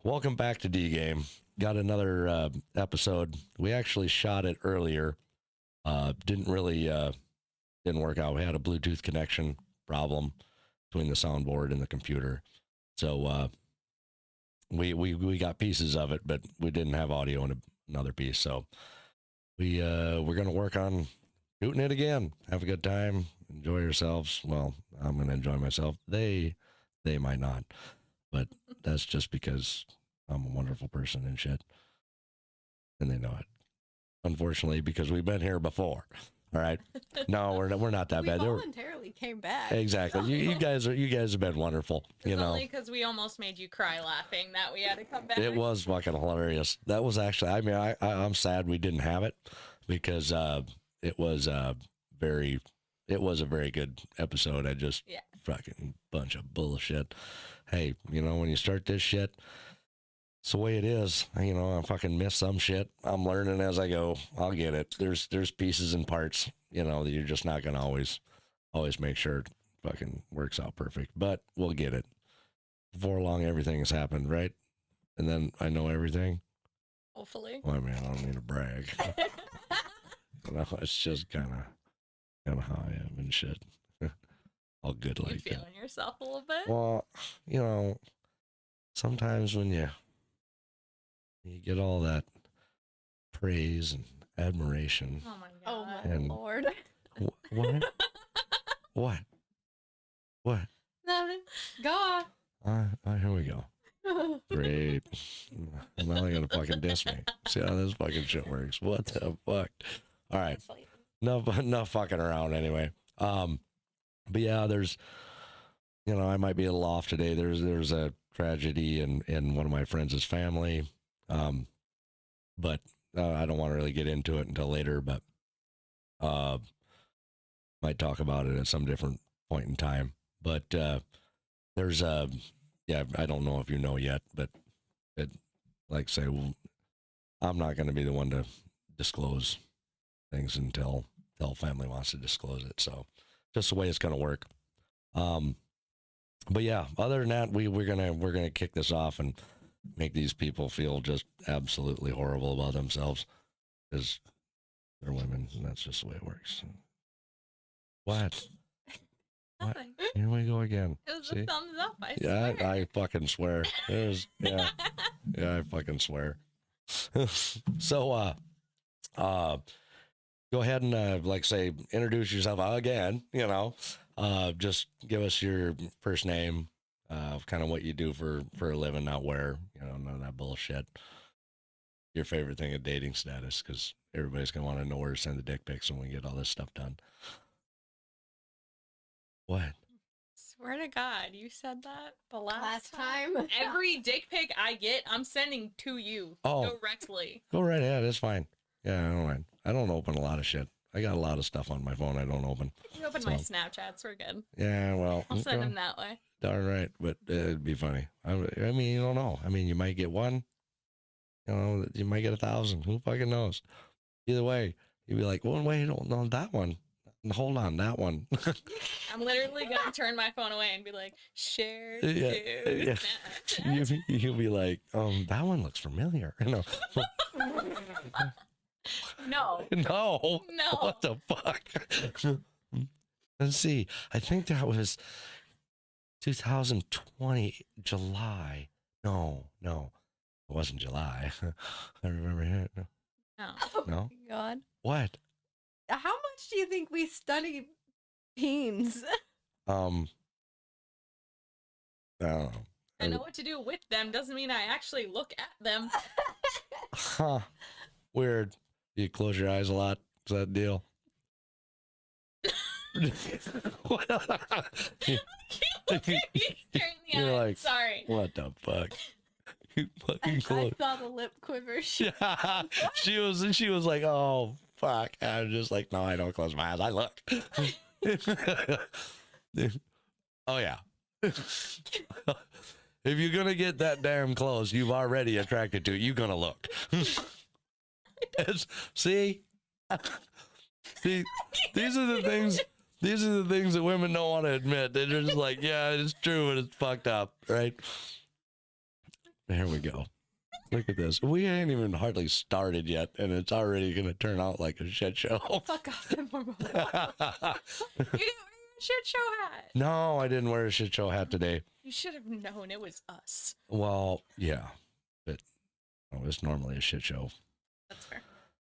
Welcome back to D Game. Got another episode. We actually shot it earlier. Didn't work out. We had a Bluetooth connection problem between the soundboard and the computer. So we got pieces of it, but we didn't have audio in another piece. So we're gonna work on shooting it again. Have a good time. Enjoy yourselves. Well, I'm gonna enjoy myself. They might not, but that's just because I'm a wonderful person and shit, and they know it. Unfortunately, because we've been here before. All right. No, we're not that bad. We voluntarily came back. Exactly. You guys have been wonderful. It's only because we almost made you cry laughing that we had to come back. It was fucking hilarious. That was actually. I mean, I'm sad we didn't have it because it was a very good episode. I just fucking bunch of bullshit. Hey, when you start this shit, it's the way it is. I fucking miss some shit. I'm learning as I go. I'll get it. There's pieces and parts, that you're just not gonna always make sure it fucking works out perfect. But we'll get it. Before long, everything has happened, right? And then I know everything. Hopefully. Well, I mean, I don't need to brag. It's just kind of how I am and shit. All good like that. You feeling yourself a little bit? Well, sometimes when you get all that praise and admiration. Oh my god. Oh my lord. What? What? Nothing. Go on. Here we go. Great. Now they're gonna fucking diss me. See how this fucking shit works. What the fuck? All right. No fucking around anyway. But yeah, there's, I might be a little off today. There's a tragedy in one of my friends' family. But I don't want to really get into it until later, but might talk about it at some different point in time. But there's I don't know if you know yet, but I'm not going to be the one to disclose things until family wants to disclose it. So just the way it's going to work. But yeah, other than that, we're gonna kick this off and make these people feel just absolutely horrible about themselves because they're women, and that's just the way it works. What? Nothing. What? Here we go again. It was See? a thumbs up. I swear. I fucking swear. I fucking swear. So, go ahead and say introduce yourself again. Just give us your first name, kind of what you do for a living, not where. None of that bullshit. Your favorite thing of dating status, because everybody's gonna want to know where to send the dick pics when we get all this stuff done. What? Swear to God, you said that the Last time. Every dick pic I get, I'm sending to you directly. Go right ahead. It's fine. Yeah, I don't mind. I don't open a lot of shit. I got a lot of stuff on my phone I don't open. You open my Snapchats, we're good. Yeah, well. I'll send them that way. Darn right, but it'd be funny. I mean, you don't know. I mean, you might get one. You might get 1,000. Who fucking knows? Either way, you'd be like, well, wait, no, that one. Hold on, that one. I'm literally going to turn my phone away and be like, share yeah. You'll be like, that one looks familiar. No. No. What the fuck? Let's see. I think that was 2020 July. No, it wasn't July. I remember it. No. Oh my God. What? How much do you think we study teens? I don't know. I know what to do with them. Doesn't mean I actually look at them. Huh. Weird. You close your eyes a lot. Is that a deal? You're like, sorry. What the fuck? You fucking I close. saw the lip quiver. Yeah. She was like, oh fuck. I was just like, no, I don't close my eyes. I look. Oh yeah. If you're gonna get that damn close, you've already attracted to it. You're gonna look. See, these are the things. These are the things that women don't want to admit. They're just like, yeah, it's true, and it's fucked up, right? Here we go. Look at this. We ain't even hardly started yet, and it's already going to turn out like a shit show. Fuck off. You didn't wear your shit show hat. No, I didn't wear a shit show hat today. You should have known it was us. Well, yeah, but it's normally a shit show. That's fair.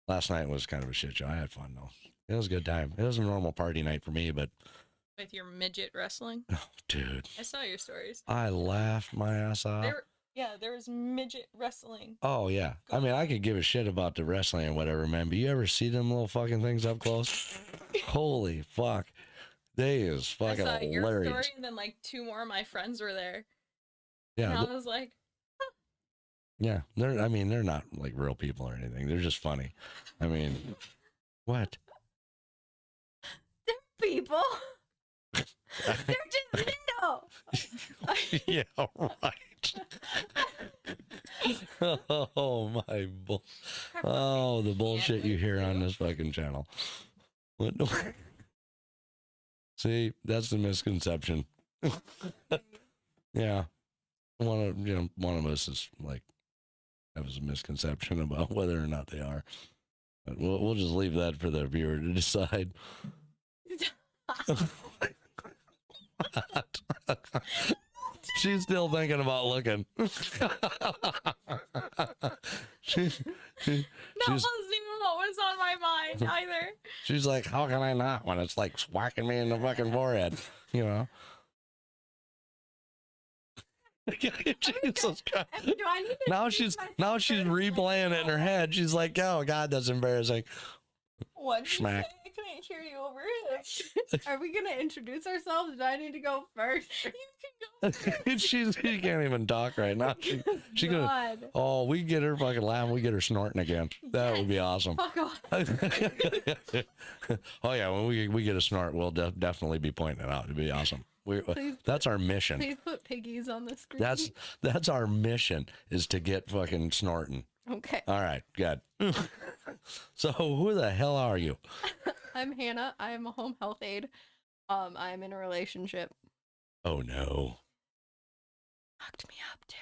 Last night was kind of a shit show. I had fun, though. It was a good time. It was a normal party night for me, but... With your midget wrestling? Oh, dude. I saw your stories. I laughed my ass off. There was midget wrestling. Oh, yeah. I mean, I could give a shit about the wrestling and whatever, man, but you ever see them little fucking things up close? Holy fuck. They is fucking I saw your hilarious. story, and then like 2 more of my friends were there. Yeah. And I was like, Yeah. They're not like real people or anything. They're just funny. I mean, what? They're people. They're just little. Yeah, right. Oh, my the bullshit you hear on this fucking channel. What? See, that's the misconception. Yeah. One of us is like, that was a misconception about whether or not they are. But we'll just leave that for the viewer to decide. She's still thinking about looking. She's that wasn't even what was on my mind either. She's like, how can I not when it's like whacking me in the fucking forehead, you know? Jesus Christ. Do I need to Now introduce she's myself first? replaying it in her head. She's like, oh God, that's embarrassing. What did you Schmack. say? I couldn't hear you over it. Are we gonna introduce ourselves? Do I need to go first? You can go. She can't even talk right now. She gonna. God. Oh, we get her fucking laughing. We get her snorting again. That would be awesome. Fuck off. Oh yeah, when we get a snort, we'll definitely be pointing it out. It'd be awesome. That's our mission. Please put piggies on the screen. That's our mission, is to get fucking snorting. Okay. All right, good. So who the hell are you? I'm Hannah. I'm a home health aide. I'm in a relationship. Oh no. Hooked me up too.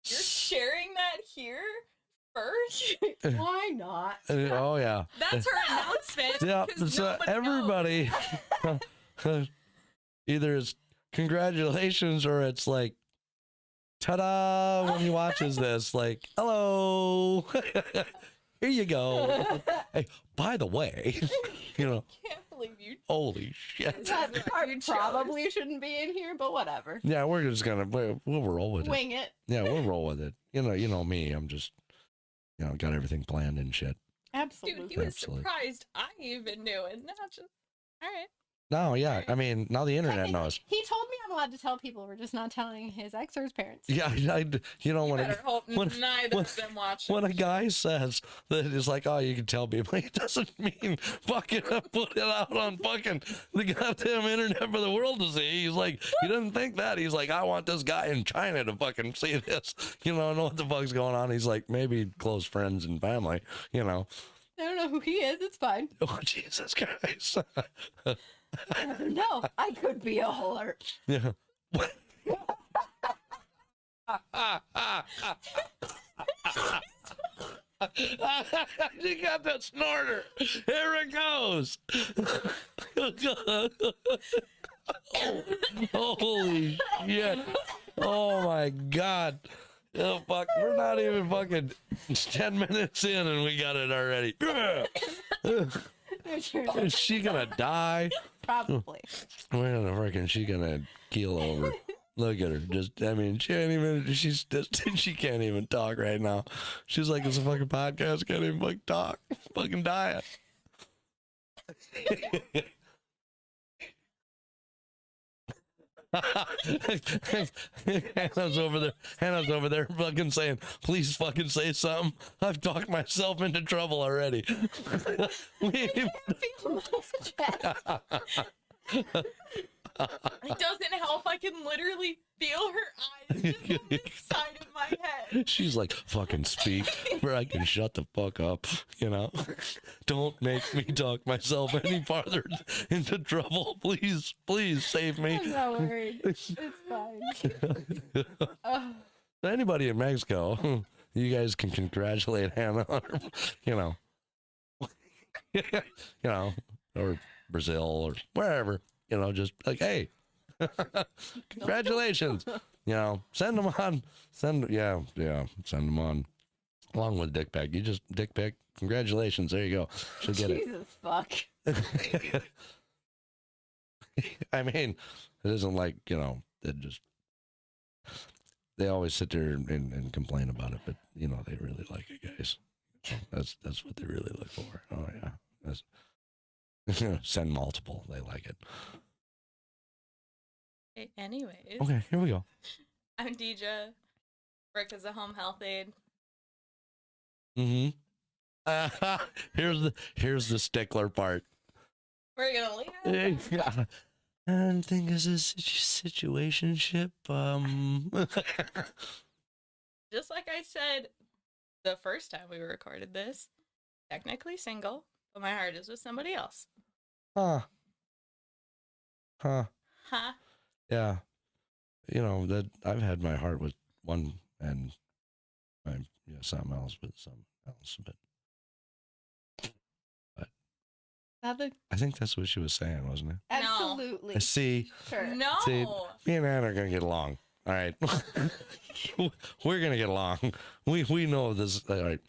You're sharing that here first? Why not? Oh yeah. That's her announcement. Yeah. 'Cause So nobody everybody, either it's congratulations or it's like, ta-da! When he watches this, like, hello, here you go. Hey, by the way, you know, Can't believe you. holy shit. That part probably shouldn't be in here, but whatever. Yeah, we're just gonna we'll roll with it. Wing it. Yeah, we'll roll with it. You know me. I'm just, got everything planned and shit. Absolutely. Dude, he was Absolutely. surprised I even knew it. Not just. All right. No, yeah. I mean, now the internet knows. He told me I'm allowed to tell people. We're just not telling his ex or his parents. Yeah, when Better hope neither of them watch when it. a guy says that it's like, oh, you can tell people, it doesn't mean fucking put it out on fucking the goddamn internet for the world to see. He's like, he doesn't think that. He's like, I want this guy in China to fucking see this. Know what the fuck's going on. He's like, maybe close friends and family. I don't know who he is. It's fine. Oh, Jesus Christ. No, I could be a whore. Yeah. She got that snorter. Here it goes. Holy shit. Oh my God. Oh fuck. We're not even fucking 10 minutes in and we got it already. Is she gonna die? Probably. We're gonna freaking, she gonna keel over. Look at her. She can't even talk right now. She's like, it's a fucking podcast. Can't even fucking talk. Fucking dying. Hannah's over there fucking saying, please fucking say something. I've talked myself into trouble already. It doesn't help. I can literally feel her eyes just on the side of my head. She's like, fucking speak, where I can shut the fuck up, Don't make me talk myself any farther into trouble. Please save me. I'm not worried. It's fine. Anybody in Mexico, you guys can congratulate Hannah on her, you know, you know, or Brazil or wherever, you know, just like, hey, congratulations, you know, send them on, send them on, along with dick pic. You just dick pic, congratulations, there you go. She'll get Jesus fuck. it. I mean, it isn't like, you know, it just, they always sit there and complain about it, but you know, they really like it, guys. That's what they really look for. Oh yeah. Send multiple. They like it. Anyways. Okay, here we go. I'm Deidre. Work as a home health aide. Here's the stickler part. We're gonna leave it. I don't think it's a situationship. Just like I said the first time we recorded this, technically single, but my heart is with somebody else. Huh. Huh? Yeah. You know, that I've had my heart with one and my something else with something else, but I think that's what she was saying, wasn't it? Absolutely. I see. Sure. No. See, me and Anna are gonna get along. All right. We're gonna get along. We know this. All right.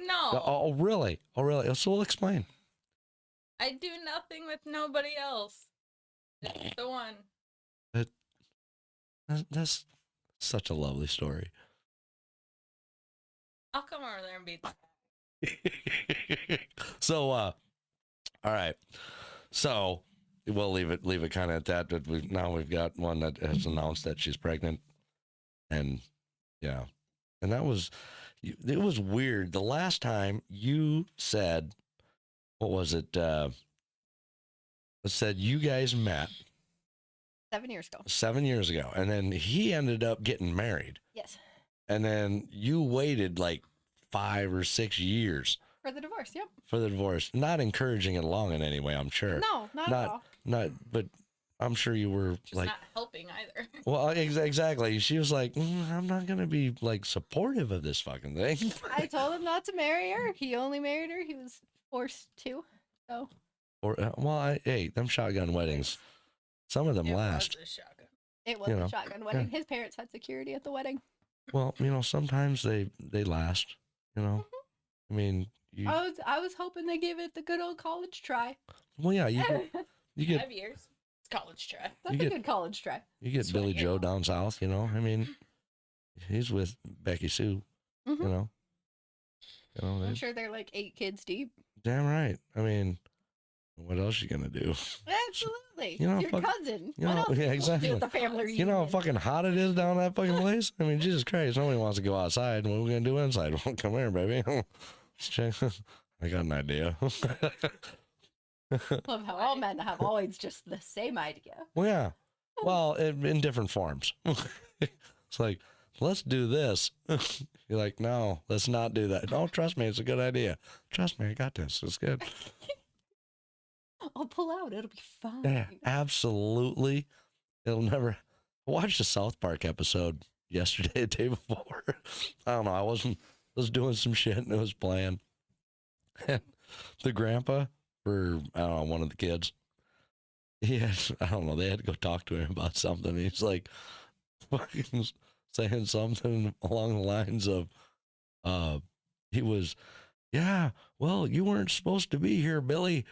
No. Oh, really? Oh, really? So we'll explain. I do nothing with nobody else. It's the one. That's such a lovely story. I'll come over there and beat that. So, all right. So we'll leave it kind of at that. But now we've got one that has announced that she's pregnant, and yeah, and it was weird. The last time you said, what was it? It said you guys met 7 years ago. 7 years ago, and then he ended up getting married, Yes. and then you waited like 5 or 6 years For the divorce. Yep. for the divorce. Not encouraging it along in any way, I'm sure. No, not at all. But I'm sure you were She's like, not helping either. well, exactly. She was like, I'm not gonna be like supportive of this fucking thing. I told him not to marry her. He only married her. He was forced to. So. Or hey, them shotgun weddings, some of them It last. was a shotgun. It was You a know, shotgun wedding. His parents had security at the wedding. Well, you know, sometimes they last. You know, I mean, I was hoping they gave it the good old college try. well, yeah, you get 5 years. It's college try. That's You a get- good college try. you get Billy Joe down south. You know, I mean, he's with Becky Sue. Mhm. You know, I'm they- sure they're like 8 kids deep. damn right. I mean, what else you gonna do? Absolutely. You know, It's your fuck- cousin. you What know, else yeah, are you gonna exactly. do with the family reunion? You know how fucking hot it is down that fucking place? I mean, Jesus Christ, nobody wants to go outside. What are we going to do inside? Well, come here, baby. Let's check. I got an idea. Love how all men have always just the same idea. Well, yeah. Well, in different forms. It's like, let's do this. You're like, no, let's not do that. No, trust me, it's a good idea. Trust me, I got this. It's good. I'll pull out. It'll be fine. Yeah, absolutely. It'll never. I watched a South Park episode yesterday, the day before. I don't know. I was doing some shit and it was playing. And the grandpa for, I don't know, one of the kids, he had, I don't know, they had to go talk to him about something. He's like fucking saying something along the lines of, he was, yeah, well, you weren't supposed to be here, Billy.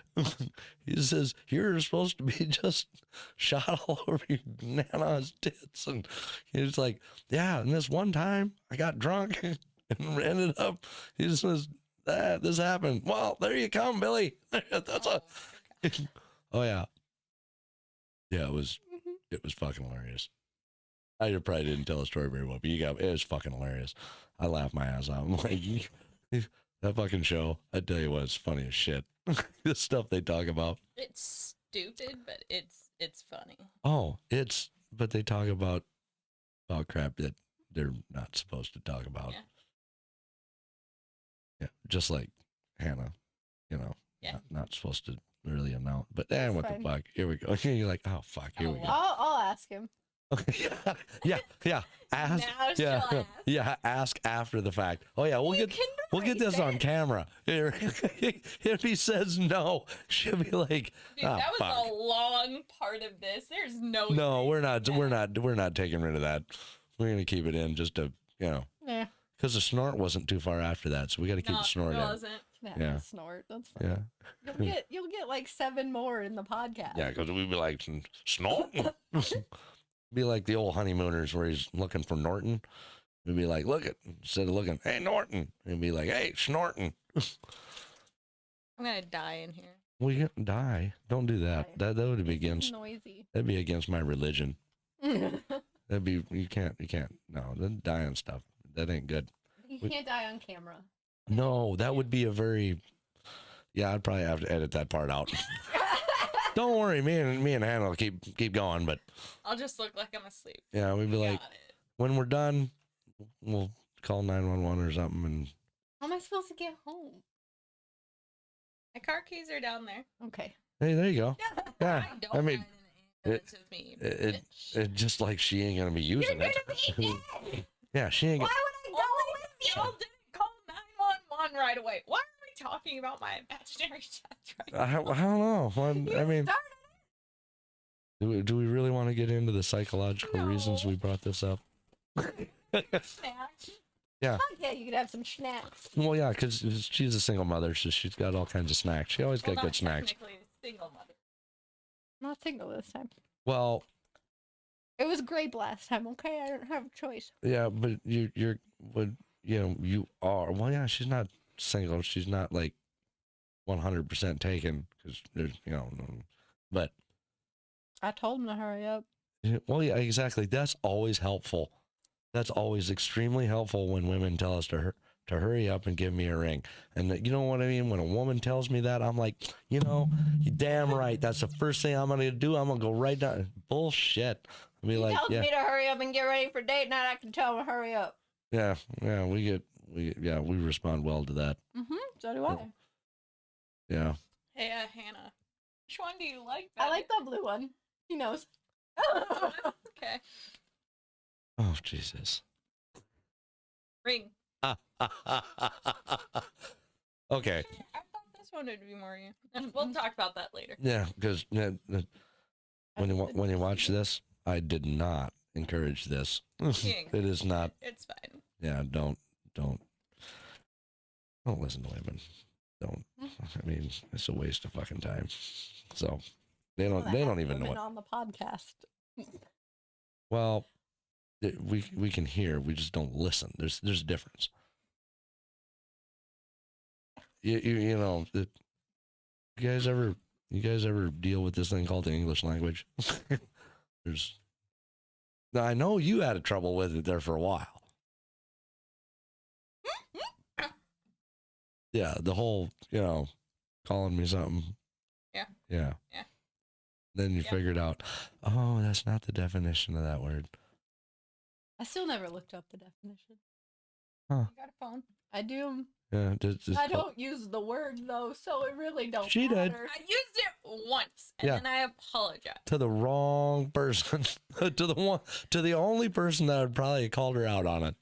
He says, you're supposed to be just shot all over your Nana's tits. And he's like, yeah, and this one time I got drunk and ended up, he says, this happened. Well, there you come, Billy. That's oh, yeah. Yeah, it was fucking hilarious. I probably didn't tell the story very well, but it was fucking hilarious. I laughed my ass off. I'm like, that fucking show, I tell you what, it's funny as shit. The stuff they talk about. It's stupid, but it's funny. Oh, but they talk about crap that they're not supposed to talk about. Yeah. Yeah, just like Hannah, you know, Yeah. not supposed to really announce. But That's what fine. the fuck? Here we go. You're like, oh fuck, here we go. I'll ask him. Okay, yeah. Ask, Now she'll ask. yeah. Ask after the fact. Oh yeah, we'll get this on camera. Here, if he says no, she'll be like, Dude, ah, that was fuck. a long part of this. There's no. No, we're erasing not. that. We're not taking rid of that. We're gonna keep it in just to Yeah. because the snort wasn't too far after that, so we got to keep No, the snort it in. wasn't. Yeah. Snort. That's fine. Yeah, You'll get like 7 more in the podcast. yeah, because we'd be like snorting. Be like the old honeymooners where he's looking for Norton. We'd be like, look at instead of looking, hey Norton, he'd be like, hey snorting. I'm gonna die in here. We can't die. Don't do that. Right. That would be It's against. noisy. That'd be against my religion. That'd be you can't. No, then die on stuff. That ain't good. You can't die on camera. No, that would be a very. Yeah, I'd probably have to edit that part out. Don't worry, me and Hannah will keep going. But I'll just look like I'm asleep. yeah, we'd be like, Got it. when we're done, we'll call 911 or something. And How am I supposed to get home? My car keys are down there. Okay. hey, there you go. Yeah, I don't I mean, ride in an ambulance with me. bitch. it just like she ain't gonna be using it. Yeah, she ain't. Why would I go with Y'all didn't call 911 right away. Why are we talking about my imaginary death right I don't know. I mean, do we really want to get into the psychological reasons No. we brought this up? Snacks. Yeah. Fuck yeah, you could have some snacks. Well, yeah, because she's a single mother, so she's got all kinds of snacks. She always Well, got not good snacks. technically a single mother. Not single this time. Well, It was grape last time, okay? I don't have a choice. yeah, but you are. Well, yeah, she's not single. She's not like 100% taken because there's but I told him to hurry up. well, yeah, exactly. That's always helpful. That's always extremely helpful when women tell us to hurry up and give me a ring. And you know what I mean? When a woman tells me that, I'm like, you damn right. That's the first thing I'm going to do. I'm going to go right down. Bullshit. I'll be like, tells yeah, me to hurry up and get ready for date night. I can tell him to hurry up. yeah, we respond well to that. So do I. Yeah. Hey, Hannah. Which one do you like better? I like the blue one. He knows. Okay. Oh, Jesus. Ring. Okay. I thought this one would be more you. And we'll talk about that later. Yeah, because when you watch this, I did not encourage this. It is not. It's fine. Yeah, don't listen to women. Don't. I mean, it's a waste of fucking time. So they don't even know it. On the podcast. Well, we can hear, we just don't listen. There's a difference. You guys ever deal with this thing called the English language? Now, I know you had trouble with it there for a while. Yeah, the whole, calling me something. Yeah. Yeah. Yeah. Then you Yeah. figured out, oh, that's not the definition of that word. I still never looked up the definition. You got a phone? I do. Yeah, I don't use the word though, so it really don't She did. matter. I used it once, and Yeah. then I apologize. to the wrong person, to the only person that would probably have called her out on it.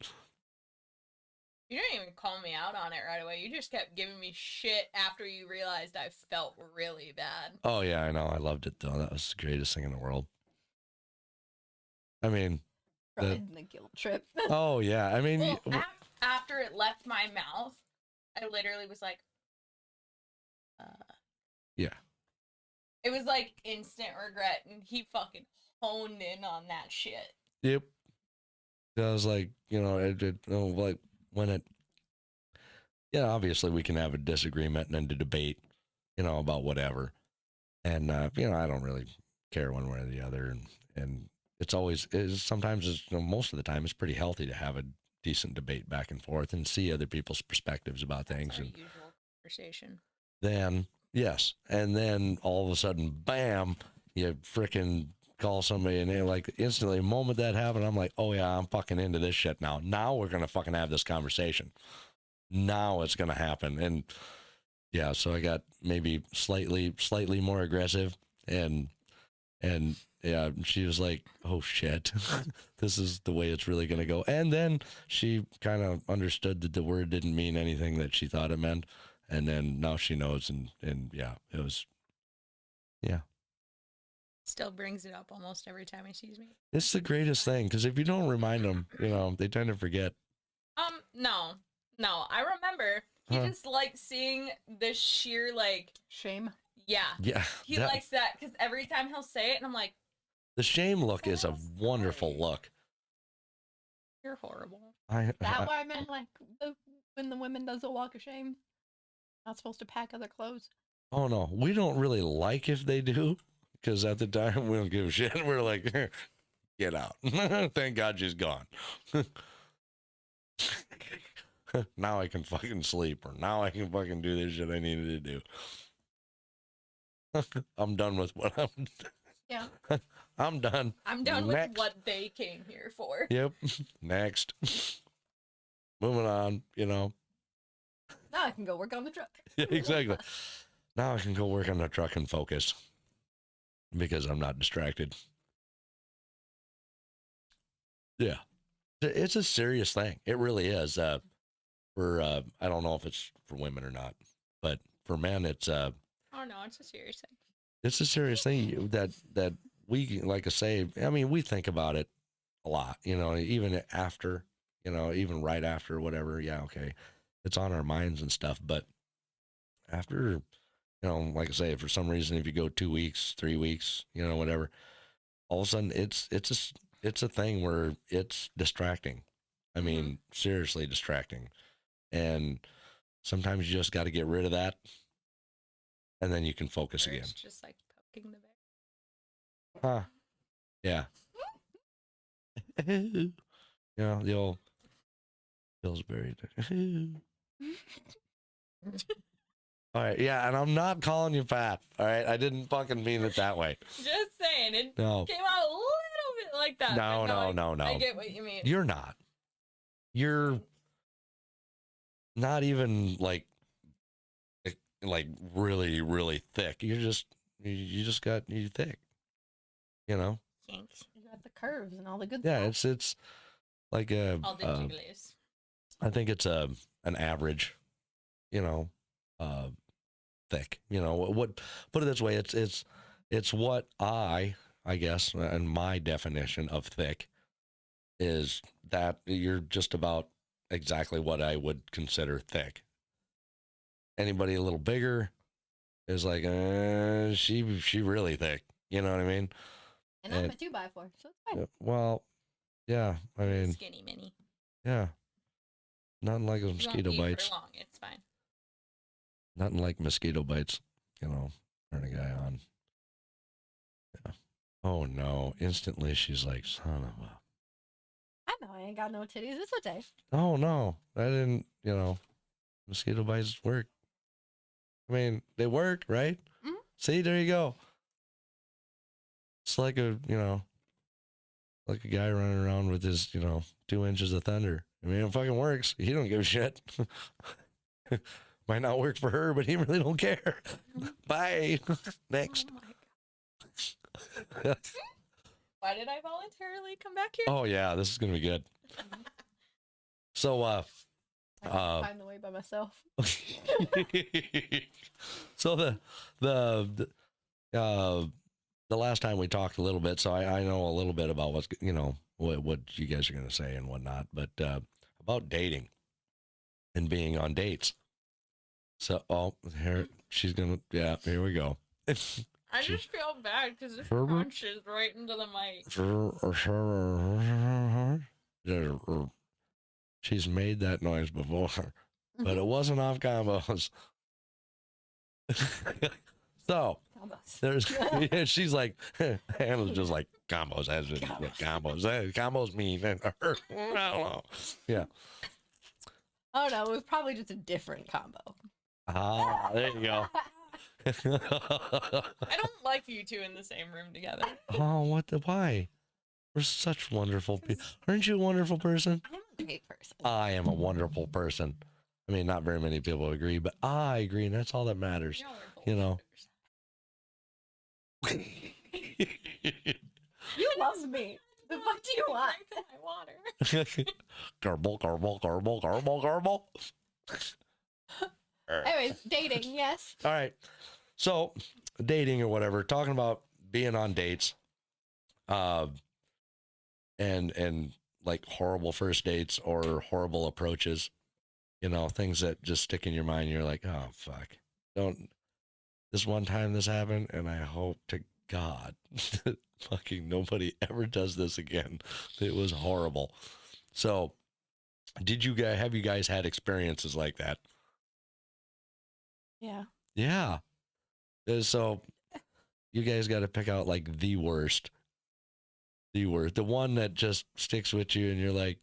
You didn't even call me out on it right away. You just kept giving me shit after you realized I felt really bad. Oh yeah, I know. I loved it though. That was the greatest thing in the world. I mean, Riding the guilt trip. oh yeah. I mean, Well, after it left my mouth, I literally was like, yeah. It was like instant regret, and he fucking honed in on that shit. Yep. I was like, like when it, obviously we can have a disagreement and a debate, about whatever. And, I don't really care one way or the other. And it's always, sometimes most of the time it's pretty healthy to have a decent debate back and forth and see other people's perspectives about things. That's our And usual conversation. then, yes. And then all of a sudden, bam, you frickin' call somebody and they're like instantly, the moment that happened, I'm like, oh yeah, I'm fucking into this shit now. Now we're going to fucking have this conversation. Now it's going to happen. And yeah, so I got maybe slightly more aggressive, and And yeah, she was like, oh shit, this is the way it's really going to go. And then she kind of understood that the word didn't mean anything that she thought it meant. And then now she knows. And yeah, it was, yeah. Still brings it up almost every time he sees me. It's the greatest thing. Because if you don't remind them, they tend to forget. No. I remember he just likes seeing the sheer, like, Shame. yeah. Yeah. He likes that because every time he'll say it, and I'm like, the shame look is a wonderful look. you're horrible. That why I meant like when the women does a walk of shame. Not supposed to pack other clothes. Oh no, we don't really like if they do, because at the time we don't give a shit. We're like, get out. Thank God she's gone. Now I can fucking sleep, or now I can fucking do this shit I needed to do. I'm done with what I'm. Yeah. I'm done. I'm done Next. with what they came here for. Yep. Next. Moving on. Now I can go work on the truck. Yeah, exactly. Now I can go work on the truck and focus because I'm not distracted. Yeah. It's a serious thing. It really is. I don't know if it's for women or not, but for men, it's Oh no, it's a serious thing. It's a serious thing that we, like I say, I mean, we think about it a lot, even after, even right after, whatever. Yeah. Okay. It's on our minds and stuff. But after, like I say, for some reason, if you go 2 weeks, 3 weeks, whatever, all of a sudden it's a thing where it's distracting. I mean, seriously distracting. And sometimes you just got to get rid of that. And then you can focus again. It's just like poking the bear. Huh. Yeah. The old Pillsbury. All right. Yeah. And I'm not calling you fat. All right. I didn't fucking mean it that way. Just saying. It No. came out a little bit like that. No. I get what you mean. You're not. You're not even like really, really thick. You just got thick, Thanks. You got the curves and all the good Yeah, stuff. it's like a. All the jigglies. I think it's an average, thick. What? Put it this way, it's what I guess, and my definition of thick is that you're just about exactly what I would consider thick. Anybody a little bigger is like, she really thick. You know what I mean? And I'm a 2x4, so it's fine. Well, yeah. I mean, Skinny mini. yeah. Nothing like You won't mosquito be for bites. long. It's fine. Nothing like mosquito bites. Turn a guy on. Yeah. Oh no! Instantly, she's like, "Son of a." I know I ain't got no titties. It's okay. Oh no! I didn't. Mosquito bites work. I mean, they work, right? Mhm. See, there you go. It's like a like a guy running around with his 2 inches of thunder. I mean, it fucking works. He don't give a shit. Might not work for her, but he really don't care. Bye. Next. Oh my God. Why did I voluntarily come back here? Oh yeah, this is gonna be good. So I can find the way by myself. so the last time we talked a little bit, so I know a little bit about what's what you guys are gonna say and whatnot, but about dating and being on dates. So here she's gonna here we go. I just feel bad because this Herbert? punches right into the mic. She's made that noise before, but it wasn't off combos. So there's she's like Hannah's just like combos as in combos. Combos mean I don't know. Yeah. Oh no, it was probably just a different combo. Ah, there you go. I don't like you two in the same room together. Oh, why? We're such wonderful people. Aren't you a wonderful person? I'm a great person. I am a wonderful person. I mean, not very many people agree, but I agree, and that's all that matters. Y'all are You know. bullshitters. loves me. The fuck do you want? Drink my water. Garble, garble, garble, garble, garble. Anyways, dating, yes. All right. So, dating or whatever, talking about being on dates, and like horrible first dates or horrible approaches, you know, things that just stick in your mind. You're like, oh fuck, don't. This one time this happened, and I hope to God that fucking nobody ever does this again. It was horrible. So, have you guys had experiences like that? Yeah. Yeah. So you guys got to pick out like the worst, the one that just sticks with you, and you're like,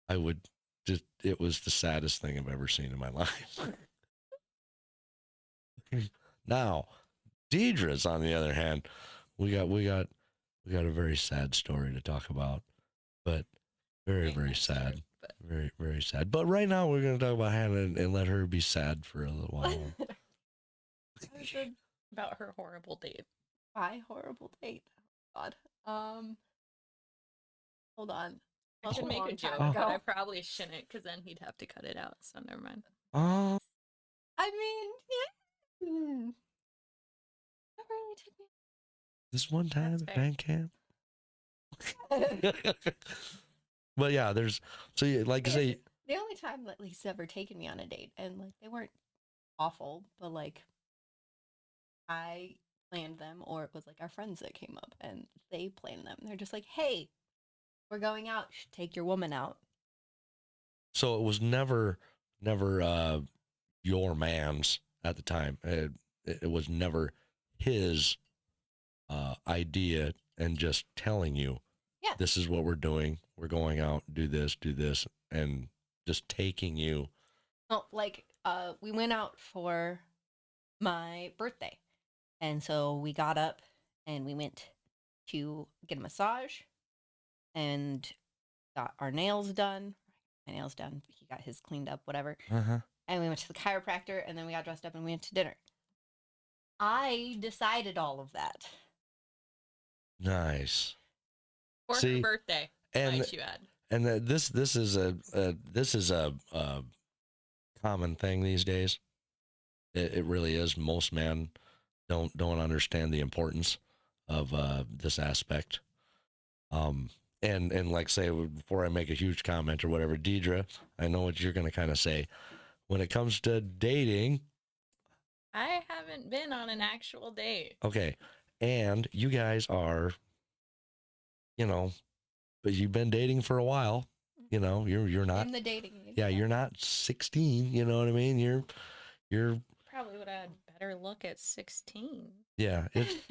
it was the saddest thing I've ever seen in my life. Now, Deidre's on the other hand, we got a very sad story to talk about, but very, very sad. Very, very sad. But right now we're going to talk about Hannah and let her be sad for a little while. About her horrible date. My horrible date. Oh, God. Hold on. I should make a joke, ago. but I probably shouldn't, because then he'd have to cut it out. So never mind. I mean, yeah. Never really took me. This one time That's at fair. band camp. But yeah, like I say, The only time that Lisa's ever taken me on a date, and like they weren't awful, but like I planned them, or it was like our friends that came up and they planned them. They're just like, hey, we're going out. You should take your woman out. so it was never your man's at the time. It was never his idea, and just telling you, Yeah. this is what we're doing. We're going out, do this, and just taking you. Well, like we went out for my birthday, and so we got up and we went to get a massage and got our nails done. My nails done. He got his cleaned up, whatever. Uh-huh. And we went to the chiropractor, and then we got dressed up and we went to dinner. I decided all of that. Nice. For See, her birthday, and might you add. and this is a common thing these days. It really is. Most men don't understand the importance of this aspect. And like say, before I make a huge comment or whatever, Deidre, I know what you're going to kind of say when it comes to dating. I haven't been on an actual date. Okay, and you guys are, you know, but you've been dating for a while. You know, you're not In the dating age. Yeah, you're not 16. You know what I mean? You're Probably would have had better look at 16. yeah.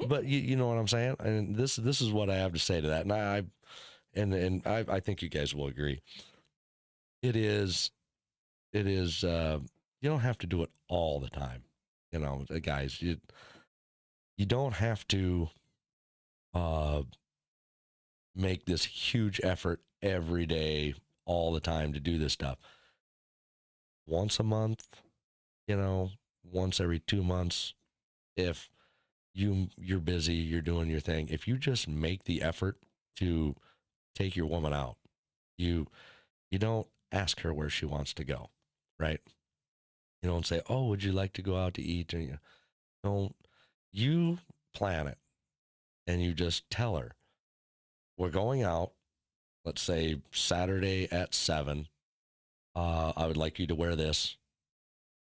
But you know what I'm saying? And this is what I have to say to that. And I think you guys will agree. It is. You don't have to do it all the time. You know, guys. You don't have to make this huge effort every day, all the time to do this stuff. Once a month, you know, once every 2 months, if you're busy, you're doing your thing. If you just make the effort to take your woman out, you don't ask her where she wants to go, right? You don't say, "Oh, would you like to go out to eat?" Or, you plan it, and you just tell her, "We're going out. Let's say Saturday at 7. I would like you to wear this.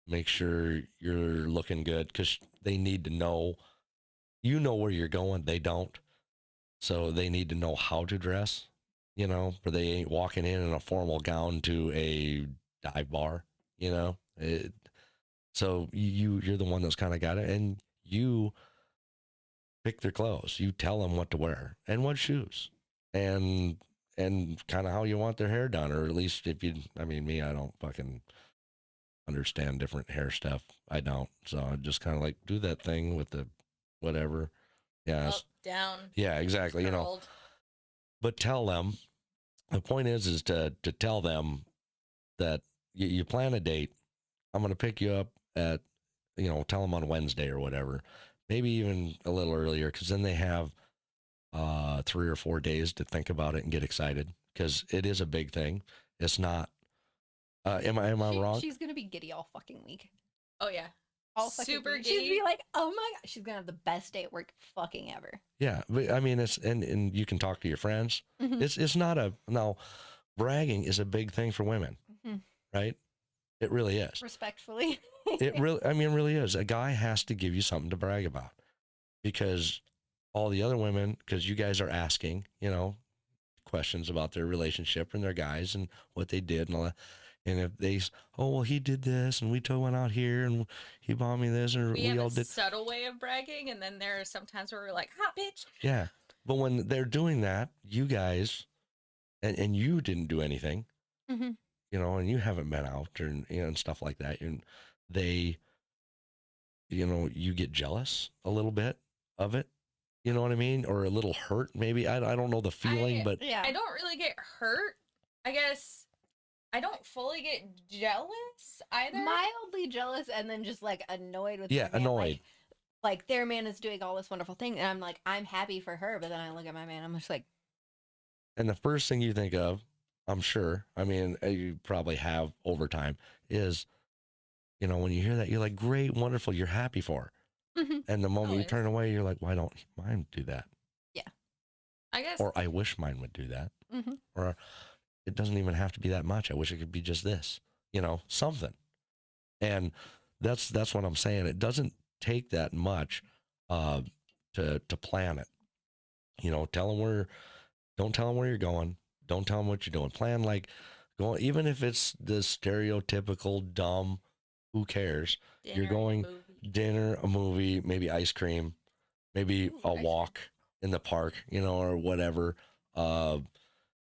Make sure you're looking good," because they need to know. You know where you're going. They don't. So they need to know how to dress, you know, but they ain't walking in a formal gown to a dive bar, you know. So you're the one that's kind of got it, and you pick their clothes. You tell them what to wear and what shoes, and kind of how you want their hair done, or at least if you, I mean, me, I don't fucking understand different hair stuff. I don't. So I just kind of like do that thing with the whatever. Yeah. Up, down. Yeah, exactly. You know, curled. but tell them, the point is to tell them that you plan a date. I'm going to pick you up at, you know, tell them on Wednesday or whatever, maybe even a little earlier. 'Cause then they have 3 or 4 days to think about it and get excited because it is a big thing. It's not. Am I wrong? She's gonna be giddy all fucking week. Oh yeah. All fucking Super week. She's giddy. be like, oh my god, she's gonna have the best day at work fucking ever. Yeah, but I mean, it's and you can talk to your friends. Mhm. It's not a now. Bragging is a big thing for women, Mhm. right? It really is. Respectfully. It really, I mean, it really is. A guy has to give you something to brag about because all the other women, because you guys are asking, questions about their relationship and their guys and what they did and all that. And if they, oh, well, he did this and went out here and he bought me this and We have all a did. subtle way of bragging, and then there are some times where we're like, hot bitch. Yeah. But when they're doing that, you guys, and you didn't do anything, Mhm. and you haven't been out and stuff like that. And they, you get jealous a little bit of it. You know what I mean? Or a little hurt, maybe. I don't know the feeling, but Yeah. I don't really get hurt. I guess I don't fully get jealous either. Mildly jealous and then just like annoyed with yeah, their man. annoyed. Like their man is doing all this wonderful thing, and I'm like, I'm happy for her, but then I look at my man, I'm just like, And the first thing you think of, I'm sure, I mean, you probably have over time, is, when you hear that, you're like, great, wonderful, you're happy for her. Mhm. And the moment you Always. turn away, you're like, why don't mine do that? I guess. Or I wish mine would do that. Mhm. Or it doesn't even have to be that much. I wish it could be just this, something. And that's what I'm saying. It doesn't take that much to plan it. Don't tell them where you're going. Don't tell them what you're doing. Plan like going, even if it's the stereotypical dumb, who cares? dinner You're and a going movie. dinner, a movie, maybe ice cream, maybe Ooh, a ice cream. walk in the park, or whatever.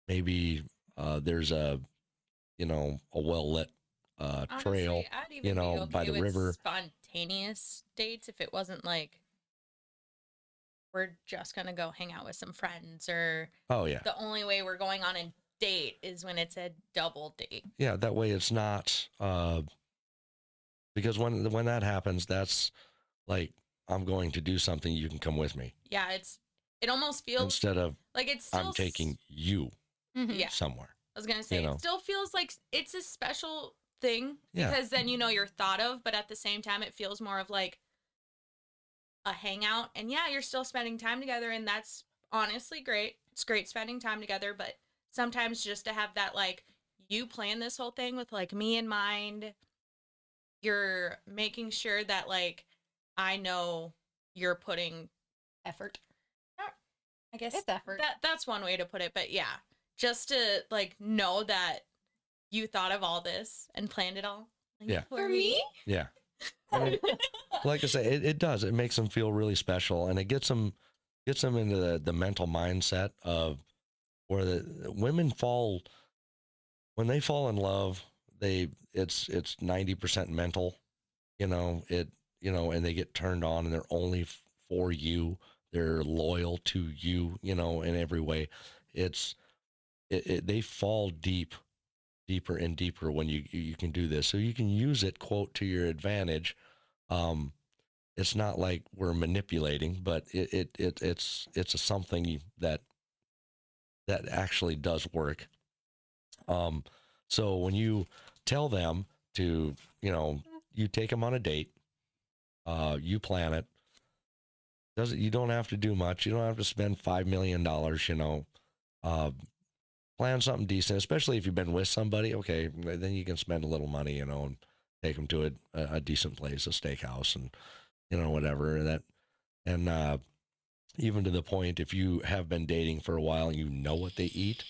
Maybe there's a well lit trail, Honestly, I'd even be okay by the with river. spontaneous dates if it wasn't like we're just gonna go hang out with some friends, or Oh yeah, the only way we're going on a date is when it's a double date. yeah. That way it's not because when that happens, that's like I'm going to do something. You can come with me Yeah, it almost feels instead of like it's still I'm taking you Mhm. Yeah. somewhere. I was gonna say know. it still feels like it's a special thing Yeah. because then you're thought of, but at the same time it feels more of like a hangout. And yeah, you're still spending time together, and that's honestly great. It's great spending time together, but sometimes just to have that like you plan this whole thing with like me in mind, you're making sure that like I know you're putting Effort. I guess It's effort. that's one way to put it, but yeah, just to like know that you thought of all this and planned it all. Like, Yeah. For me? Yeah. I mean, like I say, it does. It makes them feel really special, and it gets them into the mental mindset of where the women fall when they fall in love. It's 90% mental, and they get turned on, and they're only for you. They're loyal to you, in every way. They fall deeper and deeper when you can do this. So you can use it, quote, to your advantage. It's not like we're manipulating, but it's a something that actually does work. So when you tell them to, you take them on a date, you plan it. You don't have to do much. You don't have to spend $5 million, plan something decent, especially if you've been with somebody. Okay, then you can spend a little money, and take them to a decent place, a steakhouse, and whatever that. And even to the point, if you have been dating for a while and you know what they eat,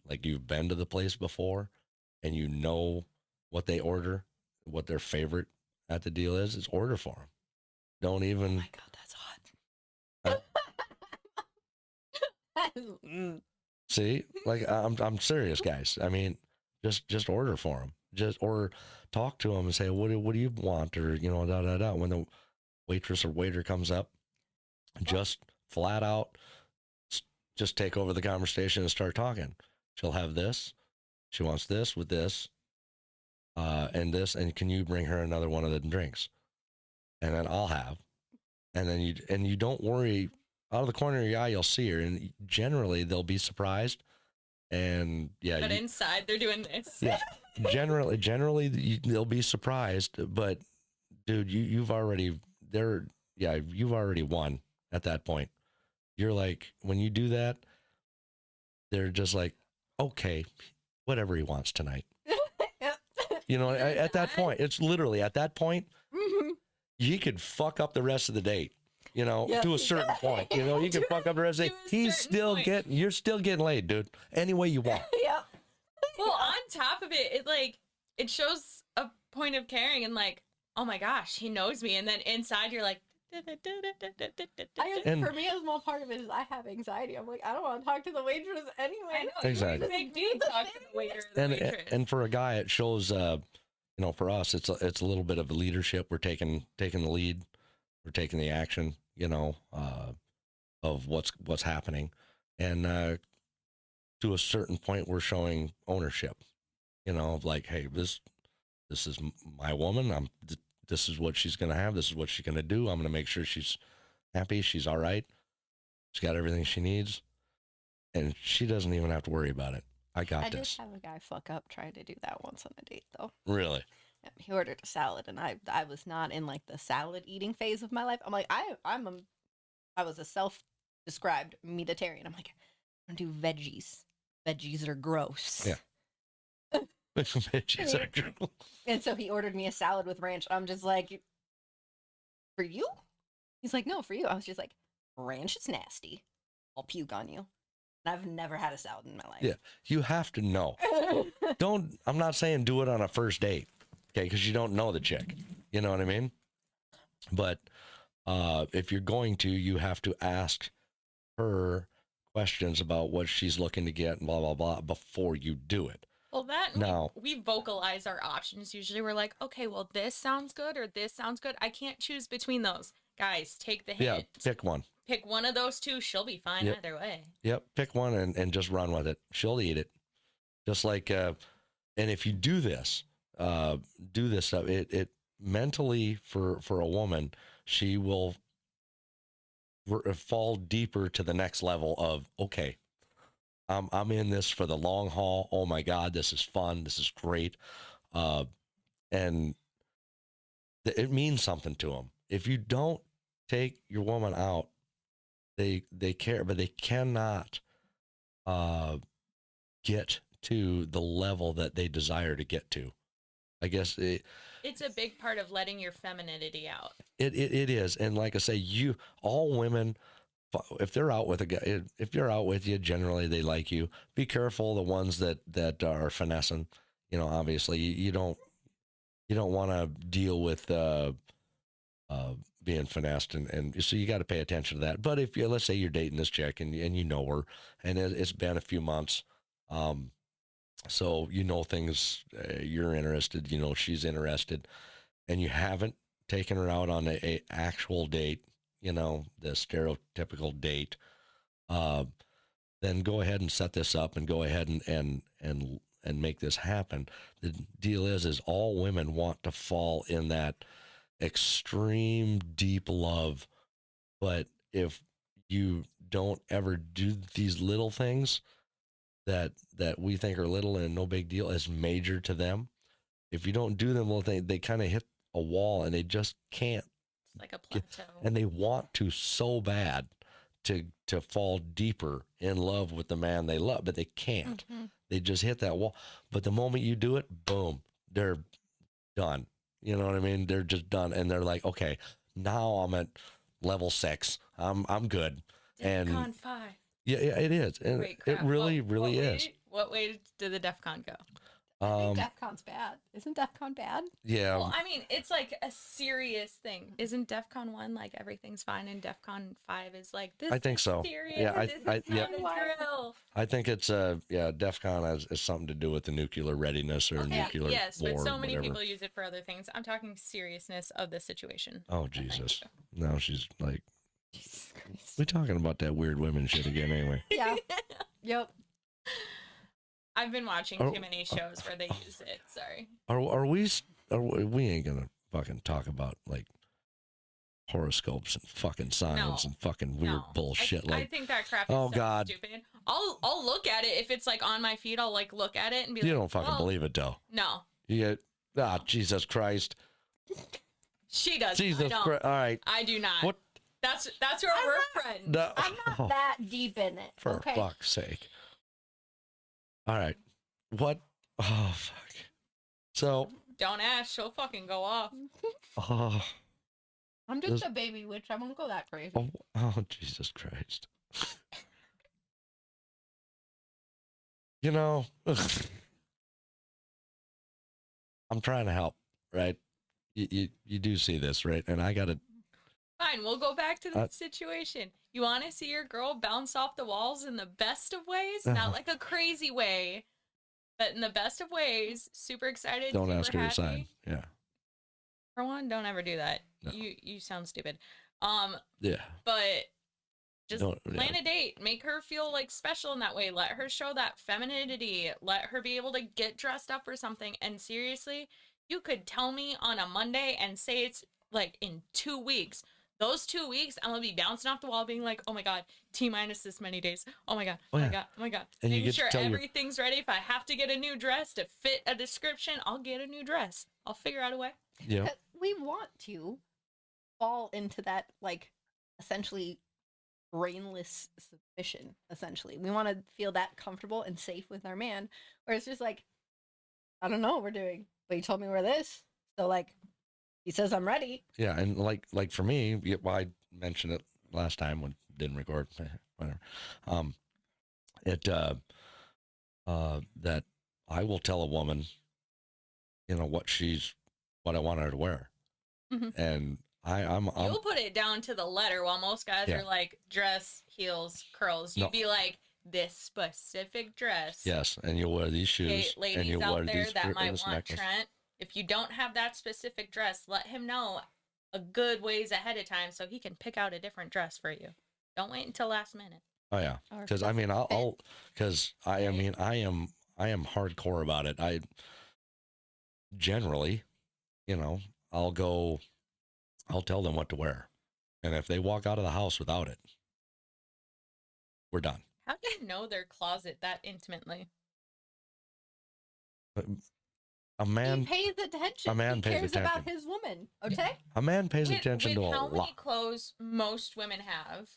like you've been to the place before, and you know what they order, what their favorite at the deal is order for them. Don't Oh even. my god, that's hot. Mm. See, like I'm serious, guys. I mean, just order for them, or talk to them and say, what do you want, or da da da. When the waitress or waiter comes up, just flat out, just take over the conversation and start talking. She'll have this. She wants this with this, and this, and can you bring her another one of the drinks? And then I'll have, and then you don't worry out of the corner of your eye, you'll see her, and generally they'll be surprised. And yeah, But inside they're doing this. yeah, generally they'll be surprised. But dude, you've already you've already won at that point. You're like, when you do that, they're just like, okay, whatever he wants tonight. Yep. You know, at that point, it's literally at that point, you could fuck up the rest of the date. You know, Yes. to a certain point. You know, you can fuck up the rest of the day. You're still getting laid, dude. Any way you want. Yep. Well, on top of it, it shows a point of caring and like, oh my gosh, he knows me. And then inside you're like, And- for me, a small part of it is I have anxiety. I'm like, I don't want to talk to the waitress anyway. I know, Exactly. you make me talk to the waiter or the waitress. And for a guy, it shows. You know, for us, it's a little bit of leadership. We're taking the lead. We're taking the action. You know, of what's happening, and to a certain point, we're showing ownership. You know, of like, hey, this is my woman. This is what she's gonna have. This is what she's gonna do. I'm gonna make sure she's happy. She's all right. She's got everything she needs, and she doesn't even have to worry about it. I got I did this. have a guy fuck up trying to do that once on a date, though. Really. Yeah, he ordered a salad, and I was not in like the salad eating phase of my life. I'm like, I was a self-described meatitarian. I'm like, I'm gonna do veggies. Veggies are gross. Yeah. Veggies are true. And so he ordered me a salad with ranch. I'm just like, for you? He's like, no, for you. I was just like, ranch is nasty. I'll puke on you. And I've never had a salad in my life. Yeah. You have to know. I'm not saying do it on a first date, okay? Because you don't know the chick. You know what I mean? But if you're going to, you have to ask her questions about what she's looking to get and blah, blah, blah before you do it. Well, that No. we vocalize our options. Usually we're like, okay, well, this sounds good or this sounds good. I can't choose between those. Guys, take the hint. Yeah, pick one. Pick one of those two. She'll be fine Yep. either way. Yep, pick one and just run with it. She'll eat it. Just like, and if you do this stuff, it mentally for a woman, she will fall deeper to the next level of, okay, I'm in this for the long haul. Oh my God, this is fun. This is great. And it means something to them. If you don't take your woman out, they care, but they cannot get to the level that they desire to get to. I guess It's a big part of letting your femininity out. it is. And like I say, all women, if they're out with a guy, if you're out with you, generally they like you. Be careful the ones that are finessing. You know, obviously you don't want to deal with being finessed, and so you got to pay attention to that. But if let's say you're dating this chick and you know her, and it's been a few months, so you know things, you're interested, you know she's interested, and you haven't taken her out on a actual date, you know, the stereotypical date, then go ahead and set this up and go ahead and make this happen. The deal is all women want to fall in that extreme deep love, but if you don't ever do these little things that we think are little and no big deal is major to them, if you don't do them little things, they kind of hit a wall and they just can't. It's like a plateau. And they want to so bad to fall deeper in love with the man they love, but they can't. Mhm. They just hit that wall. But the moment you do it, boom, they're done. You know what I mean? They're just done, and they're like, okay, now I'm at level 6. I'm good. And DEFCON 5. yeah, it is, and Great it crap. really What is. What way did the DEFCON go? I think DEFCON's bad. Isn't DEFCON bad? Yeah, Well, I mean, it's like a serious thing. Isn't DEFCON 1 like everything's fine, and DEFCON 5 is like this? I think is so. Serious. Yeah, this is yeah. not a drill. I think it's DEFCON is something to do with the nuclear readiness or Okay, nuclear yes, war. but so many whatever. people use it for other things. I'm talking seriousness of the situation. Oh Jesus! Now she's like, Jesus Christ. we talking about that weird women shit again anyway. Yeah. Yep. I've been watching Oh, too many shows where they use it. Sorry. We ain't gonna fucking talk about like horoscopes and fucking signs No. and fucking weird No. bullshit. I Like, think that crap is oh, so God. stupid. I'll look at it if it's like on my feed. I'll like look at it and be you like, don't fucking well, believe it, though. No, You get, Jesus Christ. she does. Jesus I don't. Christ. All right. I do not. What? That's where we're friends. No. I'm not that deep in it. For Okay. fuck's sake. All right. What? Oh, fuck. So, Don't ask. She'll fucking go off. oh, I'm just a baby witch. I won't go that crazy. oh, Jesus Christ. You know, I'm trying to help, right? You do see this, right? And I got to, Fine, we'll go back to the situation. You want to see your girl bounce off the walls in the best of ways? Not like a crazy way, but in the best of ways. Super excited. don't super ask her your happy. sign. Yeah. For one, don't ever do that. No. You sound stupid. Yeah. But just Don't- plan yeah. a date. Make her feel like special in that way. Let her show that femininity. Let her be able to get dressed up for something. And seriously, you could tell me on a Monday and say it's like in 2 weeks. Those 2 weeks, I'm gonna be bouncing off the wall, being like, "Oh my god, T-minus this many days. Oh my god, oh my yeah. god, oh my god." And you Making get to sure tell your- everything's ready. If I have to get a new dress to fit a description, I'll get a new dress. I'll figure out a way. Yeah. But we want to fall into that, like, essentially brainless submission. Essentially, we want to feel that comfortable and safe with our man, where it's just like, I don't know what we're doing, but he told me we're this, so like, he says I'm ready. Yeah. And like for me, well, I mentioned it last time when didn't record, whatever. That I will tell a woman, you know, what I want her to wear. Mhm. And I'm You'll put it down to the letter, while most guys Yeah. are like dress, heels, curls. You'd No. be like, this specific dress. yes, and you'll wear these Hey, shoes, and ladies you'll out wear there these that might this want necklace. Trent, if you don't have that specific dress, let him know a good ways ahead of time so he can pick out a different dress for you. Don't wait until last minute. Oh yeah, Or because I mean I'll because I Right. mean I am hardcore about it. I generally, you know, I'll tell them what to wear, and if they walk out of the house without it, we're done. How do you know their closet that intimately? A He man pays attention. a man he pays cares about attention. his woman. Okay. pays attention to a how many lot. clothes most women have.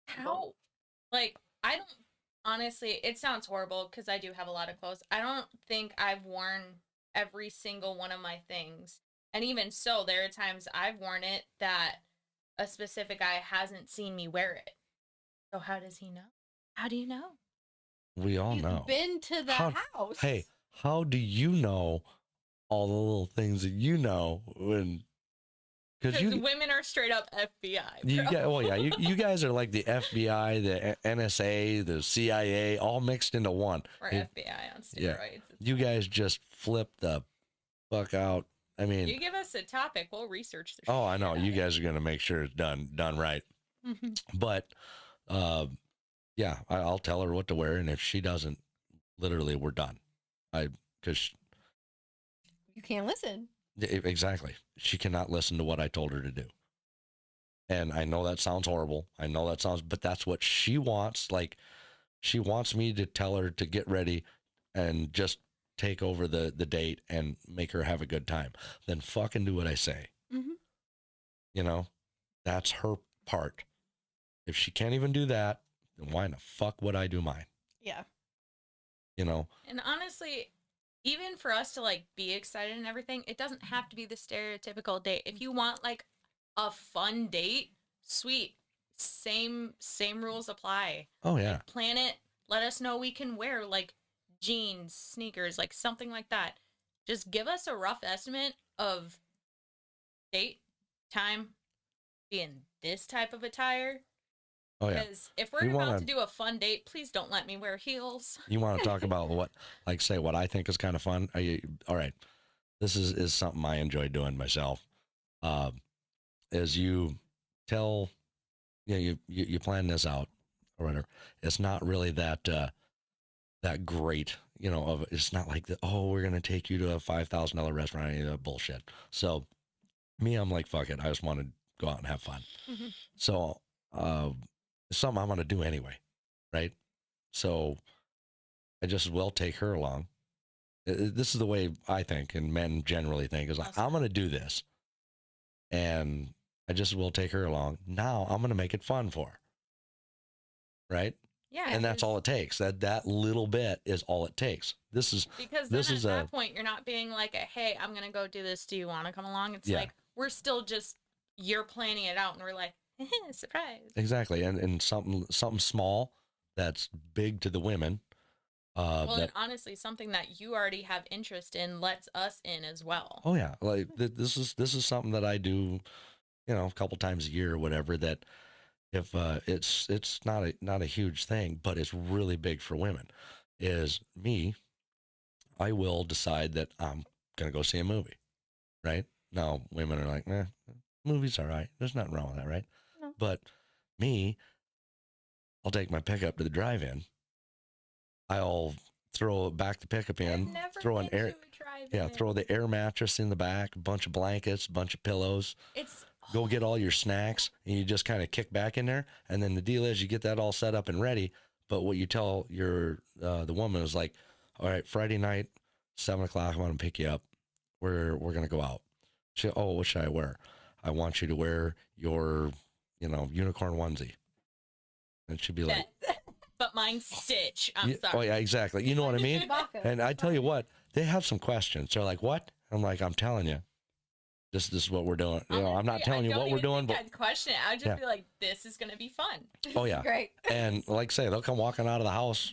How, like, I don't, honestly, it sounds horrible because I do have a lot of clothes. I don't think I've worn every single one of my things. And even so, there are times I've worn it that a specific guy hasn't seen me wear it. So how does he know? How do you know? We all He's know. been to the How- house. Hey, how do you know all the little things that you know when? Because Because you women are straight up FBI. You bro. get, well, yeah, you guys are like the FBI, the NSA, the CIA, all mixed into one. Or It- FBI on yeah. steroids. You guys just flip the fuck out. I mean, You give us a topic, we'll research the oh, I know. shit You out guys are gonna make sure it's done right. of it. But, yeah, I'll tell her what to wear, and if she doesn't, literally, we're done. Because You can't listen. exactly, she cannot listen to what I told her to do. And I know that sounds horrible. I know that sounds, but that's what she wants. Like, she wants me to tell her to get ready and just take over the date and make her have a good time. Then fucking do what I say. Mhm. You know, that's her part. If she can't even do that, then why in the fuck would I do mine? Yeah. You know? And honestly, even for us to like be excited and everything, it doesn't have to be the stereotypical date. If you want like a fun date, sweet. Same rules apply. Oh yeah. Plan it. Let us know we can wear like jeans, sneakers, like something like that. Just give us a rough estimate of date, time, being this type of attire. Oh yeah. Because if we're We about wanna- to do a fun date, please don't let me wear heels. You want to talk about what I think is kind of fun? All right. This is something I enjoy doing myself. As you tell, you plan this out or whatever. It's not really that great, it's not like we're going to take you to a $5,000 restaurant, any of that bullshit. So me, I'm like, fuck it. I just want to go out and have fun. Mhm. So, something I'm going to do anyway, right? So I just will take her along. This is the way I think, and men generally think, is like, Also. I'm going to do this, and I just will take her along. Now I'm going to make it fun for her, right? Yeah, And that's all it takes. That little bit is all it takes. because this then is at that point you're not being like, hey, I'm gonna go do this. Do you want to come along? It's Yeah. like we're still just you're planning it out, and we're like, surprise. exactly, and something small that's big to the women. Well, and honestly, something that you already have interest in lets us in as well. Oh yeah, like this is something that I do, a couple times a year or whatever. That if it's not a huge thing, but it's really big for women. Is me, I will decide that I'm gonna go see a movie, right? Now women are like, movie's all right. There's nothing wrong with that, right? No. But me, I'll take my pickup to the drive-in. I'll throw back the pickup in, throw an air, throw the air mattress in the back, a bunch of blankets, a bunch of pillows. Go get all your snacks, and you just kind of kick back in there. And then the deal is, you get that all set up and ready. But what you tell the woman is like, all right, Friday night, 7:00, I'm gonna pick you up. We're gonna go out. What should I wear? I want you to wear your, unicorn onesie. And she'd be like, but mine's Stitch. I'm sorry. Oh yeah, exactly. You know what I mean? And I tell you what, they have some questions. They're like, what? I'm like, I'm telling you, this is what we're doing. Honestly, I'm not telling you what we're doing, but I'd question it. I'd just be like, this is gonna be fun. Oh yeah, Great. And like I say, they'll come walking out of the house,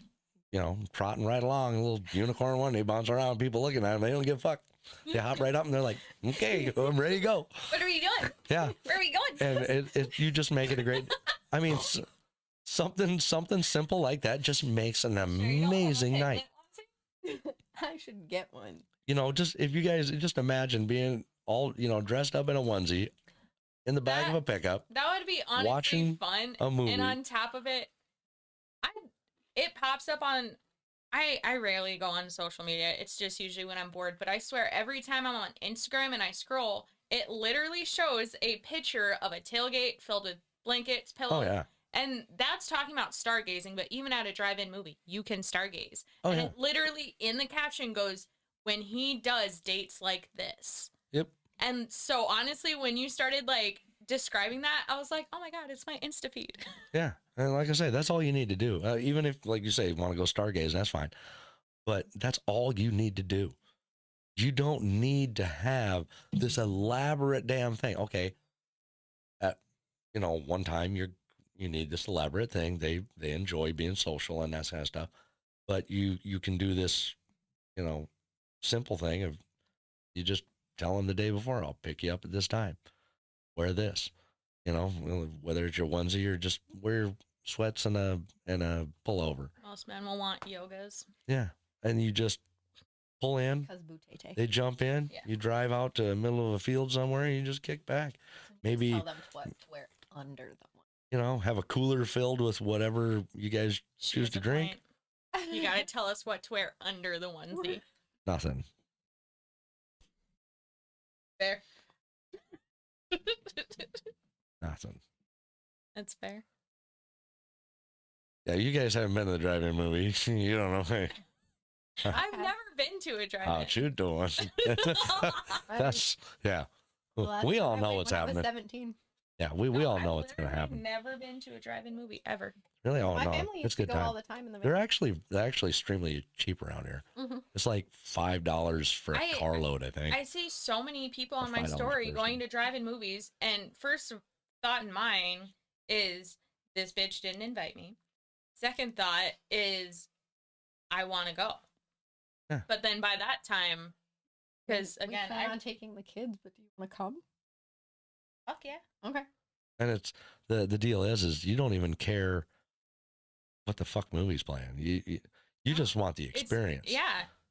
trotting right along, a little unicorn one. They bounce around, people looking at them. They don't give a fuck. They hop right up and they're like, okay, I'm ready to go. What are we doing? Yeah. Where are we going? And you just make it a great. I mean, something simple like that just makes an amazing night. I should get one. Just if you guys just imagine being all dressed up in a onesie in the back of a pickup, that would be honestly watching fun. a movie. And on top of it, it pops up on. I rarely go on social media. It's just usually when I'm bored. But I swear, every time I'm on Instagram and I scroll, it literally shows a picture of a tailgate filled with blankets, pillows. Oh yeah. And that's talking about stargazing, but even at a drive-in movie, you can stargaze. Oh, and yeah. It literally in the caption goes, when he does dates like this. Yep. And so honestly, when you started like describing that, I was like, oh my God, it's my Insta feed. Yeah. And like I say, that's all you need to do. Even if, like you say, you want to go stargaze, that's fine. But that's all you need to do. You don't need to have this elaborate damn thing. Okay. At, one time you need this elaborate thing. They enjoy being social and that kind of stuff. But you can do this, simple thing of you just tell them the day before, I'll pick you up at this time. Wear this, whether it's your onesie or just wear sweats and a pullover. Most men will want yogas. Yeah. And you just pull in, they jump in, Yeah. You drive out to the middle of a field somewhere and you just kick back. Maybe Tell them what to wear under the one. Have a cooler filled with whatever you guys choose to drink. You got to tell us what to wear under the onesie. Nothing. Fair. Nothing. That's fair. Yeah, you guys haven't been to the drive-in movie. You don't know. Hey, I've never been to a drive-in. what you doing? That's, yeah. Well, We all I know went what's when I was happening. 17. Yeah, we all know what's going to I've happen. never been to a drive-in movie ever. Really? Oh, My no. family It's used to good go all time. the time in the They're van. actually extremely cheap around here. Mhm. It's like $5 for a carload, I think. I see so many people Or on my $5 story person. going to drive-in movies, and first thought in mine is, this bitch didn't invite me. Second thought is, I want to go. Yeah. But then by that time, because We again, plan on taking the kids, but do you want to come? fuck yeah. Okay. And it's the deal is you don't even care what the fuck movie's playing. You just want the experience.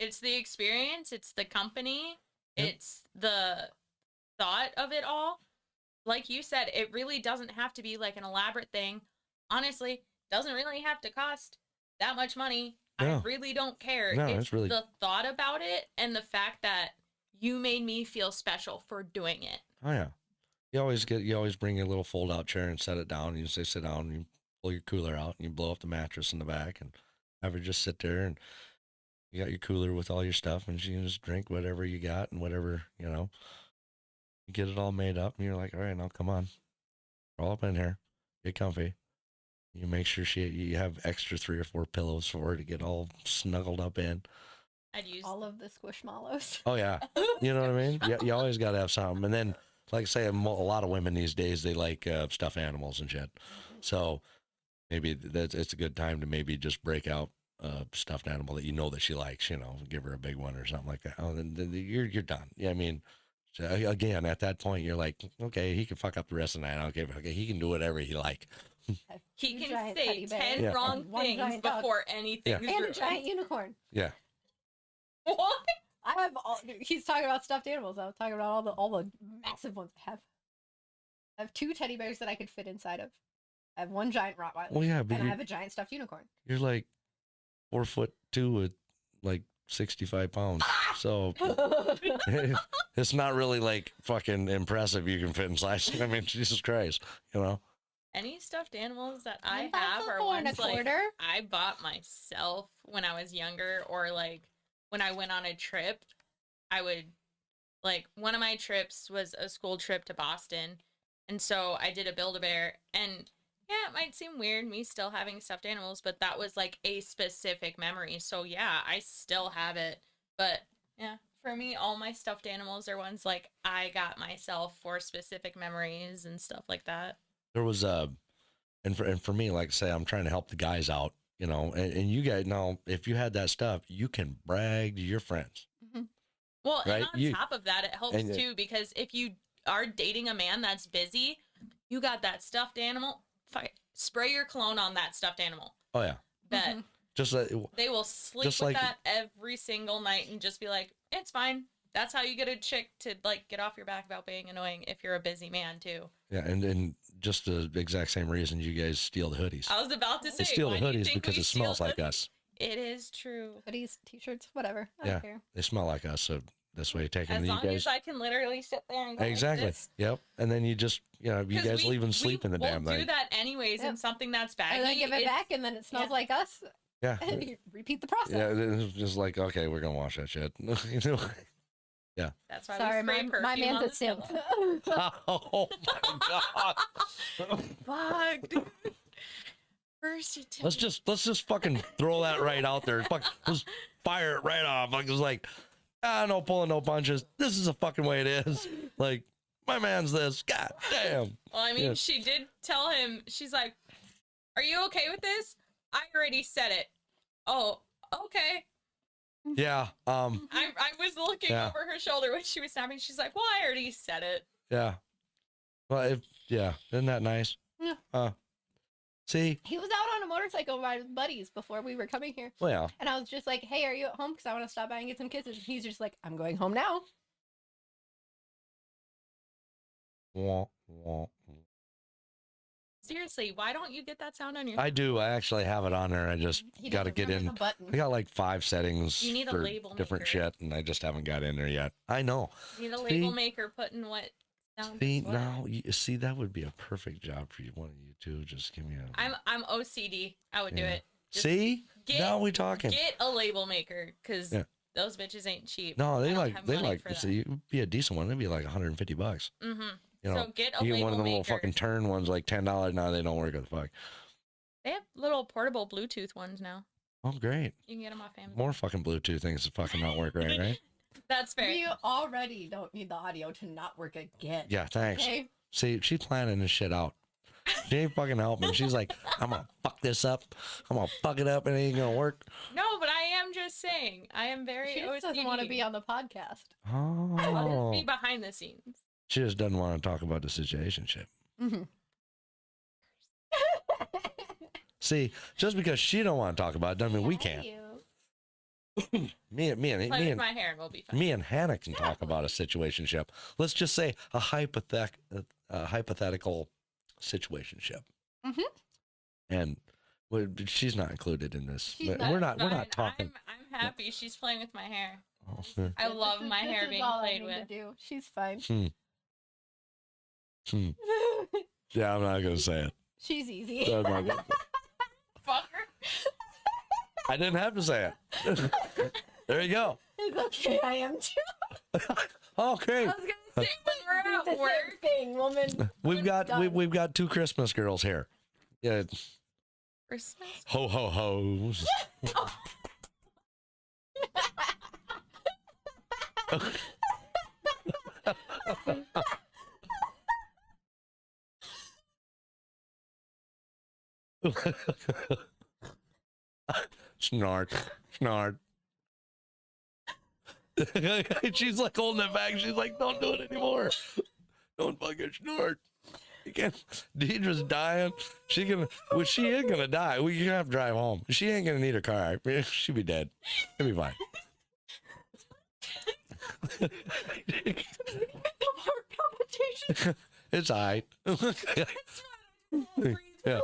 It's the experience. It's the company. Yep. It's the thought of it all. Like you said, it really doesn't have to be like an elaborate thing. Honestly, doesn't really have to cost that much money. No. I really don't care. No, it's it's really- the thought about it and the fact that you made me feel special for doing it. Oh yeah. You always bring your little fold out chair and set it down. And you say sit down. And you pull your cooler out and you blow up the mattress in the back and have her just sit there and you got your cooler with all your stuff and she can just drink whatever you got and whatever you get it all made up and you're like, all right, now come on, roll up in here, get comfy. You make sure you have extra 3 or 4 pillows for her to get all snuggled up in. I'd use All of the squishmallows. Oh yeah, you know what I mean. You always got to have something. And then, like I say, a lot of women these days they like stuffed animals and shit. So maybe it's a good time to maybe just break out a stuffed animal that that she likes. Give her a big one or something like that. Oh, then you're done. Yeah, I mean. So again, at that point, you're like, okay, he can fuck up the rest of the night. Okay, he can do whatever he like. he Two can giant say teddy 10 bears wrong and one things giant dog. before anything is And a ruined. giant unicorn. Yeah. What? I have he's talking about stuffed animals. I was talking about all the massive ones I have. I have 2 teddy bears that I could fit inside of. I have 1 giant Rottweiler. Well, yeah, but and I have a giant stuffed unicorn. you're like 4'2" with like 65 pounds. So it's not really like fucking impressive you can fit inside. I mean, Jesus Christ, Any stuffed animals that I I'm 5'4" have are and a ones like quarter. I bought myself when I was younger, or like when I went on a trip. I would one of my trips was a school trip to Boston, and so I did a Build-A-Bear, and yeah, it might seem weird me still having stuffed animals, but that was like a specific memory. So yeah, I still have it. But yeah, for me, all my stuffed animals are ones like I got myself for specific memories and stuff like that. There was and for me, like I say, I'm trying to help the guys out, and you guys know if you had that stuff, you can brag to your friends. Well, Right? and on top of that, it helps and- too, because if you are dating a man that's busy, you got that stuffed animal, spray your cologne on that stuffed animal. Oh yeah, Bet. just They will sleep Just with like- that every single night and just be like, it's fine. That's how you get a chick to get off your back about being annoying if you're a busy man too. yeah, and just the exact same reason you guys steal the hoodies. I was about to say, They steal the why do you hoodies think because we it steal smells like hoodies? us. It is true. Hoodies, t-shirts, whatever. I Yeah. don't care. They smell like us, so this way you take them As to you long guys. as I can literally sit there and go Exactly. like this. Yep. And then you just, you 'Cause guys leave and sleep in the damn We'll do thing. that anyways in Yep. something that's baggy. And then give it It's- back, and then it smells yeah. like us. Yeah. And you repeat the process. Yeah. It's just like, okay, we're gonna wash that shit. That's why Sorry, we spray my perfume man's on a the simp. pillow. Oh my god. Fuck, dude. First you tell Let's just fucking throw that right out there. Let's fire it right off. Like it's like, no pulling no punches. This is the fucking way it is. Like, my man's this. God damn. Well, I mean, Yeah. she did tell him, she's like, are you okay with this? I already said it. Oh, okay. Yeah. I was looking Yeah. over her shoulder when she was snapping. She's like, well, I already said it. Yeah. Well, isn't that nice? Yeah. See? He was out on a motorcycle ride with buddies before we were coming here. Well, And I was just like, hey, are you at home? Because I want to stop by and get some kisses. And he's just like, I'm going home now. wah, wah. Seriously, why don't you get that sound on your I do. I actually have it on there. I just He got to doesn't get remember in. the button. I got like 5 settings You need a for label different maker. shit, and I just haven't got in there yet. I know. need a See? label maker putting what sound See, is what. now, see, that would be a perfect job for you. One of you two, just give me a. I'm OCD. I would do Yeah. it. Just See? get- Now we talking. Get a label maker, because Yeah. those bitches ain't cheap. No, I they don't like have they money like. for that. So it'd be a decent one. It'd be like $150. Mm-hmm. You know, So get a you get label one of them little maker. fucking turn ones, like $10. Now they don't work. What the fuck? They have little portable Bluetooth ones now. Oh, great. You can get them off Amazon. More fucking Bluetooth things that fucking not work right, right? That's fair. We already don't need the audio to not work again. Yeah, thanks. Okay. See, she's planning this shit out. She ain't fucking helping. She's like, I'm gonna fuck this up. I'm gonna fuck it up and it ain't gonna work. No, but I am just saying. I am very She just OCD. doesn't want to be on the podcast. I'll just Oh. be behind the scenes. She just doesn't want to talk about the situation shit. Mm-hmm. See, just because she don't want to talk about it doesn't mean we can't. Me Play with my hair and we'll be fine. me and Hannah can talk about a situationship. Let's just say a hypothetical situationship. Mhm. And she's not included in this. She's But not. we're not Fine. talking. I'm happy she's playing with my hair. Oh, hmm. I love my hair being played with. Do. She's fine. Hmm. Yeah, I'm not gonna say it. She's easy. I'm not gonna- Fucker. I didn't have to say it. There you go. It's okay, I am too. Oh, great. I was gonna say when we're The at same work. thing, woman. We've got 2 Christmas girls here. Yeah. Christmas. Ho ho ho. Snort. Snort. She's like holding it back. She's like, don't do it anymore. Don't fucking snort. You can't. Deidre's dying. She ain't gonna die. We gonna have to drive home. She ain't gonna need a car. She'll be dead. It'll be fine. Heart palpitation. It's all right. Yeah.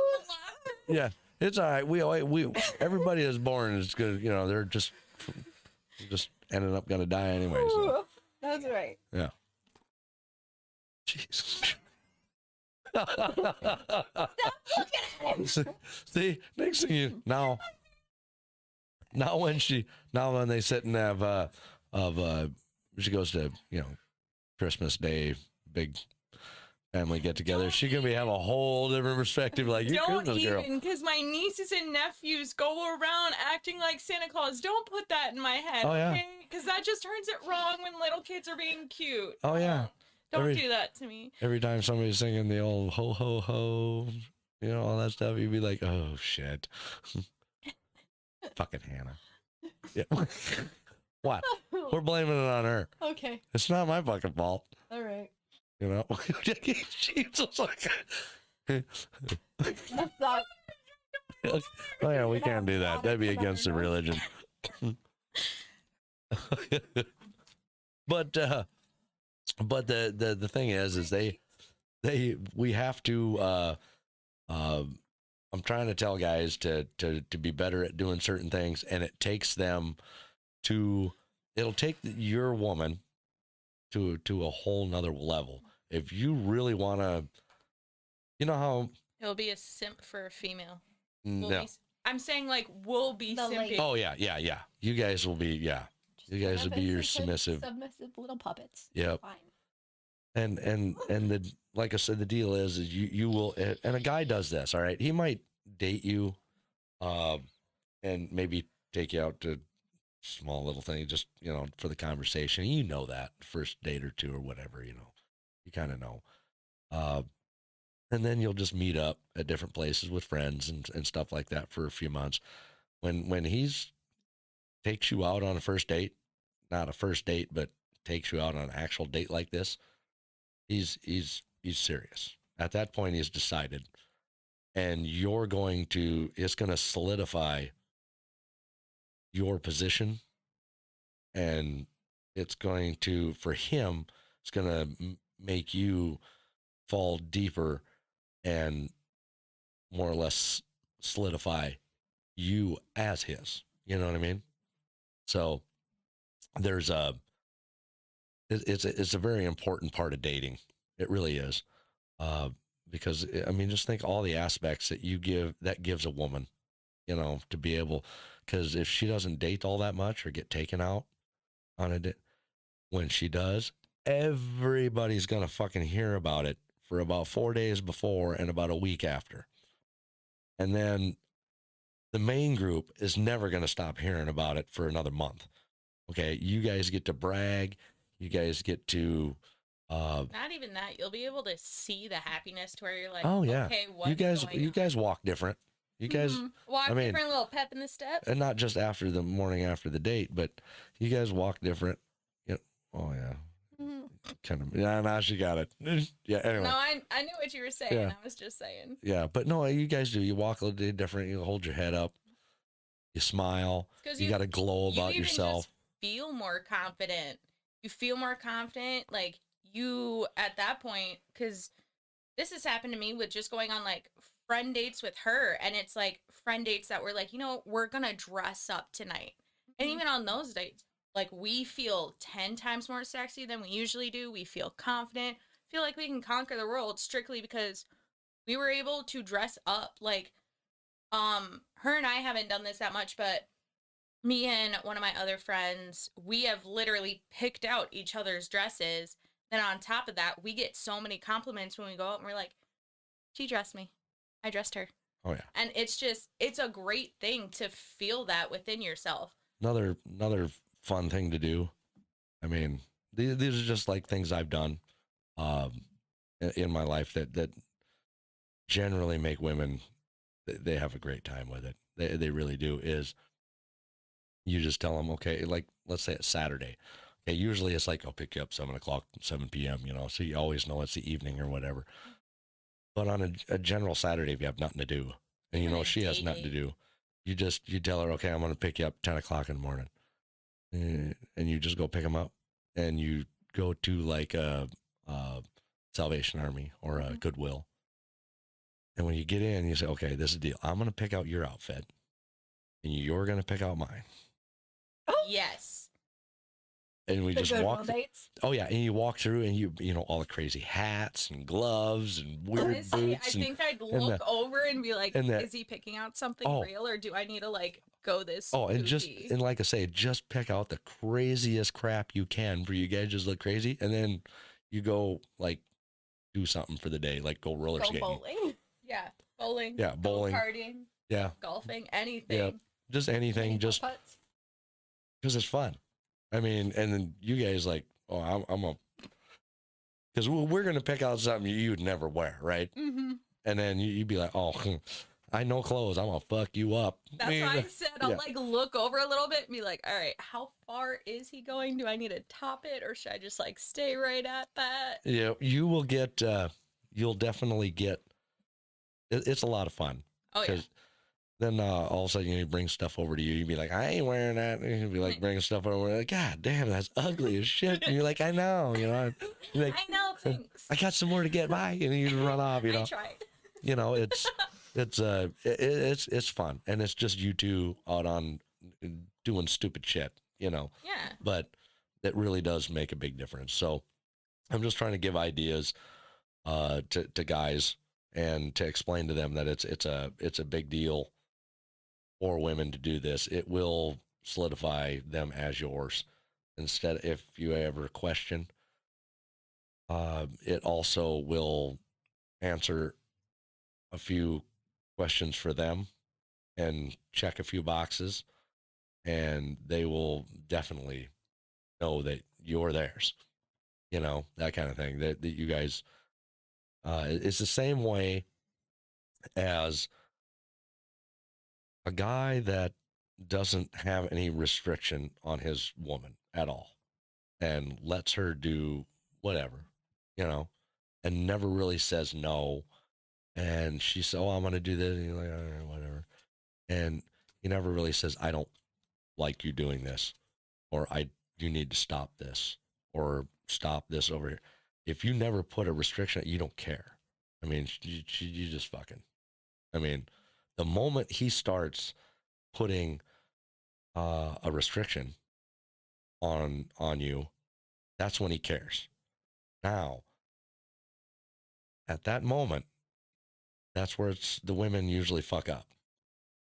Yeah, it's all right. We everybody is born is good. You know, they're just ended up gonna die anyway. So. That's right. Yeah. Jeez. See, next thing you now when they sit and have she goes to Christmas Day big family get together, she gonna have a whole different perspective. Like you Don't Christmas girl. even, because my nieces and nephews go around acting like Santa Claus. Don't put that in my head, Oh, yeah. okay? Because that just turns it wrong when little kids are being cute. Oh yeah. Don't do that to me. Every time somebody's singing the old ho ho ho, all that stuff, you'd be like, oh shit. Fucking Hannah. Yeah. What? We're blaming it on her. Okay. It's not my fucking fault. All right. Jesus, like, That's not. oh yeah, we can't do that. That'd be against the religion. But the thing is we have to. I'm trying to tell guys to be better at doing certain things, and it takes them to. It'll take your woman to a whole nother level. If you really want to, how He'll be a simp for a female. no. I'm saying like we'll be The simping. lady. Oh yeah. You guys will be You guys would be your submissive little puppets. Yep. Fine. And the like I said, the deal is you will, and a guy does this. All right, he might date you, and maybe take you out to small little thing, just for the conversation. You know that first date or two or whatever. You kind of know. And then you'll just meet up at different places with friends and stuff like that for a few months. When he's takes you out on a first date, not a first date, but takes you out on an actual date like this, he's serious. At that point, he's decided, and it's going to solidify your position, and it's going to, for him, it's going to make you fall deeper and more or less solidify you as his. You know what I mean? So there's it's a very important part of dating. It really is. Because I mean, just think all the aspects that gives a woman, to be able, because if she doesn't date all that much or get taken out on a date, when she does, everybody's going to fucking hear about it for about 4 days before and about a week after. And then the main group is never going to stop hearing about it for another month. Okay. You guys get to brag. You guys get to, not even that. You'll be able to see the happiness to where you're like, oh yeah, okay, what's you guys walk different. You guys walk different, little pep in the step. And not just after the morning after the date, but you guys walk different. Oh yeah. Kind of. Yeah, now she got it. Yeah. Anyway. No, I knew what you were saying. Yeah. I was just saying. Yeah, but no, you guys do. You walk a little different. You hold your head up. You smile. You got a glow about you yourself. Just feel more confident. You feel more confident, like you at that point, because this has happened to me with just going on like friend dates with her, and it's like friend dates that were like, we're gonna dress up tonight, and even on those dates, like we feel 10 times more sexy than we usually do. We feel confident, feel like we can conquer the world strictly because we were able to dress up. Like, her and I haven't done this that much, but me and one of my other friends, we have literally picked out each other's dresses. Then on top of that, we get so many compliments when we go out and we're like, she dressed me. I dressed her. Oh yeah. And it's a great thing to feel that within yourself. Another fun thing to do. I mean, these are just like things I've done in my life that generally make women, they have a great time with it. They really do. Is you just tell them, okay, like let's say it's Saturday. Okay, usually it's like I'll pick you up 7 o'clock, 7 p.m. So you always know it's the evening or whatever. But on a general Saturday, if you have nothing to do, and she has nothing to do, you tell her, okay, I'm going to pick you up 10 o'clock in the morning, and you just go pick them up, and you go to like a Salvation Army or a Goodwill, and when you get in, you say, okay, this is the deal. I'm going to pick out your outfit, and you're going to pick out mine. Yes. And we just walk. Dates. Oh yeah, and you walk through, and you all the crazy hats and gloves and weird Honestly, boots. I think I'd look over and be like, is he picking out something Oh. real, or do I need to like go this? Oh, and goofy? and like I say, just pick out the craziest crap you can for you guys just look crazy, and then you go like do something for the day, like go roller skating. Bowling. Yeah, bowling. Yeah, bowling. Karting. Yeah, Golfing. Anything. yeah, just anything, just Putts. because it's fun. I mean, and then you guys like, oh, because we're gonna pick out something you'd never wear, right? Mm-hmm. And then you'd be like, oh, I know clothes, I'm gonna fuck you up. That's why I said I'll like look over a little bit and be like, all right, how far is he going? Do I need to top it, or should I just like stay right at that? Yeah, you will get. You'll definitely get. It's a lot of fun. Oh yeah. Then all of a sudden you bring stuff over to you. You'd be like, I ain't wearing that. And you'd be like bringing stuff over. Like, God damn, that's ugly as shit. And you're like, I know. You're like, I know things. I got some more to get by, and you just run off. I tried. It's fun, and it's just you two out on doing stupid shit. Yeah. But that really does make a big difference. So I'm just trying to give ideas to guys and to explain to them that it's a big deal for women to do this. It will solidify them as yours. Instead, if you ever question, it also will answer a few questions for them and check a few boxes, and they will definitely know that you're theirs. That kind of thing. That you guys, it's the same way as a guy that doesn't have any restriction on his woman at all and lets her do whatever, and never really says no. And she says, oh, I'm going to do this. And you're like, all right, whatever. And he never really says, I don't like you doing this, or you need to stop this, or stop this over here. If you never put a restriction, you don't care. I mean, you just fucking, I mean, the moment he starts putting a restriction on you, that's when he cares. Now, at that moment, that's where the women usually fuck up.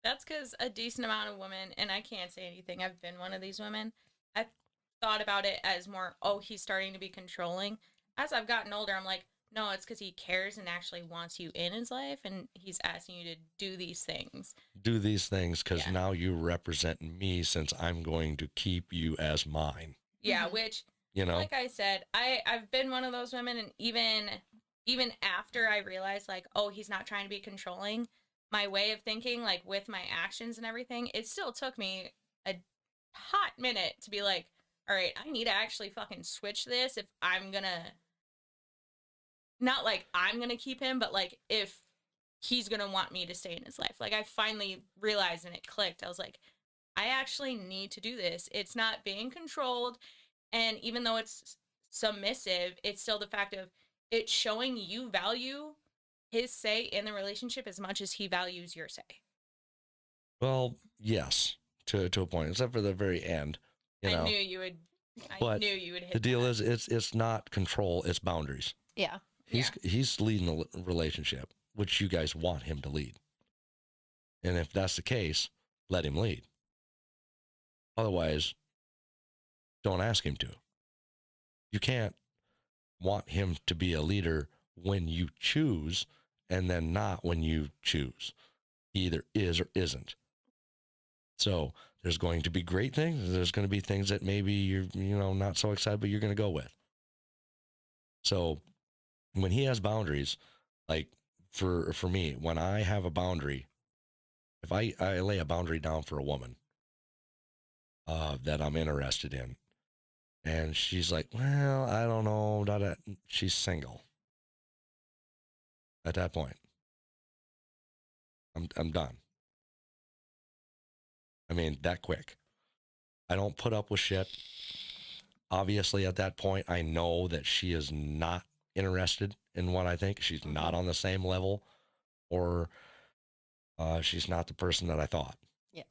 That's because a decent amount of women, and I can't say anything, I've been one of these women, I thought about it as more, oh, he's starting to be controlling. As I've gotten older, I'm like, no, it's because he cares and actually wants you in his life, and he's asking you to do these things. Do these things because now you represent me, since I'm going to keep you as mine. Yeah, which, like I said, I've been one of those women, and even after I realized, like, oh, he's not trying to be controlling, my way of thinking, like, with my actions and everything, it still took me a hot minute to be like, all right, I need to actually fucking switch this if I'm gonna, not like I'm gonna keep him, but like if he's gonna want me to stay in his life. Like, I finally realized, and it clicked. I was like, I actually need to do this. It's not being controlled, and even though it's submissive, it's still the fact of it showing you value his say in the relationship as much as he values your say. Well, yes, to a point, except for the very end. I knew you would hit the deal is, it's not control, it's boundaries. Yeah. He's leading a relationship, which you guys want him to lead. And if that's the case, let him lead. Otherwise, don't ask him to. You can't want him to be a leader when you choose and then not when you choose. He either is or isn't. So there's going to be great things. There's going to be things that maybe you're, not so excited, but you're going to go with. So when he has boundaries, like for me, when I have a boundary, if I lay a boundary down for a woman that I'm interested in, and she's like, well, I don't know, she's single. At that point, I'm done. I mean, that quick. I don't put up with shit. Obviously, at that point, I know that she is not interested in what I think. She's not on the same level, or she's not the person that I thought. Yeah.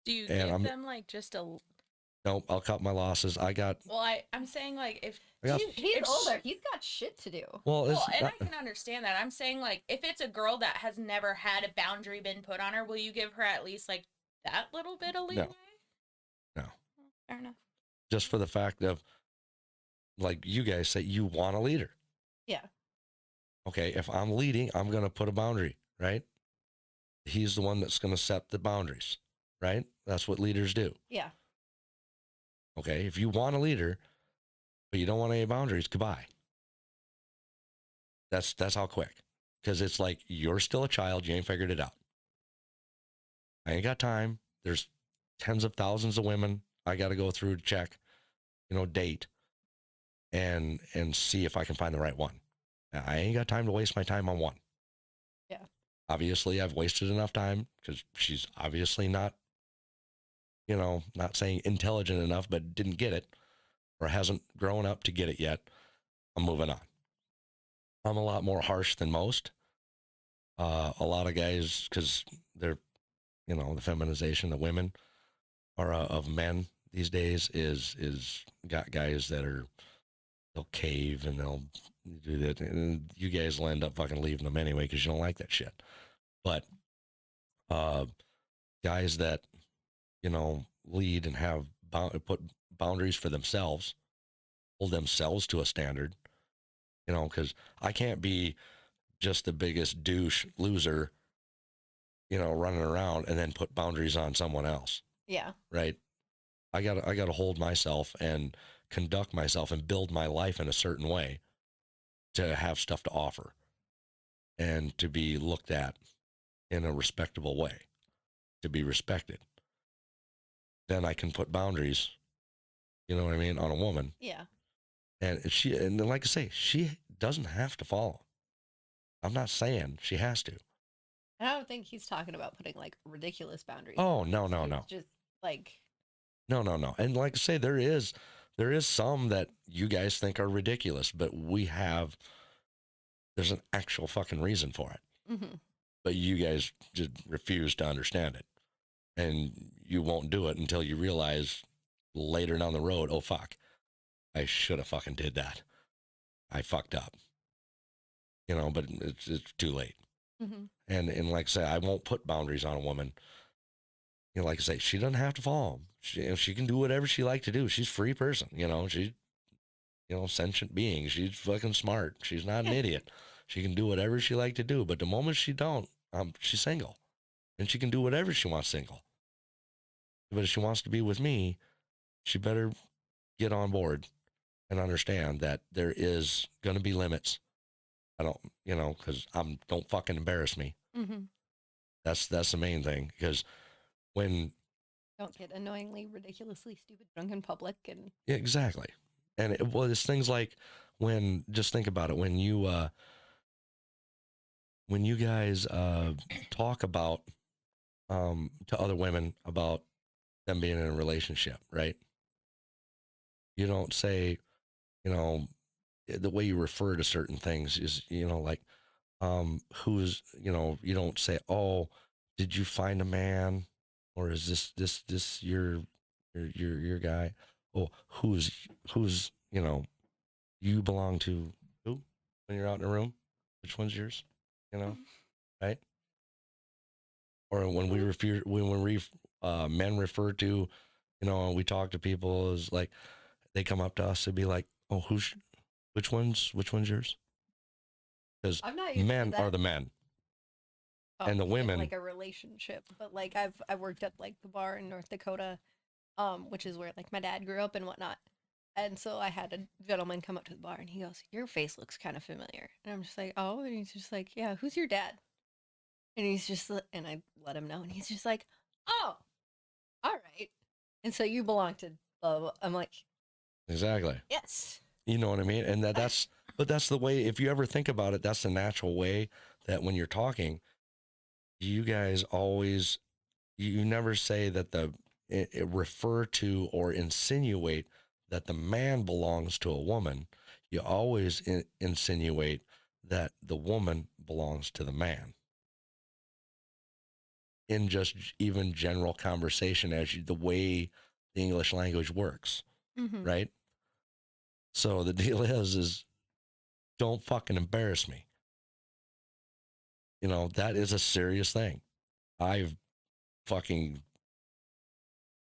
Do you give them like just a? No, I'll cut my losses. Well, I'm saying like if he's older, he's got shit to do. Well, and I can understand that. I'm saying like if it's a girl that has never had a boundary been put on her, will you give her at least like that little bit of leeway? No. Fair enough. Just for the fact of, like you guys say, you want a leader. Yeah. Okay, if I'm leading, I'm going to put a boundary, right? He's the one that's going to set the boundaries, right? That's what leaders do. Yeah. Okay, if you want a leader, but you don't want any boundaries, goodbye. That's how quick. Because it's like, you're still a child, you ain't figured it out. I ain't got time. There's tens of thousands of women I got to go through to check, date, and see if I can find the right one. I ain't got time to waste my time on one. Yeah. Obviously, I've wasted enough time because she's obviously not, not saying intelligent enough, but didn't get it or hasn't grown up to get it yet. I'm moving on. I'm a lot more harsh than most. A lot of guys, because they're, the feminization of women or of men these days is got guys that they'll cave and they'll do that. And you guys will end up fucking leaving them anyway because you don't like that shit. But guys that, lead and have put boundaries for themselves, hold themselves to a standard, because I can't be just the biggest douche loser, running around and then put boundaries on someone else. Yeah. Right. I gotta hold myself and conduct myself and build my life in a certain way to have stuff to offer and to be looked at in a respectable way, to be respected. Then I can put boundaries, you know what I mean, on a woman. Yeah. And like I say, she doesn't have to follow. I'm not saying she has to. I don't think he's talking about putting like ridiculous boundaries. Oh, no. Just like. No. And like I say, there is some that you guys think are ridiculous, but there's an actual fucking reason for it. Mm-hmm. But you guys just refuse to understand it. And you won't do it until you realize later down the road, oh, fuck, I should have fucking did that. I fucked up. But it's too late. Mm-hmm. And like I say, I won't put boundaries on a woman. Like I say, she doesn't have to follow them. She can do whatever she like to do. She's a free person. She's, sentient being. She's fucking smart. She's not an idiot. She can do whatever she like to do. But the moment she don't, she's single. And she can do whatever she wants single. But if she wants to be with me, she better get on board and understand that there is going to be limits. I don't, because don't fucking embarrass me. Mm-hmm. That's the main thing. Because when... Don't get annoyingly, ridiculously stupid drunk in public. And yeah, exactly. And it's things like just think about it. When you guys talk about to other women about them being in a relationship, right? You don't say, the way you refer to certain things is, like, who's, you don't say, oh, did you find a man? Or is this your guy? Oh, who's, you belong to who? when you're out in a room? Which one's yours? You know, right? Or when we refer, when we men refer to, we talk to people is like they come up to us and be like, "Oh, which one's yours?" Because I'm not used to men that. are the men, and the in, women. like a relationship, but like I've worked at like the bar in North Dakota, which is where like my dad grew up and whatnot. And so I had a gentleman come up to the bar and he goes, "Your face looks kind of familiar." And I'm just like, "Oh," and he's just like, "Yeah, who's your dad?" And he's just and I let him know and he's just like, "Oh, all right." And so you belong to blah, blah. I'm like, Exactly. "Yes." You know what I mean? And but that's the way, if you ever think about it, that's the natural way that when you're talking, you guys always, you never say that it refer to or insinuate that the man belongs to a woman. You always insinuate that the woman belongs to the man in just even general conversation the way the English language works, Mm-hmm. right? So the deal is don't fucking embarrass me. That is a serious thing. I've fucking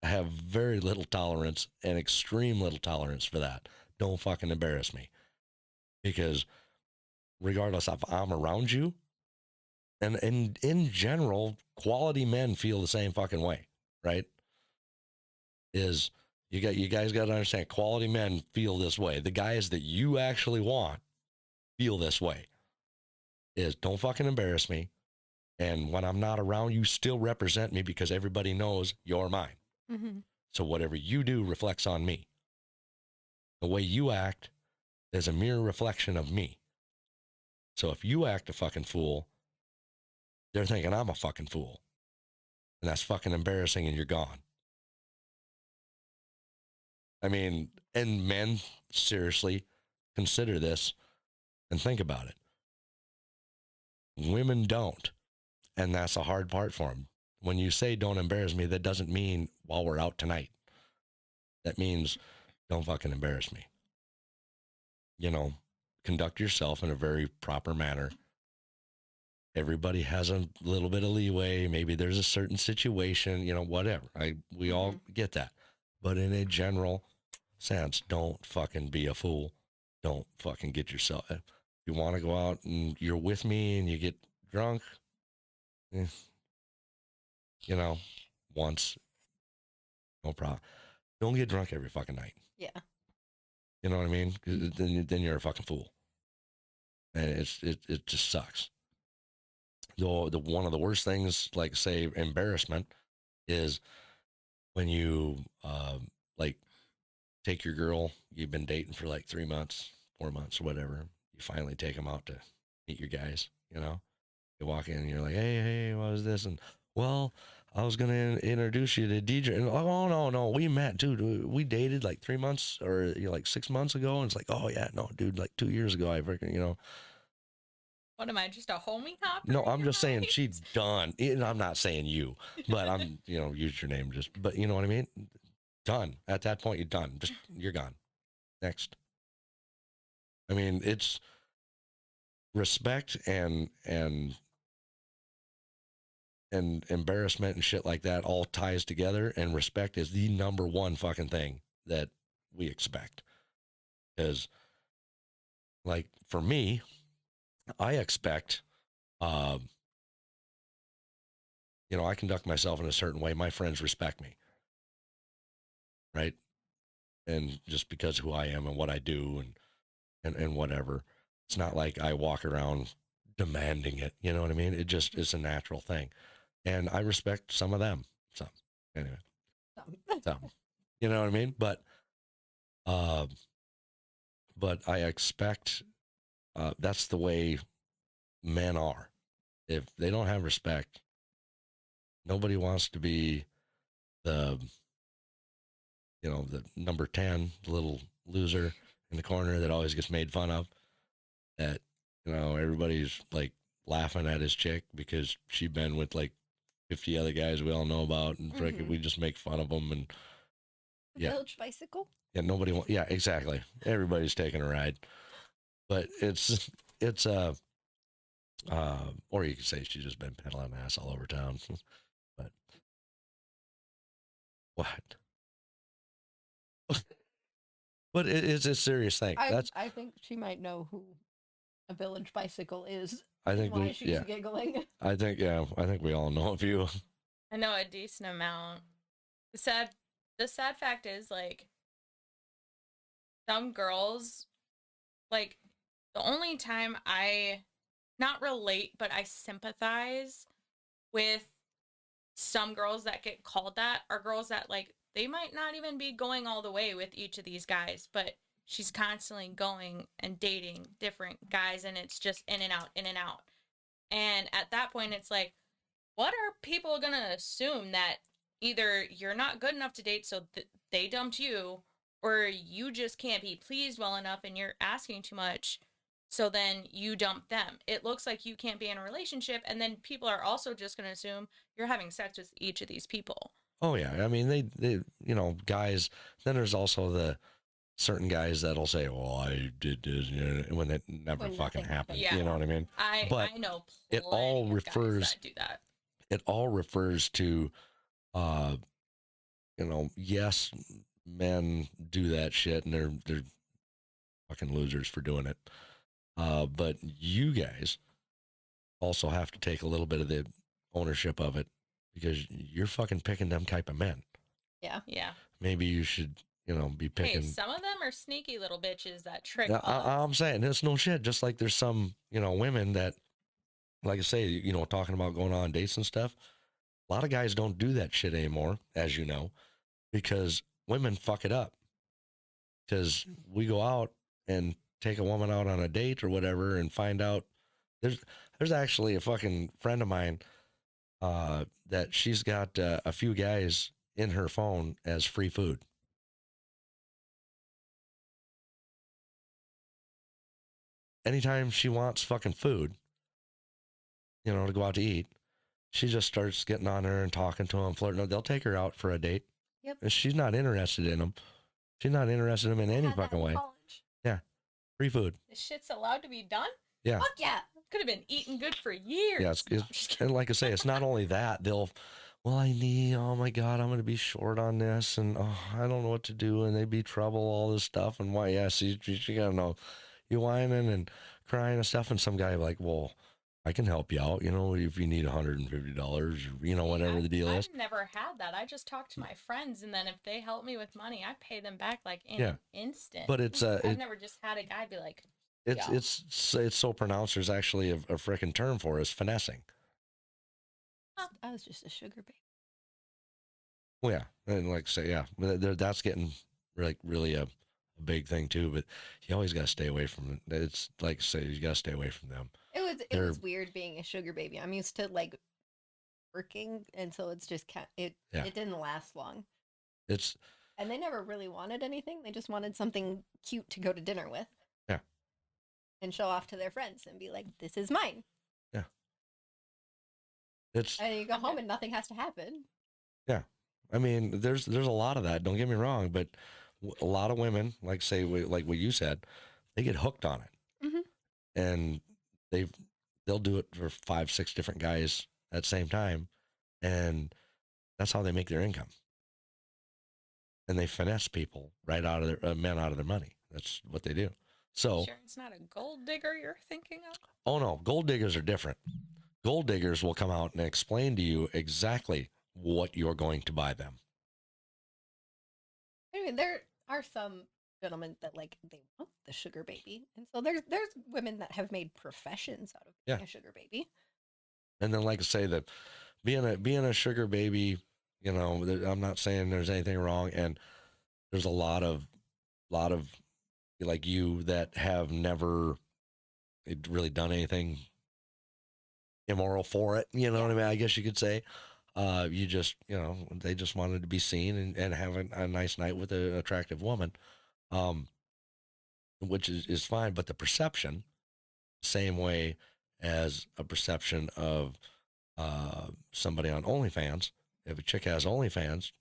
have very little tolerance and extreme little tolerance for that. Don't fucking embarrass me. Because regardless if I'm around you, and in general, quality men feel the same fucking way, right? You guys got to understand, quality men feel this way. The guys that you actually want feel this way. Don't fucking embarrass me. And when I'm not around, you still represent me because everybody knows you're mine. Mm-hmm. So whatever you do reflects on me. The way you act is a mirror reflection of me. So if you act a fucking fool, they're thinking I'm a fucking fool. And that's fucking embarrassing and you're gone. I mean, and men, seriously, consider this and think about it. Women don't. And that's a hard part for them. When you say don't embarrass me, that doesn't mean while we're out tonight. That means don't fucking embarrass me. Conduct yourself in a very proper manner. Everybody has a little bit of leeway. Maybe there's a certain situation, whatever. We all get that. But in a general sense, don't fucking be a fool. Don't fucking get yourself. If you want to go out and you're with me and you get drunk, once, no problem. Don't get drunk every fucking night. Yeah. You know what I mean? 'Cause then you're a fucking fool. And it just sucks. The one of the worst things, like say embarrassment, is when you like take your girl you've been dating for like 3 months, 4 months, or whatever. You finally take them out to meet your guys. You walk in and you're like, hey, what is this? And well, I was gonna introduce you to DJ. And oh no, we met, dude. We dated like 3 months or like 6 months ago. And it's like, oh yeah, no, dude, like 2 years ago, I freaking. What am I, just a homie hopper? No, I'm just saying she's done. And I'm not saying you, but I'm, use your name but you know what I mean? Done. At that point, you're done. Just, you're gone. Next. I mean, it's respect and embarrassment and shit like that all ties together. And respect is the number one fucking thing that we expect. Because, like, for me, I expect, I conduct myself in a certain way. My friends respect me. Right. And just because who I am and what I do and whatever, it's not like I walk around demanding it. You know what I mean? It just is a natural thing. And I respect some of them. Some. Anyway. Some. You know what I mean? But I expect, that's the way men are. If they don't have respect, nobody wants to be the number 10, the little loser in the corner that always gets made fun of. That, everybody's like laughing at his chick because she's been with like 50 other guys we all know about, and we just make fun of them. And The Village Bicycle? Yeah, nobody wants, yeah, exactly. Everybody's taking a ride. But it's it's or you could say she's just been peddling ass all over town. But what? But it's a serious thing. I think she might know who a village bicycle is. I think Why she's giggling. I think we all know a few. I know a decent amount. The sad fact is, like, some girls, like, the only time I not relate, but I sympathize with some girls that get called that are girls that, like, they might not even be going all the way with each of these guys, but she's constantly going and dating different guys, and it's just in and out, in and out. And at that point, it's like, what are people going to assume? That either you're not good enough to date, so they dumped you, or you just can't be pleased well enough and you're asking too much, so then you dump them. It looks like you can't be in a relationship, and then people are also just going to assume you're having sex with each of these people. Oh yeah, I mean they guys. Then there's also the certain guys that'll say, "Well, I did this," when it never fucking happened. Yeah. You know what I mean? I know. It all refers. That do that. It all refers to, yes, men do that shit, and they're fucking losers for doing it. But you guys also have to take a little bit of the ownership of it, because you're fucking picking them type of men. Yeah. Maybe you should, be picking. Hey, some of them are sneaky little bitches that trick. I'm saying it's no shit. Just like there's some, women that, like I say, talking about going on dates and stuff. A lot of guys don't do that shit anymore, as you know, because women fuck it up. Because we go out and take a woman out on a date or whatever and find out there's actually a fucking friend of mine that she's got a few guys in her phone as free food. Anytime she wants fucking food, to go out to eat, she just starts getting on her and talking to them, flirting. They'll take her out for a date. Yep. And she's not interested in them. She's not interested in them in any fucking way. Yeah. Free food. This shit's allowed to be done? Yeah. Fuck yeah. Could have been eating good for years. Yeah, and like I say, it's not only that. Oh my God, I'm going to be short on this, and I don't know what to do, and they'd be trouble, all this stuff, and why, yeah, so you got to know, you whining and crying and stuff, and some guy like, well, I can help you out, if you need $150, whatever the deal is. I've never had that. I just talk to my friends, and then if they help me with money, I pay them back like in an instant. But it's I've never just had a guy be like, it's so pronounced. There's actually a freaking term for it. It's finessing. I was just a sugar baby. Well, yeah, and like I say, yeah, that's getting really a big thing too. But you always got to stay away from it. It's like I say, you got to stay away from them. It was weird being a sugar baby. I'm used to like working, and so it's just it didn't last long. And they never really wanted anything. They just wanted something cute to go to dinner with. Yeah. And show off to their friends and be like, "This is mine." Yeah. And you go home and nothing has to happen. Yeah. I mean, there's a lot of that. Don't get me wrong, but a lot of women, like what you said, they get hooked on it, and they'll do it for 5-6 different guys at the same time, and that's how they make their income. And they finesse people right out of their men out of their money. That's what they do. So sure, it's not a gold digger you're thinking of? Oh no, gold diggers are different. Gold diggers will come out and explain to you exactly what you're going to buy them. I mean, there are some gentlemen that like they want the sugar baby, and so there's women that have made professions out of being a sugar baby. And then, like I say, that being a sugar baby, I'm not saying there's anything wrong, and there's a lot of like you that have never really done anything immoral for it. You know what I mean? I guess you could say. You just, they just wanted to be seen and have a nice night with an attractive woman, which is fine. But the perception, same way as a perception of somebody on OnlyFans. If a chick has OnlyFans,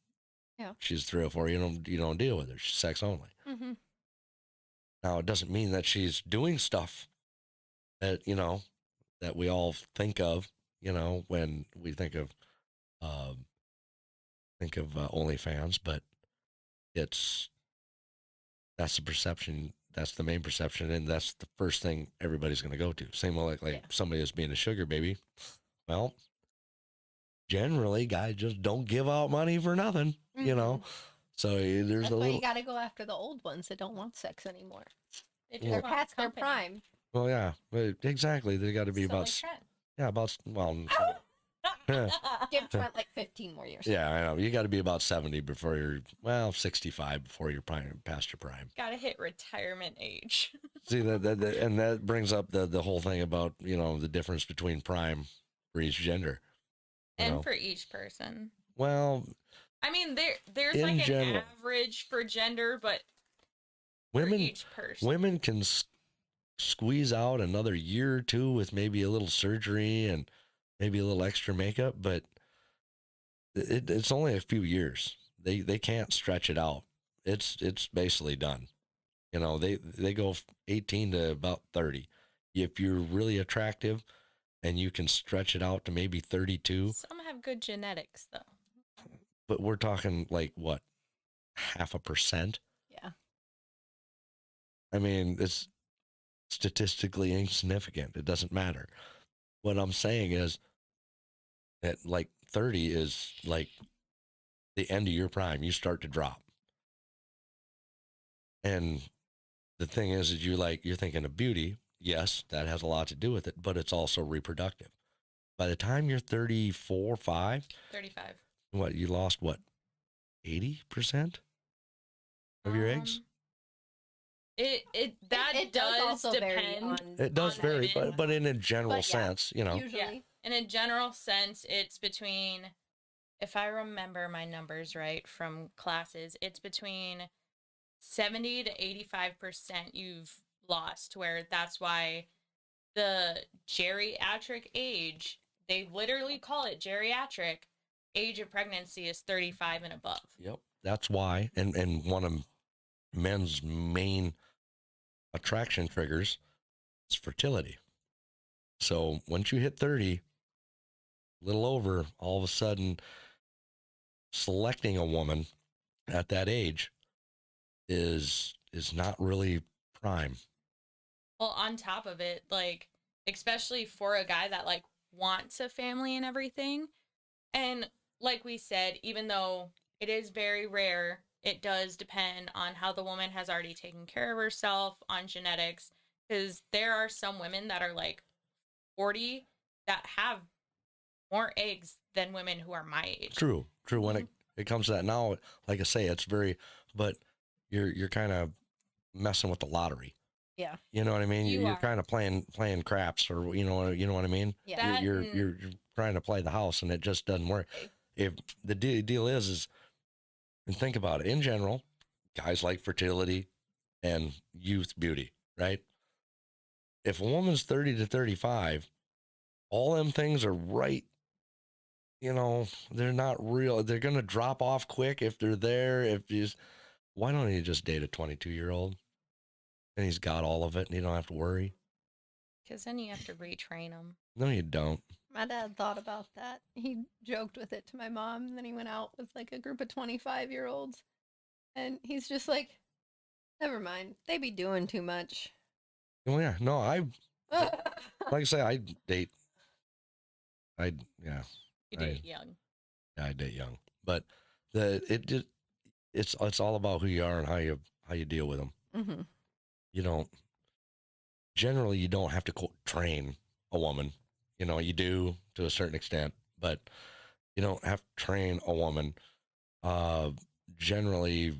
she's 3 or 4. You don't deal with her. She's sex only. Mm-hmm. Now, it doesn't mean that she's doing stuff that, that we all think of, when we um, think of OnlyFans, but it's, that's the perception. That's the main perception. And that's the first thing everybody's going to go to. Same way like Yeah. somebody is being a sugar baby. Well, generally guys just don't give out money for nothing, So there's That's a why little, you got to go after the old ones that don't want sex anymore. They Yeah. They're want past their company. prime. well, yeah, exactly. They got to be So about, like Trent. yeah, about, well, yeah, Give Trent like 15 more years. yeah, I know. You got to be about 70 before you're, 65 before you're past your prime. Gotta hit retirement age. See and that brings up the whole thing about, the difference between prime for each gender. And for each person. Well, I mean, there's in like an general, average for gender, but for women each person. women can squeeze out another year or two with maybe a little surgery and maybe a little extra makeup, but it's only a few years. They can't stretch it out. It's basically done. They go 18 to about 30. If you're really attractive and you can stretch it out to maybe 32, Some have good genetics, though. but we're talking like what, 0.5%? Yeah. I mean, it's statistically insignificant. It doesn't matter. What I'm saying is that like 30 is like the end of your prime. You start to drop. And the thing is you're thinking of beauty. Yes, that has a lot to do with it, but it's also reproductive. By the time you're 34, 5, 35. what, you lost what, 80% of your eggs? It It does also vary depend. on. It does on vary, women. but in a general But yeah, sense, Usually. Yeah. In a general sense, it's between, if I remember my numbers right from classes, it's between 70 to 85% you've lost, where that's why the geriatric age, they literally call it geriatric, age of pregnancy is 35 and above. Yep. That's why, and one of men's main attraction triggers is fertility. So once you hit 30, a little over, all of a sudden, selecting a woman at that age is not really prime. Well, on top of it, like, especially for a guy that like wants a family and everything, and like we said, even though it is very rare, it does depend on how the woman has already taken care of herself, on genetics, because there are some women that are like 40 that have more eggs than women who are my age. True. When it comes to that now, like I say, it's very, but you're kind of messing with the lottery. Yeah. You know what I mean? You You're are. kind of playing craps, or you know what I mean? Yeah. That You're and- you're trying to play the house, and it just doesn't work. If the deal is, and think about it, in general, guys like fertility and youth, beauty, right? If a woman's 30 to 35, all them things are right. They're not real. They're going to drop off quick if they're there. Why don't you just date a 22-year-old? And he's got all of it, and you don't have to worry. Because then you have to retrain them. No, you don't. My dad thought about that. He joked with it to my mom, and then he went out with like a group of 25-year-olds. And he's just like, never mind. They be doing too much. Oh yeah, no, like I say, I date. Yeah, You date young. I date young, but it's all about who you are and how you deal with them. Mm-hmm. Generally you don't have to train a woman. You do to a certain extent, but you don't have to train a woman. Generally,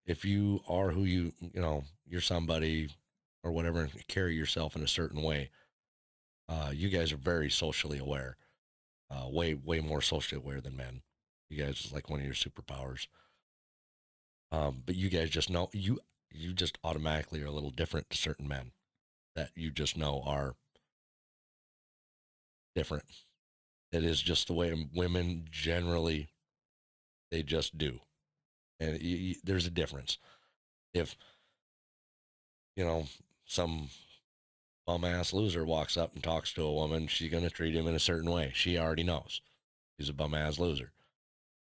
if you are who you're somebody or whatever, and carry yourself in a certain way, you guys are very socially aware, way more socially aware than men. You guys is like one of your superpowers. But you guys just know, you just automatically are a little different to certain men that you just know are different. It is just the way women generally, they just do. And there's a difference. If, some bum ass loser walks up and talks to a woman, she's going to treat him in a certain way. She already knows he's a bum ass loser.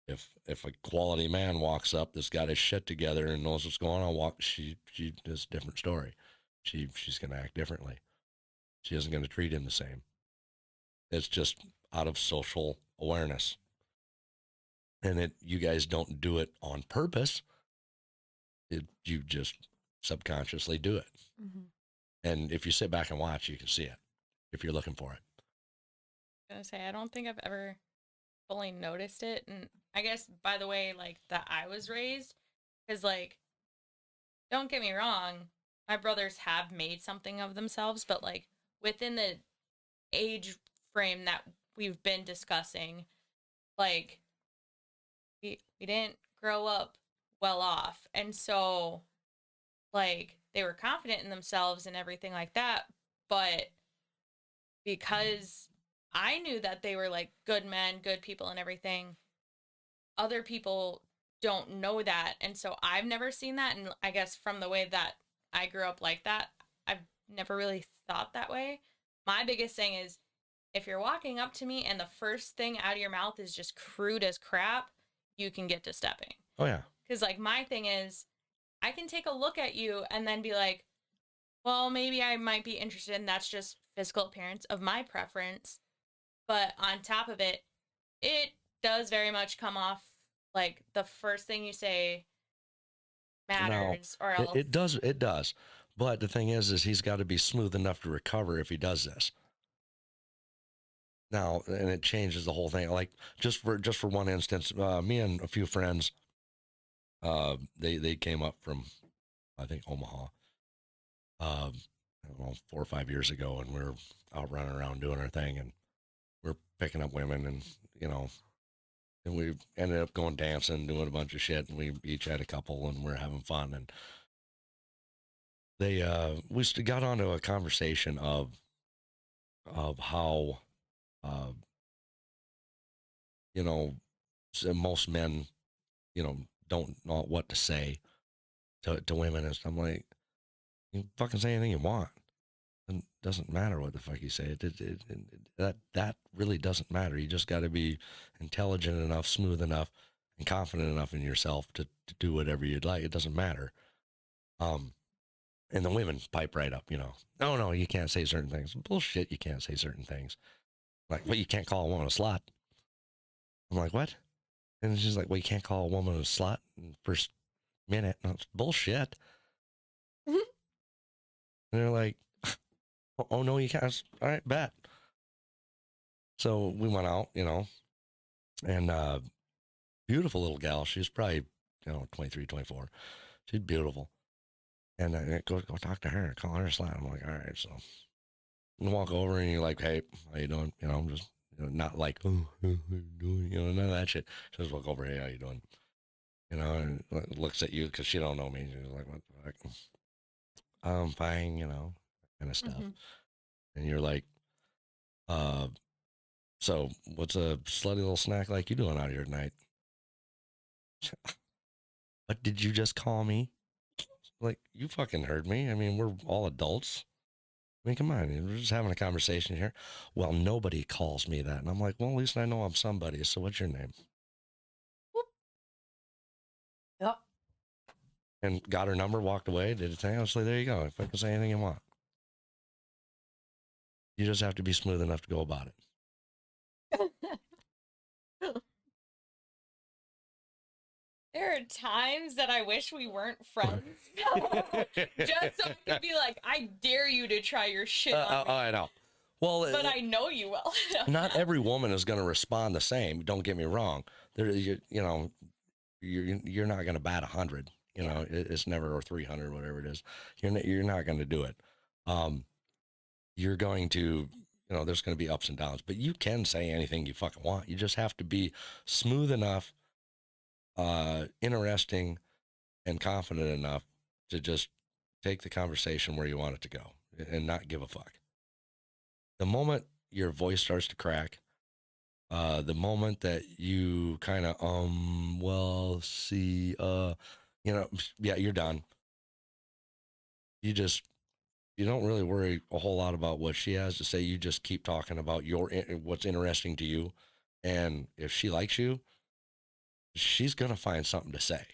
If a quality man walks up that's got his shit together and knows what's going on, she is a different story. She's going to act differently. She isn't going to treat him the same. It's just out of social awareness. And you guys don't do it on purpose. You just subconsciously do it. Mm-hmm. And if you sit back and watch, you can see it if you're looking for it. I was gonna say, I don't think I've ever fully noticed it. And I guess by the way, like, that I was raised, because, like, don't get me wrong, my brothers have made something of themselves, but, like, within the age frame that we've been discussing, like, we didn't grow up well off. And so, like, they were confident in themselves and everything like that, but because I knew that they were, like, good men, good people and everything, other people don't know that. And so I've never seen that. And I guess from the way that I grew up like that, I've never really thought that way. My biggest thing is, if you're walking up to me and the first thing out of your mouth is just crude as crap, you can get to stepping. Oh, yeah. Because, like, my thing is, I can take a look at you and then be like, well, maybe I might be interested, and that's just physical appearance of my preference. But on top of it, it does very much come off like the first thing you say matters, or else. It does. But the thing is he's got to be smooth enough to recover if he does this. Now, and it changes the whole thing. Like, just for one instance, me and a few friends, they came up from, I think, Omaha, I don't know, 4 or 5 years ago, and we were out running around doing our thing, and we're picking up women, and and we ended up going dancing, doing a bunch of shit, and we each had a couple, and we're having fun, and we got onto a conversation of how most men don't know what to say to women, and I'm like, you can fucking say anything you want. It doesn't matter what the fuck you say. That really doesn't matter. You just got to be intelligent enough, smooth enough, and confident enough in yourself to do whatever you'd like. It doesn't matter. And the women pipe right up, no, you can't say certain things. Bullshit, you can't say certain things. Like, well, you can't call a woman a slut. I'm like, what? And she's like, well, you can't call a woman a slut in the first minute. No, it's bullshit. And they're like, oh, no, you can't. All right, bet. So we went out, and beautiful little gal. She's probably, 23, 24. She's beautiful. And I go talk to her, call her a slut. I'm like, all right. So you walk over and you're like, hey, how you doing? I'm just, not like, oh, how you doing? None of that shit. She just walk over, hey, how you doing? And looks at you because she don't know me. She's like, what the fuck? I'm fine, kind of stuff. Mm-hmm. And you're like, so what's a slutty little snack like you doing out here tonight? What did you just call me? Like, you fucking heard me. I mean, we're all adults. I mean, come on, we're just having a conversation here. Well, nobody calls me that. And I'm like, well, at least I know I'm somebody. So what's your name? Whoop. Yep. And got her number, walked away, did a thing. I was like, there you go. If I can say anything you want. You just have to be smooth enough to go about it. There are times that I wish we weren't friends. Just so I could be like, I dare you to try your shit on me. I know. Well, but I know you well. Not every woman is going to respond the same. Don't get me wrong. You're not going to bat 100. It's never, or 300, whatever it is. You're not going to do it. You're going to, there's going to be ups and downs, but you can say anything you fucking want. You just have to be smooth enough, interesting, and confident enough to just take the conversation where you want it to go and not give a fuck. The moment your voice starts to crack, the moment that you kind of, well, see, yeah, you're done. You you don't really worry a whole lot about what she has to say. You just keep talking about what's interesting to you. And if she likes you, she's going to find something to say.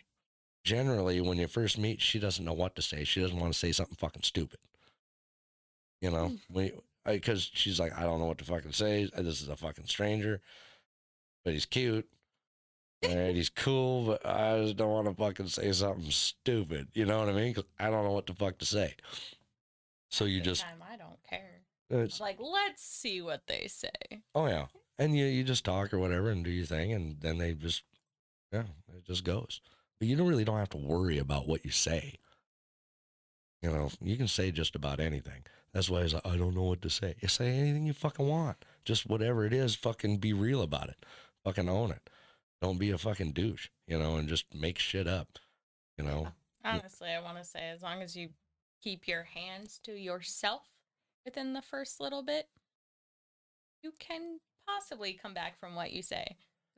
Generally, when you first meet, she doesn't know what to say. She doesn't want to say something fucking stupid. You know, because she's like, I don't know what to fucking say. This is a fucking stranger, but he's cute. And he's cool, but I just don't want to fucking say something stupid. You know what I mean? 'Cause I don't know what the fuck to say. So you just, I don't care. it's Like, let's see what they say. oh yeah, and you just talk or whatever and do your thing, and then they just, yeah, it just goes. But you don't have to worry about what you say. You know, you can say just about anything. That's why he's like, I don't know what to say. You say anything you fucking want. Just whatever it is, fucking be real about it. Fucking own it. Don't be a fucking douche, you know, and just make shit up, you know. Honestly, I want to say as long as you keep your hands to yourself within the first little bit, you can possibly come back from what you say.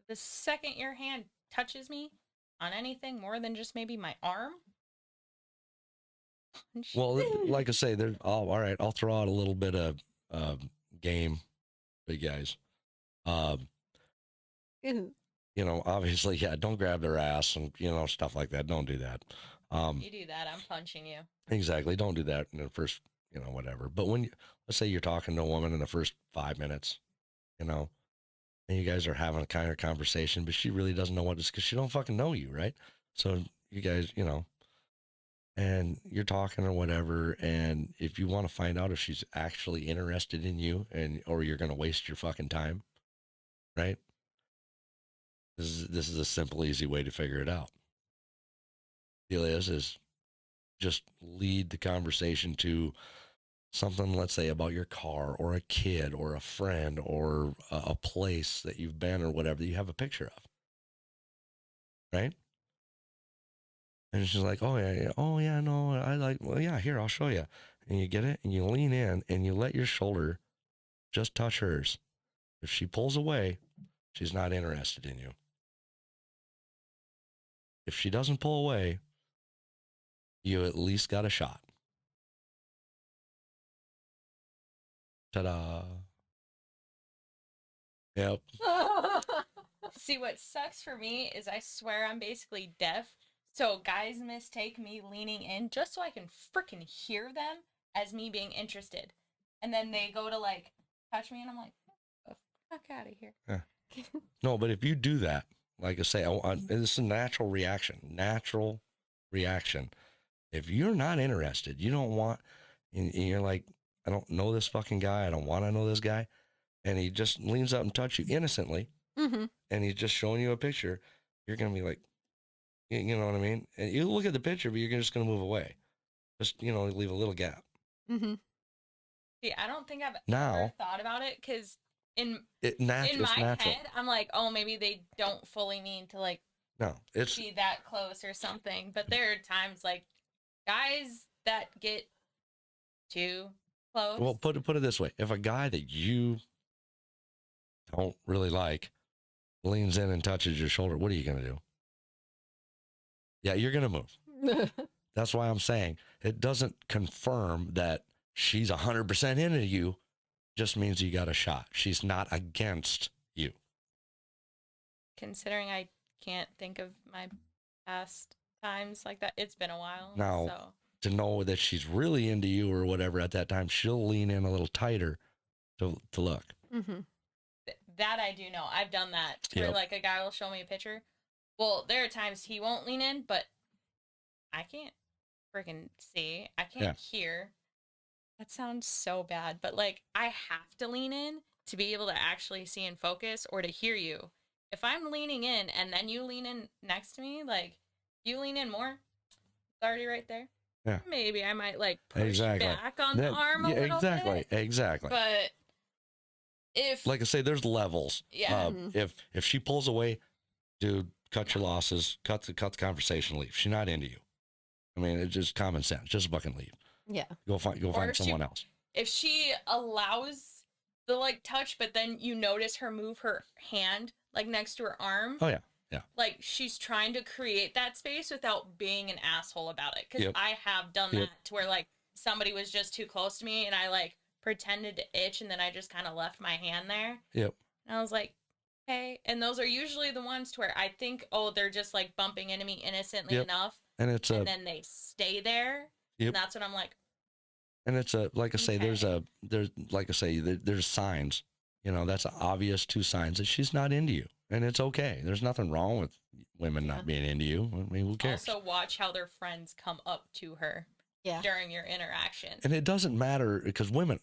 The second your hand touches me on anything more than just maybe my arm. Well, like I say, all right, I'll throw out a little bit of game, big guys. You know, obviously, yeah, don't grab their ass and, you know, stuff like that. Don't do that. You do that, I'm punching you. Exactly. Don't do that in the first, you know, whatever. But when let's say you're talking to a woman in the first 5 minutes, you know, and you guys are having a kind of conversation, but she really doesn't know what it's because she don't fucking know you, right? So you guys, you know, and you're talking or whatever, and if you want to find out if she's actually interested in you or you're going to waste your fucking time, right? This is a simple, easy way to figure it out. Deal is just lead the conversation to something, let's say, about your car or a kid or a friend or a place that you've been or whatever that you have a picture of, right? And she's like, oh yeah, no, I like, well, yeah, here, I'll show you. And you get it and you lean in and you let your shoulder just touch hers. If she pulls away, she's not interested in you. If she doesn't pull away, you at least got a shot. Ta-da. Yep. See, what sucks for me is I swear I'm basically deaf. So guys mistake me leaning in just so I can freaking hear them as me being interested. And then they go to like touch me and I'm like, oh, fuck out of here. Yeah. No, but if you do that, like I say, this is a natural reaction. Natural reaction. If you're not interested, you don't want, and you're like, I don't know this fucking guy. I don't want to know this guy. And he just leans up and touches you innocently. Mm-hmm. And he's just showing you a picture. You're going to be like, you know what I mean? And you look at the picture, but you're just going to move away. Just, you know, leave a little gap. Mm-hmm. See, I don't think I've Now, ever thought about it because in it's my natural. head, I'm like, oh, maybe they don't fully mean to like be that close or something. But there are times like guys that get too close. Well, put it this way: if a guy that you don't really like leans in and touches your shoulder, what are you going to do? Yeah, you're going to move. That's why I'm saying it doesn't confirm that she's 100% into you. Just means you got a shot. She's not against you. Considering I can't think of my past times like that, it's been a while. Now, so. To know that she's really into you or whatever at that time, she'll lean in a little tighter to look. Mm-hmm. That I do know. I've done that. Yep. Where like a guy will show me a picture. Well, there are times he won't lean in, but I can't freaking see. I can't hear. That sounds so bad, but like I have to lean in to be able to actually see and focus or to hear you. If I'm leaning in and then you lean in next to me, like you lean in more, it's already right there. Yeah. Maybe I might like push back on the arm a little bit. Exactly. But if, like I say, there's levels. Yeah. If she pulls away, dude, cut your losses, cut the conversation, leave. She's not into you. I mean, it's just common sense. Just fucking leave. Yeah. Go find someone else. If she allows the like touch, but then you notice her move her hand like next to her arm. Oh yeah. Yeah. Like she's trying to create that space without being an asshole about it. Because I have done that to where like somebody was just too close to me and I like pretended to itch and then I just kind of left my hand there. Yep. And I was like, hey. And those are usually the ones to where I think, oh, they're just like bumping into me innocently Yep. enough. And it's and then they stay there. Yep. And that's when I'm like, and it's like I say, Okay. there's signs, you know, that's obvious, two signs that she's not into you, and it's okay. There's nothing wrong with women not being into you. I mean, who cares? also watch how their friends come up to her Yeah. during your interaction. And it doesn't matter because women,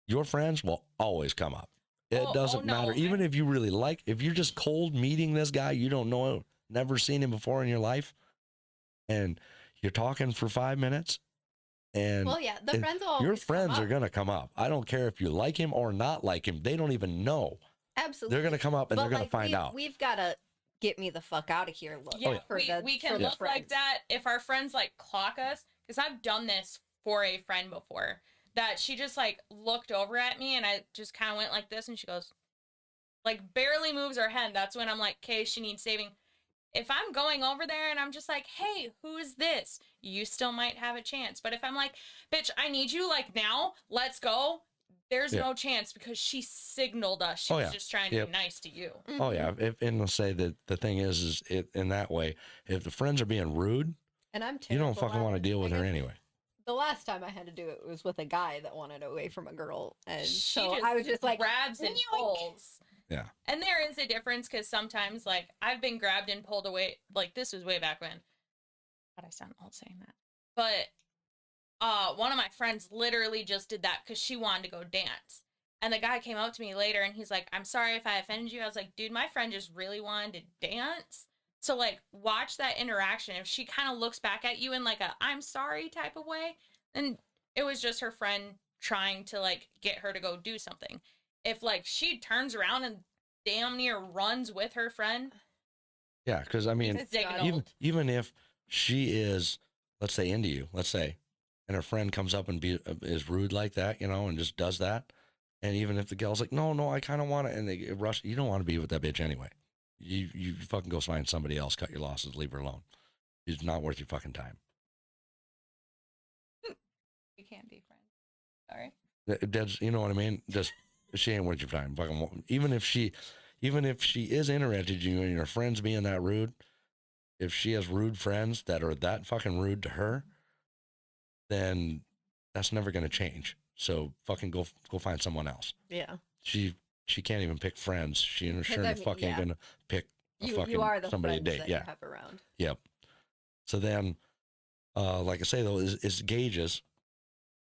your friends will always come up. It doesn't no, matter. Even if you really like, if you're just cold meeting this guy, you don't know, never seen him before in your life, and you're talking for 5 minutes, and Well, yeah, the friends will always your come friends are up. going to come up. I don't care if you like him or not like him. They don't even know. Absolutely. They're going to come up and But, they're going to like, find out. We've got to get me the fuck out of here look. Yeah, for the, we for can the look like friends. that if our friends like clock us. Because I've done this for a friend before. That she just like looked over at me and I just kind of went like this and she goes, like barely moves her head. That's when I'm like, okay, she needs saving. If I'm going over there and I'm just like, hey, who is this? You still might have a chance. But if I'm like, bitch, I need you like now, let's go. There's no chance because she signaled us. She was just trying to be nice to you. Oh yeah. And they'll say that the thing is it in that way, if the friends are being rude, And I'm you don't terrible fucking at want to it. deal with I her guess anyway. The last time I had to do it was with a guy that wanted away from a girl. And She so just I was just like, grabs and "Yoink." pulls. Yeah. And there is a difference because sometimes, like, I've been grabbed and pulled away. Like, this was way back when. God, I sound old saying that. But one of my friends literally just did that because she wanted to go dance. And the guy came up to me later and he's like, I'm sorry if I offended you. I was like, dude, my friend just really wanted to dance. So, like, watch that interaction. If she kind of looks back at you in, like, a I'm sorry type of way, then it was just her friend trying to, like, get her to go do something. If, like, she turns around and damn near runs with her friend, Yeah. Because I mean, It's not even if she is, let's say, into you, let's say, and her friend comes up and is rude like that, you know, and just does that. And even if the girl's like, no, I kind of want to, and they rush, you don't want to be with that bitch anyway. You fucking go find somebody else, cut your losses, leave her alone. She's not worth your fucking time. we can't be friends. Sorry. That's, you know what I mean? Just, she ain't worth your time. Fucking, even if she is interested in you and your friends being that rude, if she has rude friends that are that fucking rude to her, then that's never going to change. So fucking go find someone else. Yeah. She can't even pick friends. She sure I the mean, fuck ain't gonna pick a fucking You are the somebody to friends date. that Yeah. you have around. Yep. So then, like I say though, is gauges,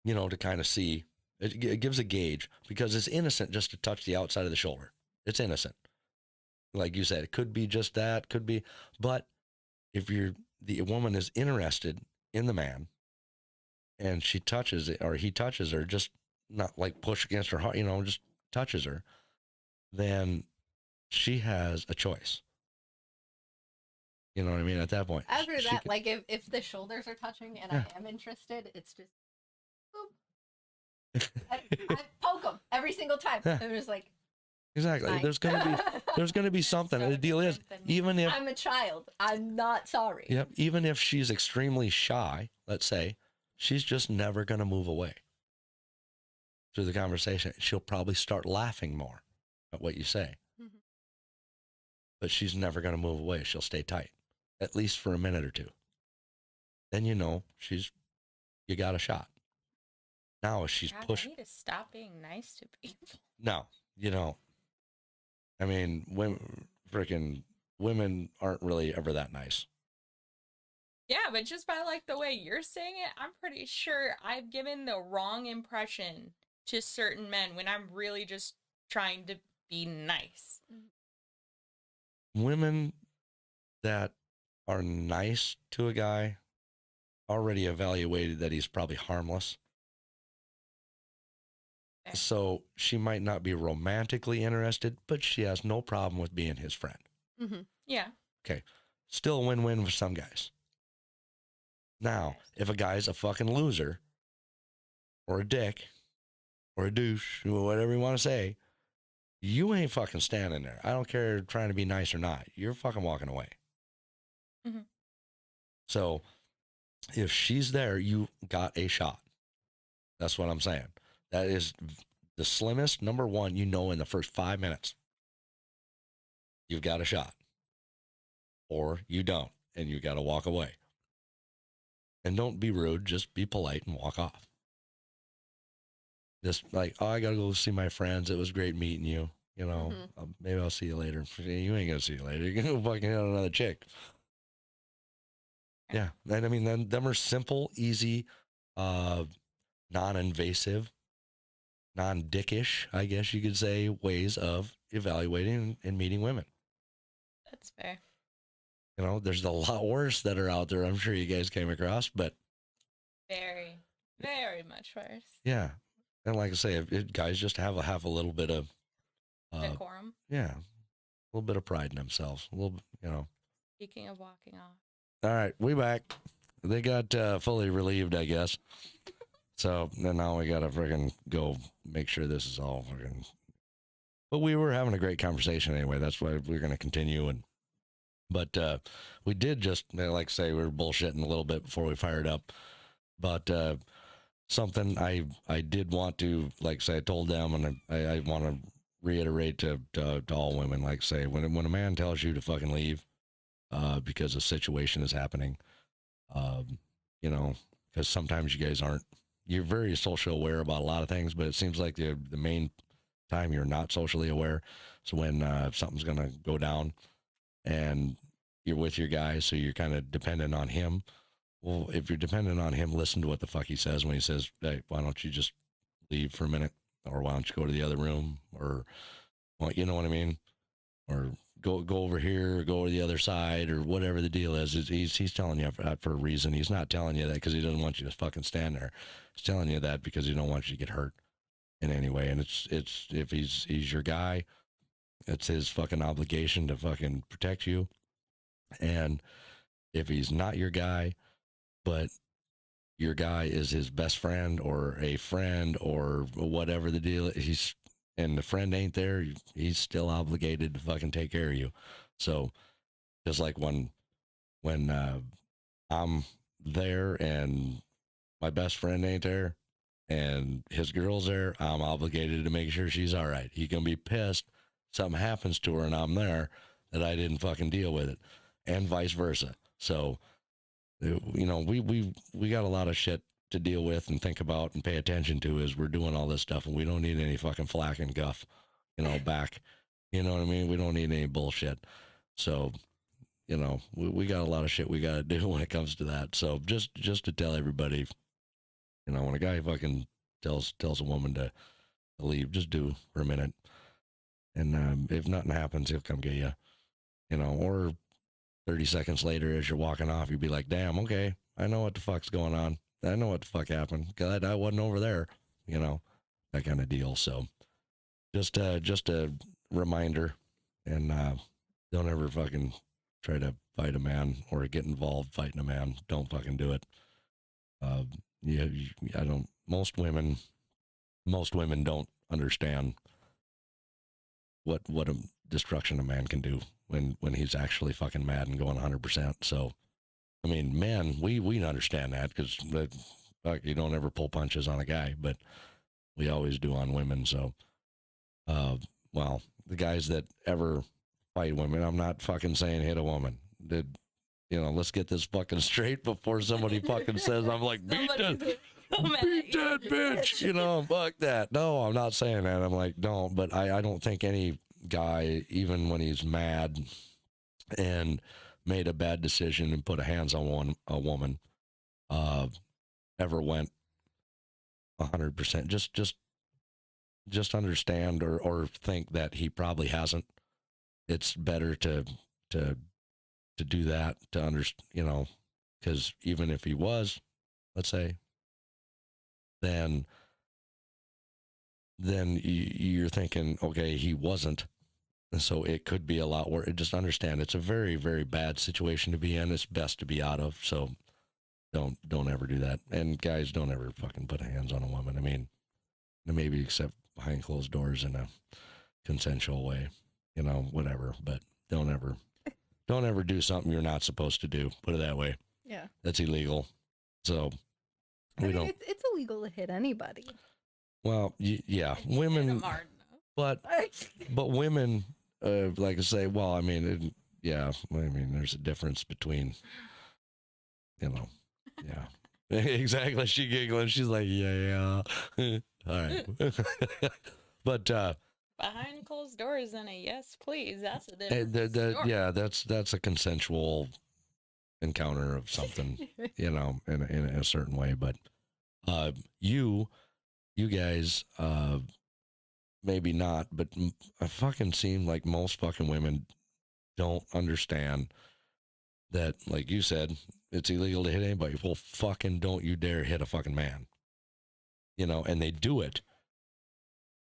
you know, to kind of see. It gives a gauge because it's innocent just to touch the outside of the shoulder. It's innocent. Like you said, it could be just that, could be, but if the woman is interested in the man and she touches it or he touches her, just not like push against her heart, you know, just touches her, then she has a choice. You know what I mean? At that point. After she that, can- like if the shoulders are touching and Yeah. I am interested, it's just boop. I poke them every single time. Yeah. I'm just like, exactly. fine. There's gonna be something. And the deal is, different than me. even if I'm a child. I'm not sorry. yep, even if she's extremely shy, let's say, she's just never gonna move away through the conversation. She'll probably start laughing more at what you say. Mhm. But she's never gonna move away. She'll stay tight, at least for a minute or two. Then you know you got a shot. Now if she's God, I pushing, need to stop being nice to people. no, you don't. I mean, women aren't really ever that nice. Yeah, but just by like the way you're saying it, I'm pretty sure I've given the wrong impression to certain men when I'm really just trying to be nice. Women that are nice to a guy already evaluated that he's probably harmless. Okay. So she might not be romantically interested, but she has no problem with being his friend. Mm-hmm. Yeah. Okay. Still a win-win for some guys. Now, if a guy's a fucking loser or a dick or a douche or whatever you want to say, you ain't fucking standing there. I don't care trying to be nice or not. You're fucking walking away. Mhm. So if she's there, you got a shot. That's what I'm saying. That is the slimmest. Number one, in the first 5 minutes, you've got a shot, or you don't, and you got to walk away. And don't be rude. Just be polite and walk off. Just like, oh, I got to go see my friends. It was great meeting you. Maybe I'll see you later. You ain't going to see you later. You're going to go fucking hit on another chick. Yeah. And I mean, then them are simple, easy, non-invasive, non-dickish, I guess you could say, ways of evaluating and meeting women. That's fair. There's a lot worse that are out there. I'm sure you guys came across, but very, very much worse. Yeah. And like I say, guys just have a little bit of decorum. Yeah. A little bit of pride in themselves. A little, Speaking of walking off. All right, we back. They got fully relieved, I guess. So then now we got to friggin' go make sure this is all friggin'. But we were having a great conversation anyway. That's why we're going to continue. But we did just, like I say, we were bullshitting a little bit before we fired up. But something I did want to, like I say, I told them, and I want to reiterate to all women, like say, when a man tells you to fucking leave because a situation is happening, because sometimes you guys you're very socially aware about a lot of things, but it seems like the main time you're not socially aware is when something's going to go down and you're with your guy, so you're kind of dependent on him. Well, if you're dependent on him, listen to what the fuck he says when he says, hey, why don't you just leave for a minute? Or why don't you go to the other room? Or, well, you know what I mean? Or go over here, or go to the other side, or whatever the deal is. He's telling you for a reason. He's not telling you that because he doesn't want you to fucking stand there. He's telling you that because he don't want you to get hurt in any way. And it's if he's your guy, it's his fucking obligation to fucking protect you. And if he's not your guy, but your guy is his best friend or a friend or whatever the deal is, and the friend ain't there, he's still obligated to fucking take care of you. So just like when I'm there and my best friend ain't there and his girl's there, I'm obligated to make sure she's all right. He can be pissed something happens to her and I'm there that I didn't fucking deal with it, and vice versa. So we got a lot of shit to deal with and think about and pay attention to as we're doing all this stuff, and we don't need any fucking flack and guff, back. You know what I mean? We don't need any bullshit. So, we got a lot of shit we got to do when it comes to that. So just to tell everybody, when a guy fucking tells a woman to leave, just do for a minute. And if nothing happens, he'll come get you, or 30 seconds later, as you're walking off, you'd be like, damn, okay, I know what the fuck's going on. I know what the fuck happened. God, I wasn't over there, that kind of deal. So just a reminder, and don't ever fucking try to fight a man or get involved fighting a man. Don't fucking do it. Most women don't understand what a destruction a man can do when he's actually fucking mad and going 100%. So, I mean, men, we understand that because you don't ever pull punches on a guy, but we always do on women. So, well, the guys that ever fight women, I'm not fucking saying hit a woman. Let's get this fucking straight before somebody fucking says I'm like, beat that bitch, fuck that. No, I'm not saying that. I'm like, don't, but I don't think any guy, even when he's mad and made a bad decision and put a hands on a woman, ever went 100%. Just understand or think that he probably hasn't. It's better to do that, to understand, because even if he was, let's say, then you're thinking, okay, he wasn't. And so it could be a lot worse. Just understand it's a very, very bad situation to be in. It's best to be out of. So don't ever do that. And guys, don't ever fucking put hands on a woman. I mean, maybe except behind closed doors in a consensual way, whatever. But don't ever do something you're not supposed to do. Put it that way. Yeah. That's illegal. So We don't. It's illegal to hit anybody. Well, yeah, If you hit women, 'em hard enough. but women, like I say, well, I mean, yeah, I mean, there's a difference between, yeah, exactly. She giggling. She's like, yeah. All right, but Behind closed doors and a yes, please. That's a different story. yeah, that's a consensual encounter of something, in a certain way. But you guys, maybe not, but I fucking seem like most fucking women don't understand that, like you said, it's illegal to hit anybody. Well, fucking don't you dare hit a fucking man. And they do it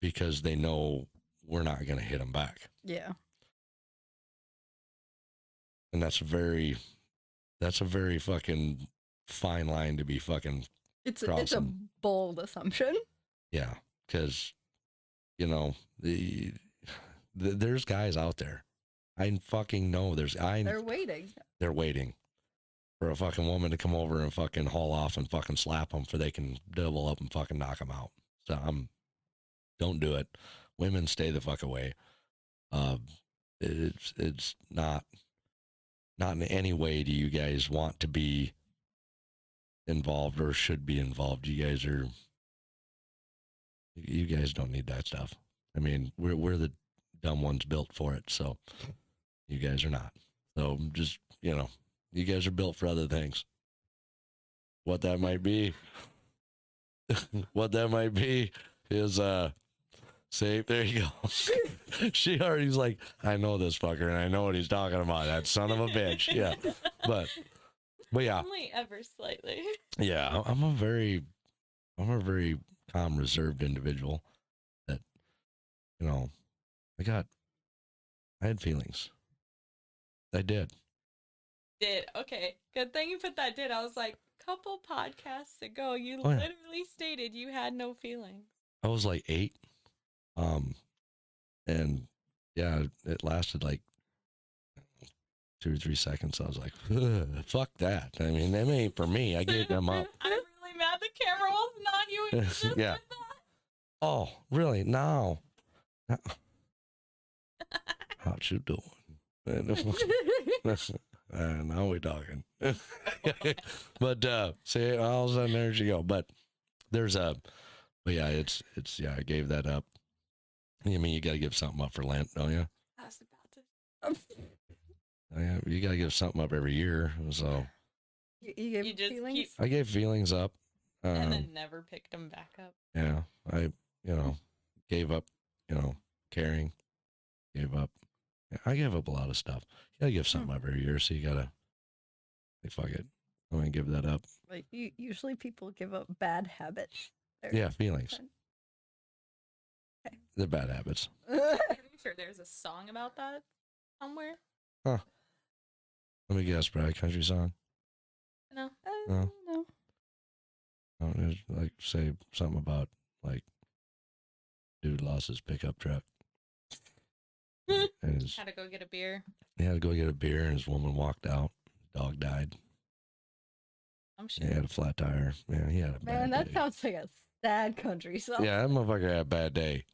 because they know we're not going to hit them back. Yeah. And that's a very fucking fine line to be fucking It's a crossing. bold assumption. Yeah, because there's guys out there. I fucking know They're waiting. They're waiting for a fucking woman to come over and fucking haul off and fucking slap them for they can double up and fucking knock them out. So don't do it. Women, stay the fuck away. It's not in any way do you guys want to be involved or should be involved. You guys don't need that stuff. I mean, we're the dumb ones built for it, so you guys are not. So just, you guys are built for other things. What that might be is see, there you go. She already's like, I know this fucker and I know what he's talking about. That son of a bitch. Yeah. But yeah. Only ever slightly. Yeah, I'm a very calm, reserved individual that, I had feelings. I did. Okay. Good thing you put that did. I was like, couple podcasts ago, you Oh, yeah. literally stated you had no feelings. I was like 8. And yeah, it lasted like 2 or 3 seconds. I was like, fuck that. I mean, that ain't for me. I gave them up. I'm really mad the camera was not you. And you just Yeah. did that. Oh, really? No. How you doing? Now we talking. But see, all of a sudden there you go. But I gave that up. I mean, you got to give something up for Lent, don't you? I was about to. You got to give something up every year. So You gave You just feelings? keep- I gave feelings up. and then never picked them back up. Yeah, I gave up. Caring. Gave up. Yeah, I gave up a lot of stuff. You got to give something up every year, so you got to. Like, fuck it. I'm gonna give that up. Like usually people give up bad habits. Yeah, feelings. They're bad habits. I'm pretty sure there's a song about that somewhere. Let me guess, Brad. Country song. No. No. No. Oh, there's, like, say something about like dude lost his pickup truck. And Had to go get a beer. he had to go get a beer, and his woman walked out. Dog died. I'm sure. He had a flat tire. Yeah, he had a bad Man, that day. sounds like a sad country song. Yeah, that motherfucker had a bad day.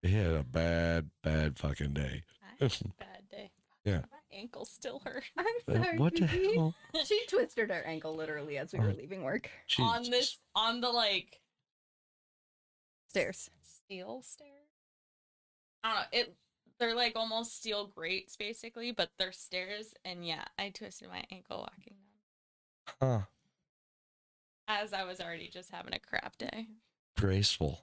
He had a bad fucking day. I had a bad day. Yeah. My ankle still hurt. I'm sorry. What the Kiki. hell? She twisted her ankle literally as we were leaving work. Jesus. On the like Stairs. steel stairs. I don't know. They're like almost steel grates basically, but they're stairs. And yeah, I twisted my ankle walking down. Huh. As I was already just having a crap day. Graceful.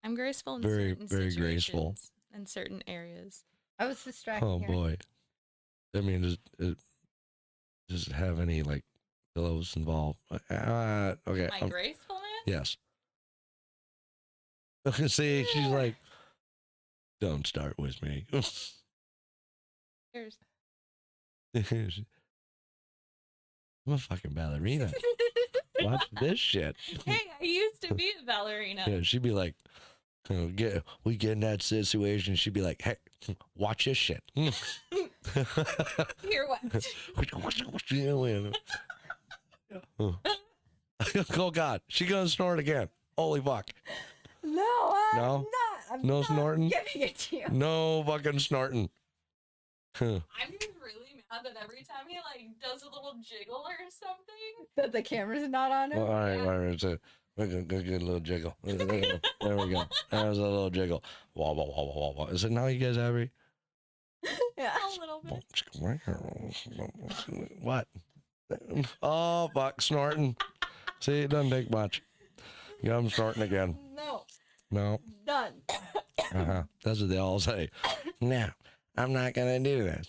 I'm graceful in Very, certain very graceful. situations, in certain areas. I was distracted. Oh here. boy. I mean, does it have any like pillows involved? Okay. My gracefulness? Yes. See, she's like, don't start with me. Cheers. I'm a fucking ballerina. Watch this shit. Hey, I used to be a ballerina. Yeah, she'd be like, we get in that situation. She'd be like, hey, watch this shit. Here, what? Oh God, she gonna snort again. Holy fuck. No, I'm No? not. I'm No not snorting? giving it to you. No fucking snorting. I'm just really mad that every time he like does a little jiggle or something. That the camera's not on him. Well, all right. It's a good little jiggle. There we go. There's a little jiggle. Wah, wah, wah, wah, wah. Is it now you guys happy? Yeah. A little bit. What? Oh, fuck, snorting. See, it doesn't take much. Yeah, I'm snorting again. No. No. Done. That's what they all say. No, I'm not going to do this.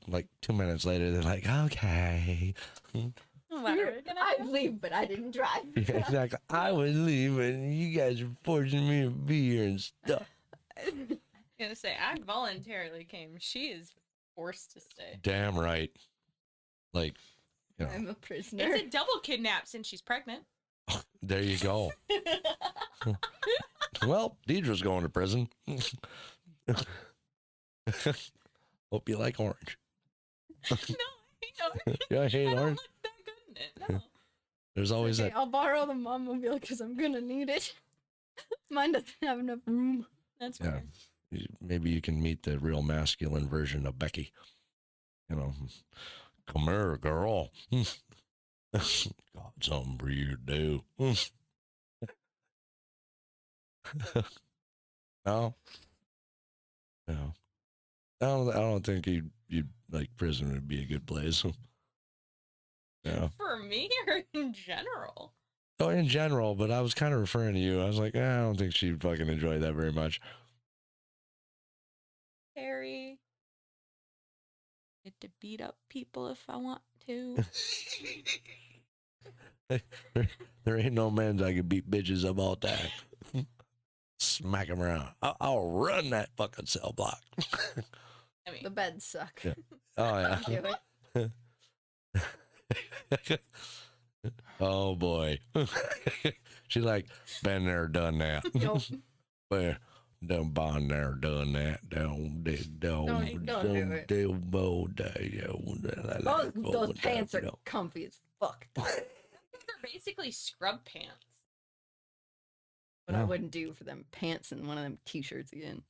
Like 2 minutes later, they're like, okay. Whatever. I'd leave, but I didn't drive. Yeah, exactly. I was leaving. You guys are forcing me to be here and stuff. I'm gonna say I voluntarily came. She is forced to stay. Damn right. Like, you know, I'm a prisoner. It's a double kidnap since she's pregnant. there you go. Well, Deidre's going to prison. Hope you like orange. No, I hate Yeah, I orange. hate I don't orange. look that good in it. No. There's always Okay, that. I'll borrow the mom-mobile because I'm gonna need it. Mine doesn't have enough room. That's Yeah. weird. Maybe you can meet the real masculine version of Becky. You know, come here, girl. Got something for you to do. No, no. I don't think you like prison would be a good place. Yeah. For me or in general? Oh, in general, but I was kind of referring to you. I was like, I don't think she'd fucking enjoy that very much. Harry. Get to beat up people if I want to. There ain't no men's I can beat bitches up all time. Smack them around. I'll run that fucking cell block. I mean, The beds suck. Yeah. Oh, yeah. Do it. Oh, boy. She like, been there, done that. Nope. Well, done been there, done that. Don't do it. Those pants are comfy as fuck. they're basically scrub pants. What I Yeah. wouldn't do for them pants and one of them t-shirts again.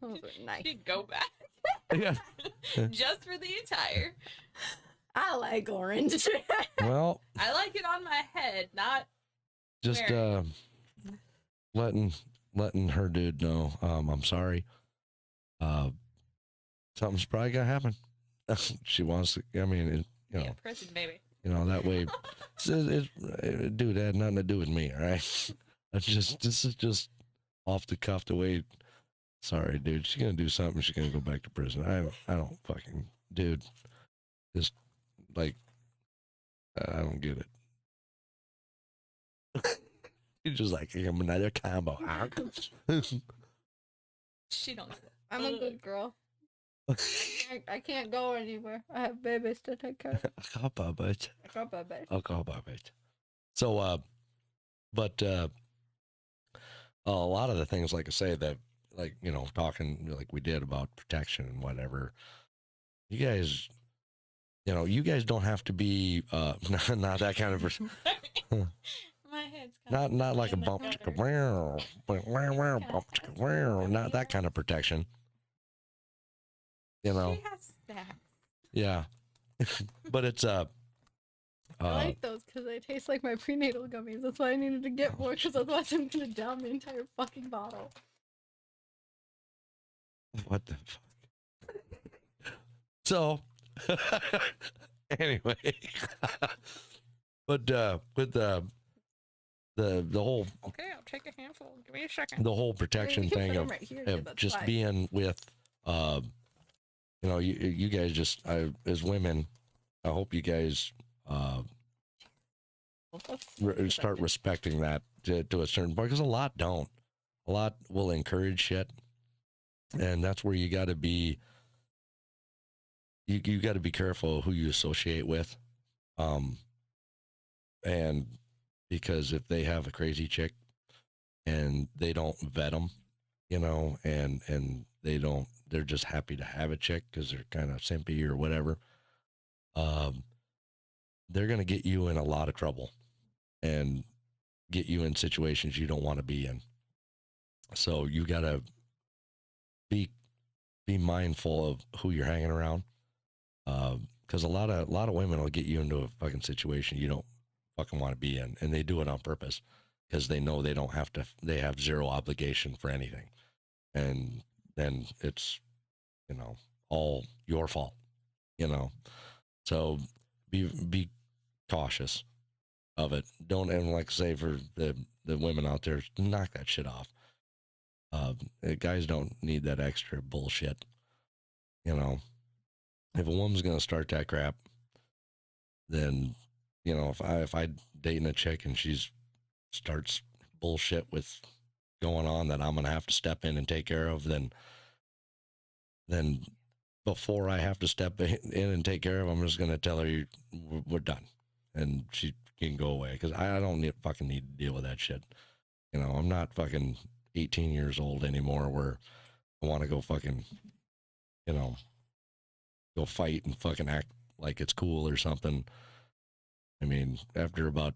Those are nice. She'd go back Yeah. just for the attire. I like orange. Well, I like it on my head, not just letting her dude know. I'm sorry. Something's probably gonna happen. She wants to. I mean, you know, prison, baby. that way. Dude, it had nothing to do with me. All right. This is just off the cuff. The way. Sorry, dude. She's gonna do something. She's gonna go back to prison. I don't fucking, dude. Just like, I don't get it. You're just like, I'm another combo. She don't. I'm a good girl. I can't go anywhere. I have babies to take care of. I got babies. I got babies. I got babies. So, but a lot of the things, like I say, that, like, you know, talking like we did about protection and whatever, you guys, you know, you guys don't have to be not that kind of My head's kind not like a bump chicka wow, bump chicka wow, not that kind of protection. You know, She has that. yeah. But it's I like those because they taste like my prenatal gummies. That's why I needed to get more because otherwise I'm gonna down the entire fucking bottle. what the fuck? So anyway, but with the whole Okay, I'll take a handful. Give me a second. the whole protection You can thing put 'em of right here, too, that's just fine. being with you know, you guys just as women, I hope you guys start respecting that to a certain point, because a lot don't. A lot will encourage shit, and that's where you got to be. You got to be careful who you associate with, and because if they have a crazy chick and they don't vet them, you know, and they're just happy to have a chick because they're kind of simpy or whatever. they're going to get you in a lot of trouble and get you in situations you don't want to be in. So you got to be mindful of who you're hanging around. Because a lot of women will get you into a fucking situation you don't fucking want to be in, and they do it on purpose because they know they don't have to. They have zero obligation for anything, and then it's, you know, all your fault. You know, so be cautious of it. Don't, and like say for the women out there, knock that shit off. Guys don't need that extra bullshit. You know, if a woman's gonna start that crap, then, you know, if I dating a chick and she's starts bullshit with going on that I'm gonna have to step in and take care of, then before I have to step in and take care of, I'm just gonna tell her we're done, and she can go away because I don't fucking need to deal with that shit. You know, I'm not fucking 18 years old anymore where I want to go fucking, you know, go fight and fucking act like it's cool or something. I mean, after about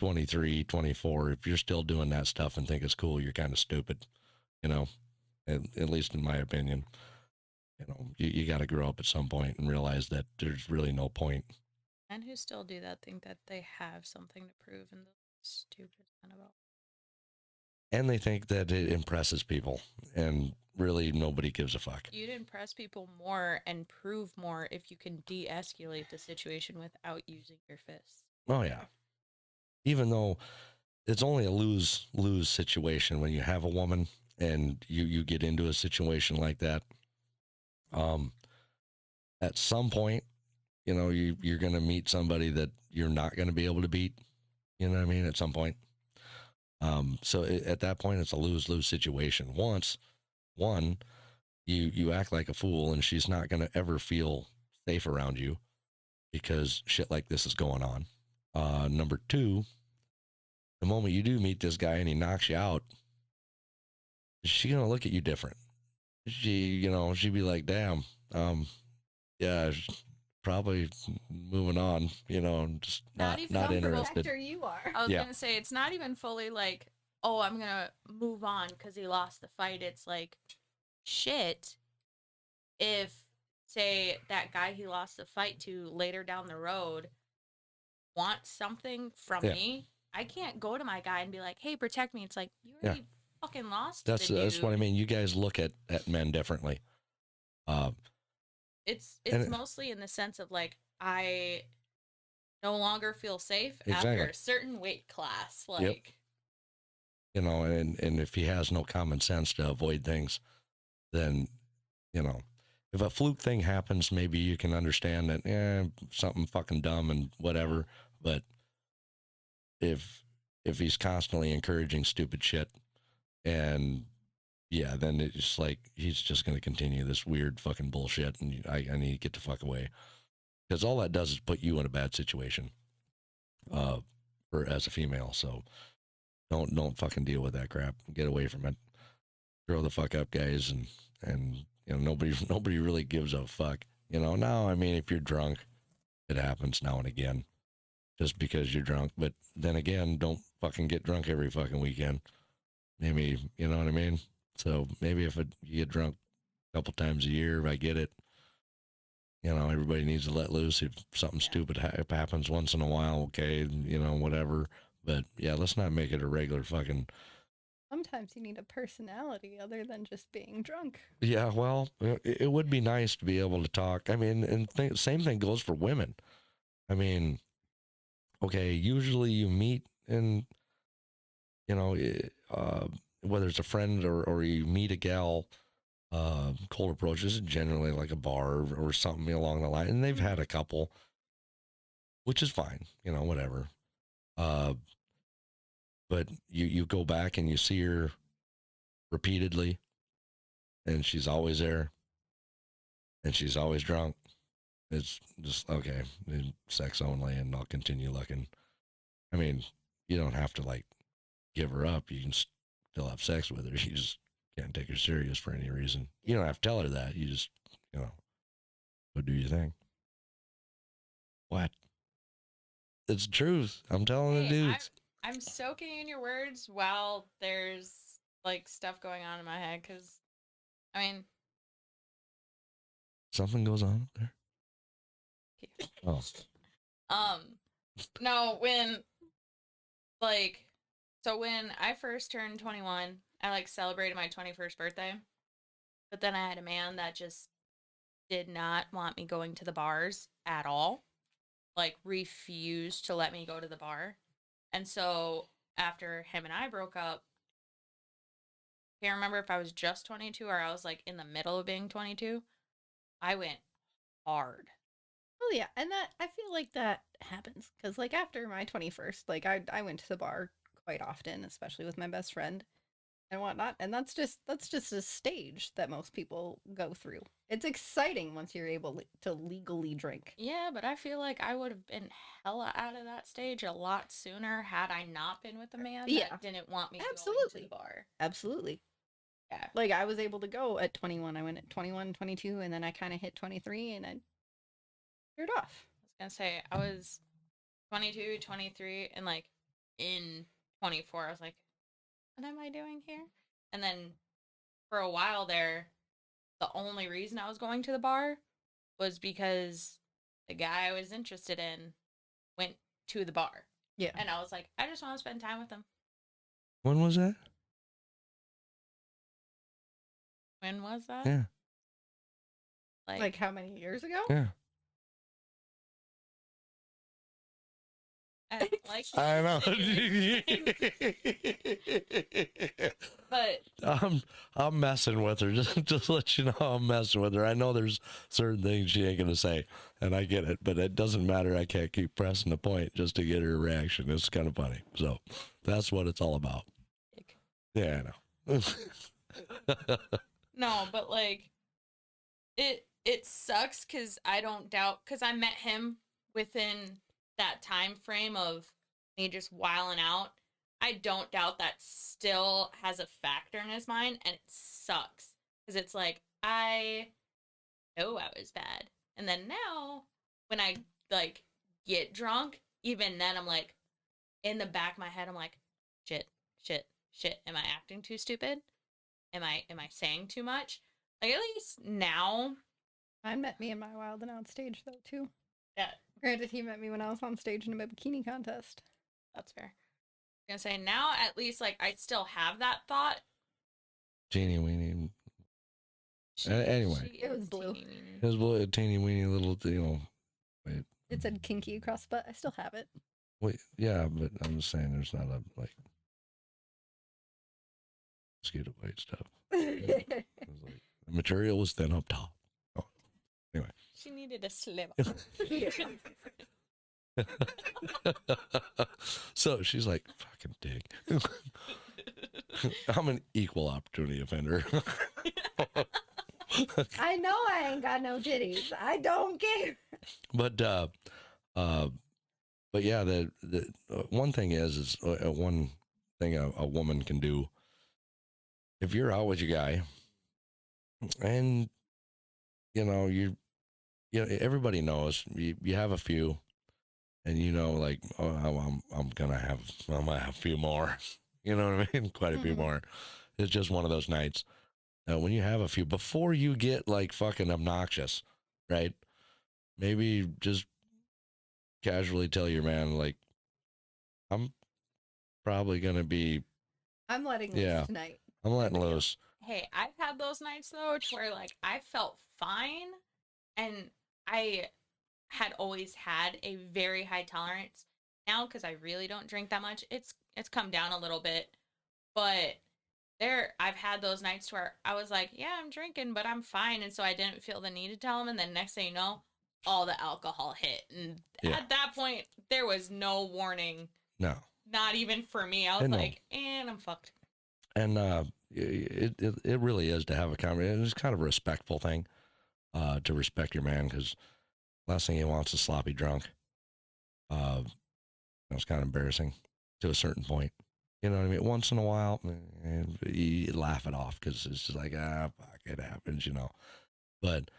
23, 24, if you're still doing that stuff and think it's cool, you're kind of stupid, you know, at least in my opinion. You know, you got to grow up at some point and realize that there's really no point. Men who still do that think that they have something to prove, and those stupid kind of. And they think that it impresses people, and really nobody gives a fuck. You'd impress people more and prove more if you can de-escalate the situation without using your fists. Oh yeah. Even though it's only a lose situation when you have a woman and you get into a situation like that. At some point, you know, you're going to meet somebody that you're not going to be able to beat. You know what I mean? At some point. So at that point, it's a lose-lose situation. One, you act like a fool and she's not going to ever feel safe around you because shit like this is going on. Number two, the moment you do meet this guy and he knocks you out, she's going to look at you different. She'd be like, damn, yeah, probably moving on, you know, just not interested. You are. I was going to say, it's not even fully like, oh, I'm going to move on because he lost the fight. It's like, shit, if, say, that guy he lost the fight to later down the road wants something from me, I can't go to my guy and be like, hey, protect me. It's like, you already fucking lost. That's what I mean. You guys look at men differently. It's mostly in the sense of like, I no longer feel safe after a certain weight class. Like, you know, and if he has no common sense to avoid things, then, you know, if a fluke thing happens, maybe you can understand that, something fucking dumb and whatever. But if he's constantly encouraging stupid shit, and then it's like he's just going to continue this weird fucking bullshit, and I need to get the fuck away, because all that does is put you in a bad situation, as a female. So don't fucking deal with that crap. Get away from it. Grow the fuck up, guys, and you know, nobody really gives a fuck. You know, now I mean, if you're drunk, it happens now and again, just because you're drunk. But then again, don't fucking get drunk every fucking weekend. Maybe, you know what I mean? So maybe if you get drunk a couple times a year, I get it. You know, everybody needs to let loose. If something stupid happens once in a while, okay, you know, whatever. But yeah, let's not make it a regular fucking. Sometimes you need a personality other than just being drunk. Yeah, well, it would be nice to be able to talk. I mean, and same thing goes for women. I mean, okay, usually you meet and, you know, whether it's a friend or you meet a gal, cold approaches, generally like a bar or something along the line, and they've had a couple, which is fine, you know, whatever. But you go back and you see her repeatedly, and she's always there, and she's always drunk. It's just, okay, sex only, and I'll continue looking. I mean, you don't have to like give her up. You can still have sex with her. You just can't take her serious for any reason. You don't have to tell her that. You just, you know, go do your thing. What? It's truth. I'm telling the Hey, dudes. I'm soaking in your words while there's like stuff going on in my head because, I mean, Something goes on up there. Oh, um, no, like, so when I first turned 21, I like celebrated my 21st birthday, but then I had a man that just did not want me going to the bars at all, like refused to let me go to the bar. And so after him and I broke up, I can't remember if I was just 22 or I was like in the middle of being 22. I went hard. Oh yeah, and that I feel like that happens because like after my 21st, like I went to the bar quite often, especially with my best friend and whatnot, and that's just a stage that most people go through. It's exciting once you're able to legally drink. Yeah, but I feel like I would have been hella out of that stage a lot sooner had I not been with a man Yeah. that didn't want me going to Absolutely. the bar. Absolutely. Yeah. Like I was able to go at 21. I went at 21, 22, and then I kind of hit 23 and I cleared off. I was going to say, I was 22, 23, and like in 24, I was like, what am I doing here? And then for a while there, the only reason I was going to the bar was because the guy I was interested in went to the bar. Yeah. And I was like, I just want to spend time with him. when was that? When was that? Yeah. Like how many years ago? Yeah. Like I know. but I'm messing with her. Just let you know I'm messing with her. I know there's certain things she ain't gonna say, and I get it, but it doesn't matter. I can't keep pressing the point just to get her reaction. It's kind of funny. So that's what it's all about. Yeah, I know. no, but like it sucks because I don't doubt because I met him within that time frame of me just wilding out. I don't doubt that still has a factor in his mind, and it sucks because it's like I know I was bad, and then now when I like get drunk, even then I'm like in the back of my head I'm like shit, am I acting too stupid? Am I saying too much? Like at least now. Mine met me in my wild and out stage though too. Yeah, Granted, he met me when I was on stage in a bikini contest. that's fair. I'm gonna say now at least like I still have that thought. Teeny weeny. Anyway. She It was is blue. teeny weeny. His little teeny weeny little, wait, It said kinky across the butt. I still have it. yeah, but I'm just saying there's not a like mosquito bite stuff. It was like, the material was thin up top. Oh, anyway. She needed a slim. So she's like, fucking dick. I'm an equal opportunity offender. I know I ain't got no titties. I don't care. But yeah, the one thing is one thing a woman can do if you're out with your guy, and you know everybody knows you have a few, and like I'm gonna have a few more. You know what I mean? Quite a few more. It's just one of those nights. When you have a few, before you get like fucking obnoxious, right? Maybe just casually tell your man, like, I'm probably going to be, I'm letting loose tonight. I'm letting loose. Hey, I've had those nights though to where like I felt fine and I had always had a very high tolerance. Now because I really don't drink that much, it's come down a little bit. But I've had those nights where I was like, yeah, I'm drinking, but I'm fine. And so I didn't feel the need to tell him. And then next thing you know, all the alcohol hit. And at that point, there was no warning. No. Not even for me. I was like, and I'm fucked. And it really is to have a conversation. It's kind of a respectful thing to respect your man, because last thing he wants is sloppy drunk. It's kind of embarrassing to a certain point. You know what I mean? Once in a while, and you laugh it off because it's just like, fuck, it happens, But,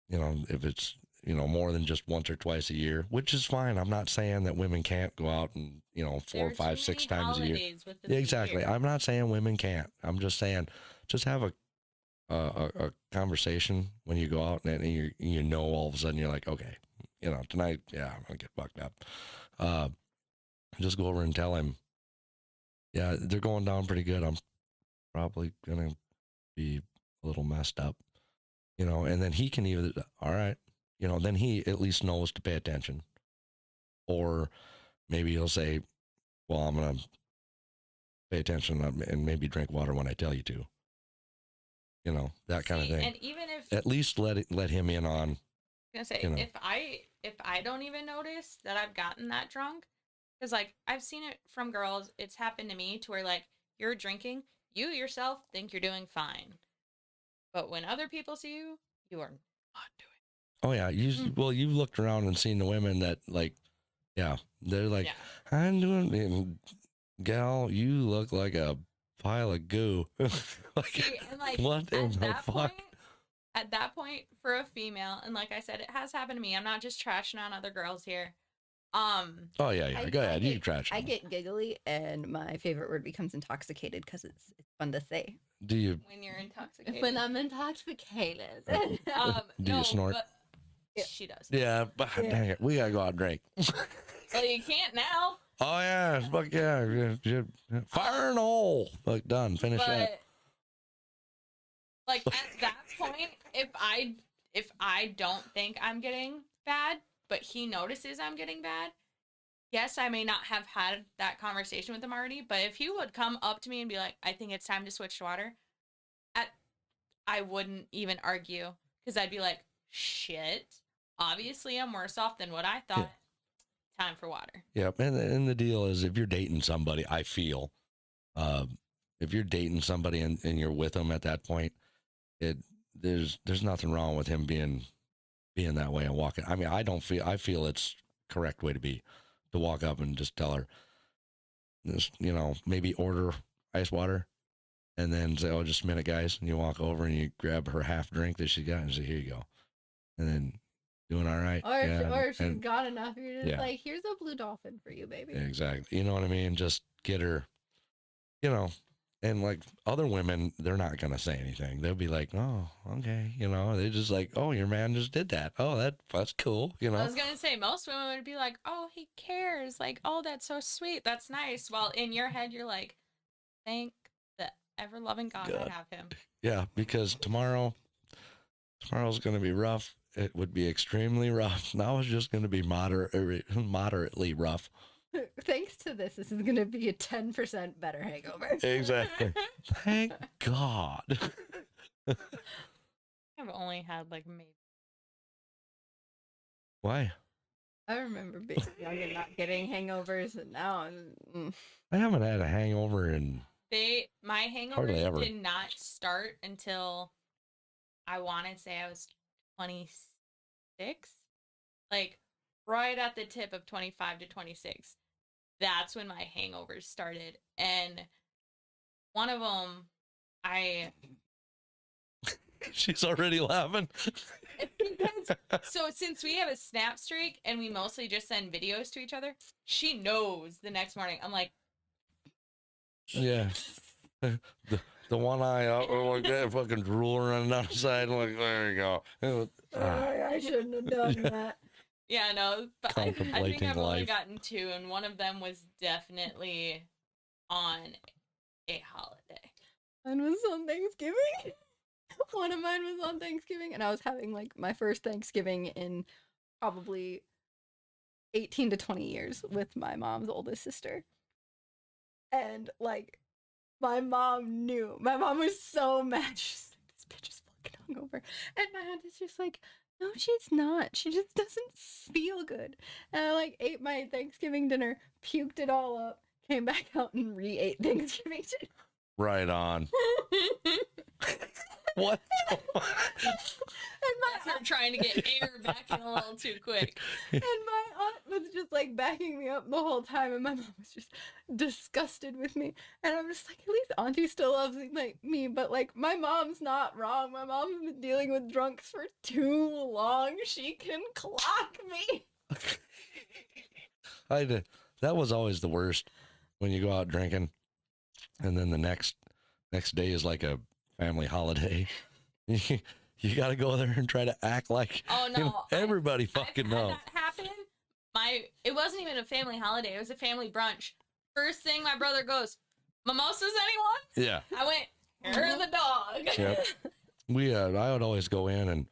if it's more than just once or twice a year, which is fine. I'm not saying that women can't go out and, There 4, are 5, too 6 many times a year. holidays within Yeah, the exactly. year. I'm not saying women can't. I'm just saying just have a conversation when you go out and all of a sudden you're like, okay, tonight, yeah, I'm going to get fucked up. Just go over and tell him, yeah, they're going down pretty good. I'm probably going to be a little messed up, and then he can either, all right, then he at least knows to pay attention. Or maybe he'll say, well, I'm going to pay attention and maybe drink water when I tell you to. That kind of thing. And even if at least let him in on. I was gonna say if I don't even notice that I've gotten that drunk, because like I've seen it from girls, it's happened to me to where like you're drinking, you yourself think you're doing fine, but when other people see you, you are not doing. Oh yeah, you've looked around and seen the women that like, yeah, they're like, Yeah. I'm doing, and gal, you look like a pile of goo. Like, See, and like what in the fuck? At that point, for a female, and like I said, it has happened to me. I'm not just trashing on other girls here. Oh yeah. Go ahead. You can trash. I get giggly, and my favorite word becomes intoxicated because it's fun to say. Do you? When you're intoxicated. When I'm intoxicated. Do you snort? But she does. Yeah, but dang it, we gotta go out and drink. Well, you can't now. Oh yeah, fuck yeah, fire in the hole. Like done, finish that. Like at that point, if I don't think I'm getting bad, but he notices I'm getting bad, yes, I may not have had that conversation with him already, but if he would come up to me and be like, I think it's time to switch to water, I wouldn't even argue, because I'd be like, shit, obviously I'm worse off than what I thought. Yeah. Time for water. Yep, and the deal is, if you're dating somebody, I feel, if you're dating somebody and you're with them at that point, there's nothing wrong with him being that way and walking. I mean, I feel it's correct way to be, to walk up and just tell her, just, maybe order ice water and then say, oh, just a minute, guys. And you walk over and you grab her half drink that she got and say, here you go. And then doing all right. Or if she's got enough, you're just like, here's a blue dolphin for you, baby. Exactly. You know what I mean? Just get her, and like other women, they're not going to say anything. They'll be like, oh, okay. They're just like, oh, your man just did that. Oh, that's cool. I was going to say, most women would be like, oh, he cares. Like, oh, that's so sweet. That's nice. While in your head, you're like, thank the ever-loving God I have him. Yeah, because tomorrow's going to be rough. It would be extremely rough. Now it's just going to be moderately rough. Thanks to this is going to be a 10% better hangover. Exactly. Thank God. I've only had like maybe. Why? I remember being young and not getting hangovers, and now I haven't had a hangover in my hardly hangovers ever. did not start until I want to say I was 26, like right at the tip of 25 to 26. That's when my hangovers started, and one of them, She's already laughing. So since we have a snap streak and we mostly just send videos to each other, she knows the next morning. I'm like, yeah. The one eye up, like that, fucking drool running down the side. Like, there you go. I shouldn't have done that. Yeah, no, but I think I've only life. gotten 2, and one of them was definitely on a holiday. Mine was on Thanksgiving. One of mine was on Thanksgiving, and I was having like my first Thanksgiving in probably 18 to 20 years with my mom's oldest sister. And like, my mom knew. My mom was so mad. She's like, this bitch is fucking hungover. And my aunt is just like, no, she's not. She just doesn't feel good. And I like ate my Thanksgiving dinner, puked it all up, came back out and re-ate Thanksgiving dinner. Right on. What? And That's her trying to get air back in a little too quick. And my aunt was just like backing me up the whole time, and my mom was just disgusted with me. And I'm just like, at least Auntie still loves me, but like my mom's not wrong. My mom's been dealing with drunks for too long. She can clock me. That was always the worst when you go out drinking, and then the next day is like a family holiday. You got to go there and try to act like everybody fucking knows. That happened. It wasn't even a family holiday. It was a family brunch. First thing my brother goes, "Mimosas, anyone?" Yeah. I went, "You're the dog." Yep. I would always go in and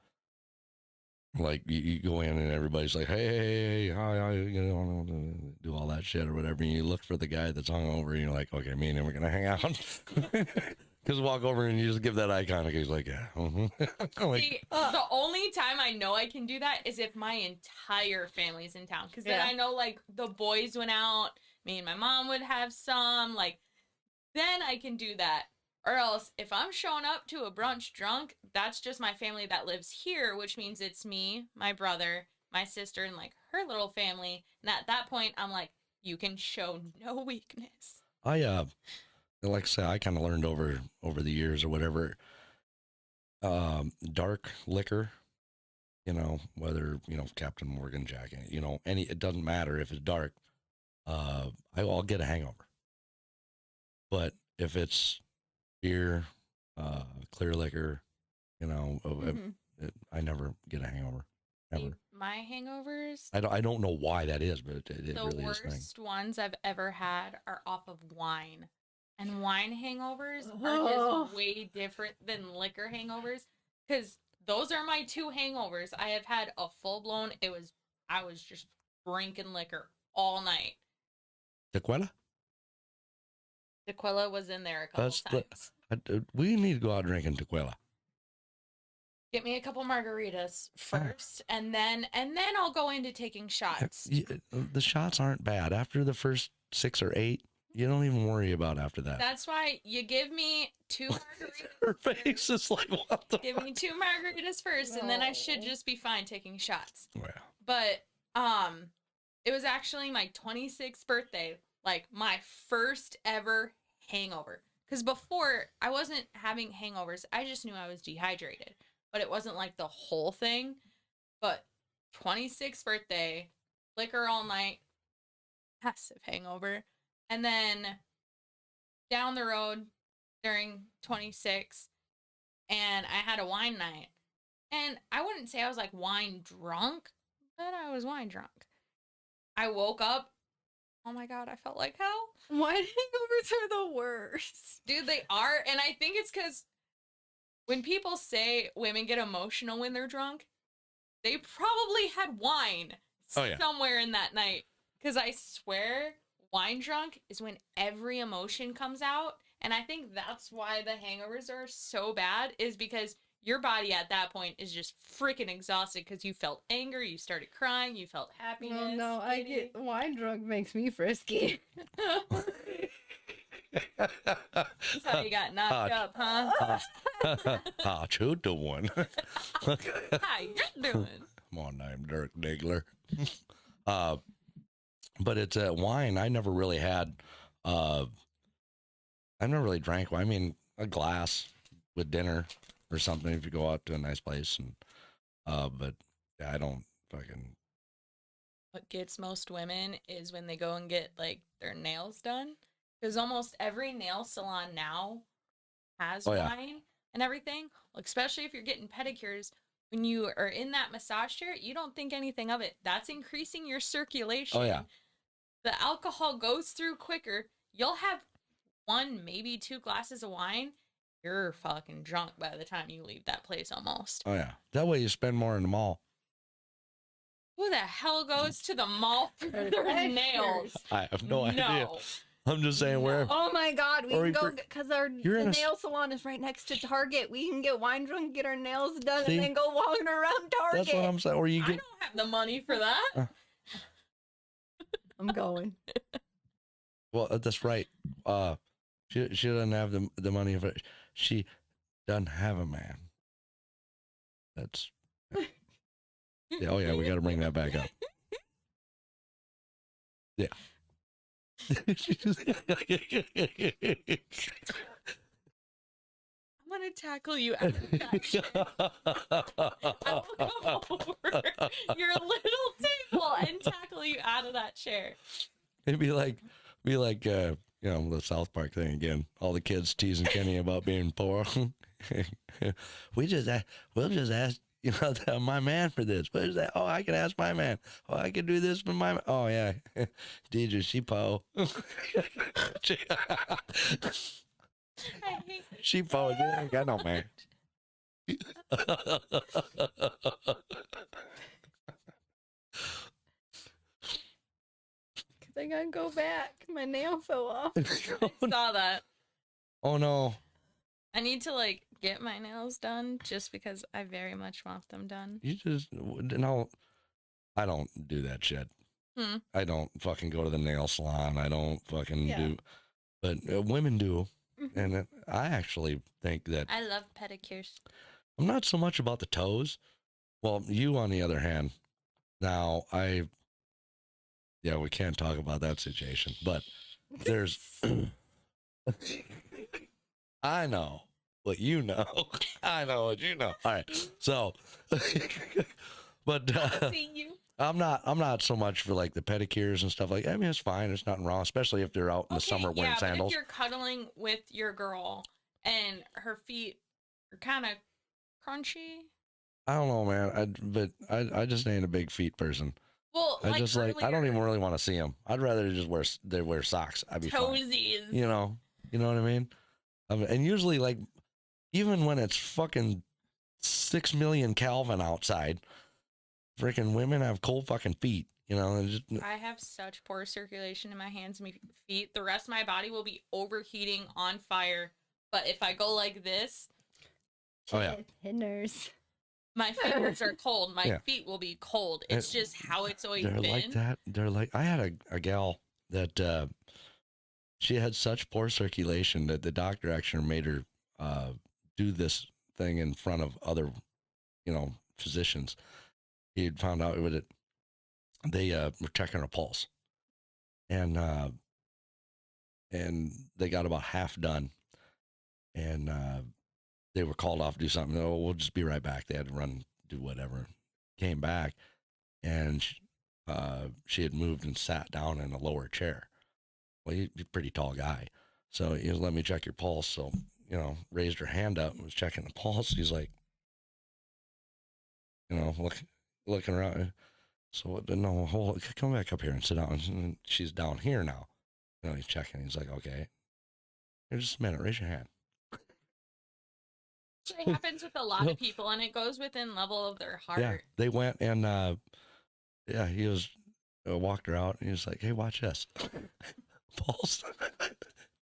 like you go in and everybody's like, hey, hi, you know, do all that shit or whatever. And you look for the guy that's hungover and you're like, okay, me and him are going to hang out. Because walk over and you just give that eye contact. He's like, yeah. Like, See, the only time I know I can do that is if my entire family's in town. Because then I know, like, the boys went out. Me and my mom would have some. Like, then I can do that. Or else, if I'm showing up to a brunch drunk, that's just my family that lives here, which means it's me, my brother, my sister, and, like, her little family. And at that point, I'm like, you can show no weakness. Like I say, I kind of learned over the years or whatever, dark liquor, you know, whether, you know, Captain Morgan, Jack, you know, it doesn't matter if it's dark. I'll get a hangover. But if it's beer, clear liquor, you know, I never get a hangover. Ever. See, my hangovers, I don't know why that is, but it really is. The worst ones I've ever had are off of wine. And wine hangovers are just way different than liquor hangovers. Because those are my two hangovers. I have had a full-blown, I was just drinking liquor all night. Tequila? Tequila was in there a couple times. We need to go out drinking tequila. Get me a couple margaritas first, and then I'll go into taking shots. The shots aren't bad. After the first 6 or 8, you don't even worry about after that. That's why you give me 2 margaritas. Her face is like, what the Give me 2 margaritas first, and then I should just be fine taking shots. Well. But it was actually my 26th birthday, like my first ever hangover. Because before, I wasn't having hangovers. I just knew I was dehydrated. But it wasn't like the whole thing. But 26th birthday, liquor all night, massive hangover. And then down the road during 26, and I had a wine night. And I wouldn't say I was like wine drunk, but I was wine drunk. I woke up. Oh my God, I felt like hell. Wine hangovers are the worst. Dude, they are. And I think it's because when people say women get emotional when they're drunk, they probably had wine somewhere in that night. Because I swear, wine drunk is when every emotion comes out. And I think that's why the hangovers are so bad, is because your body at that point is just freaking exhausted because you felt anger, you started crying, you felt happiness. Oh no, I get wine drunk makes me frisky. That's how you got knocked up, huh? How you doing? How you doing? Come on, I'm Dirk Diggler. But it's wine. I never really had. I've never really drank wine. I mean, a glass with dinner or something if you go out to a nice place, and but I don't fucking. What gets most women is when they go and get like their nails done, because almost every nail salon now has wine and everything. Especially if you're getting pedicures, when you are in that massage chair, you don't think anything of it. That's increasing your circulation. Oh yeah. The alcohol goes through quicker. You'll have 1, maybe 2 glasses of wine. You're fucking drunk by the time you leave that place almost. Oh yeah. That way you spend more in the mall. Who the hell goes to the mall for their nails? I have no idea. I'm just saying where. Oh my God, we can go because the a nail salon is right next to Target. We can get wine drunk, get our nails done, See? and then go walking around Target. That's what I'm saying. Or you I get. don't have the money for that. I'm going. Well, that's right. She doesn't have the money for it. doesn't have a man. That's yeah. Oh yeah, we got to bring that back up. Yeah. I'm gonna tackle you out of that chair. I will come over your little table and tackle you out of that chair. It'd be like, you know, the South Park thing again. All the kids teasing Kenny about being poor. we'll just ask, you know, my man for this. What is that? Oh, I can ask my man. Oh, I can do this for my man. Oh, yeah. Deidre, she po. I hate She po. She ain't got no man. I gotta go back. My nail fell off. I saw that. Oh, no. I need to like get my nails done just because I very much want them done. You just, no, I don't do that shit. I don't fucking go to the nail salon. I don't fucking do, but women do. And I actually think that I love pedicures. I'm not so much about the toes. Well, you on the other hand, now yeah, we can't talk about that situation, but there's, I know what you know. I know what you know. All right. So, but See you. I'm not so much for like the pedicures and stuff like that. I mean, it's fine. There's nothing wrong, especially if they're out in the summer wearing But sandals. if you're cuddling with your girl and her feet are kind of crunchy. I don't know, man. I just ain't a big feet person. Well, I just like, I don't even really want to see them. I'd rather just wear socks. I'd be fine. toesies. You know what I mean? And usually, like, even when it's fucking 6 million Kelvin outside, freaking women have cold fucking feet. You know, and just, I have such poor circulation in my hands and my feet. The rest of my body will be overheating on fire. But if I go like this, oh yeah, Hinners. my fingers are cold. My Yeah. feet will be cold. It's just how it's always they're been. like that. They're like, I had a gal that she had such poor circulation that the doctor actually made her do this thing in front of other, you know, physicians. He had found out with it. They were checking her pulse, and they got about half done, and they were called off to do something. Oh, we'll just be right back. They had to run, do whatever. Came back, and she had moved and sat down in a lower chair. Well, he's a pretty tall guy, so he was, let me check your pulse. So, you know, raised her hand up and was checking the pulse. He's like, you know, looking around. So no, hold, come back up here and sit down. And she's down here now. You know, he's checking. He's like, okay, here, just a minute. Raise your hand. It happens with a lot of people, and it goes within level of their heart. Yeah, they went and yeah, he was walked her out, and he was like, hey, watch this. Balls.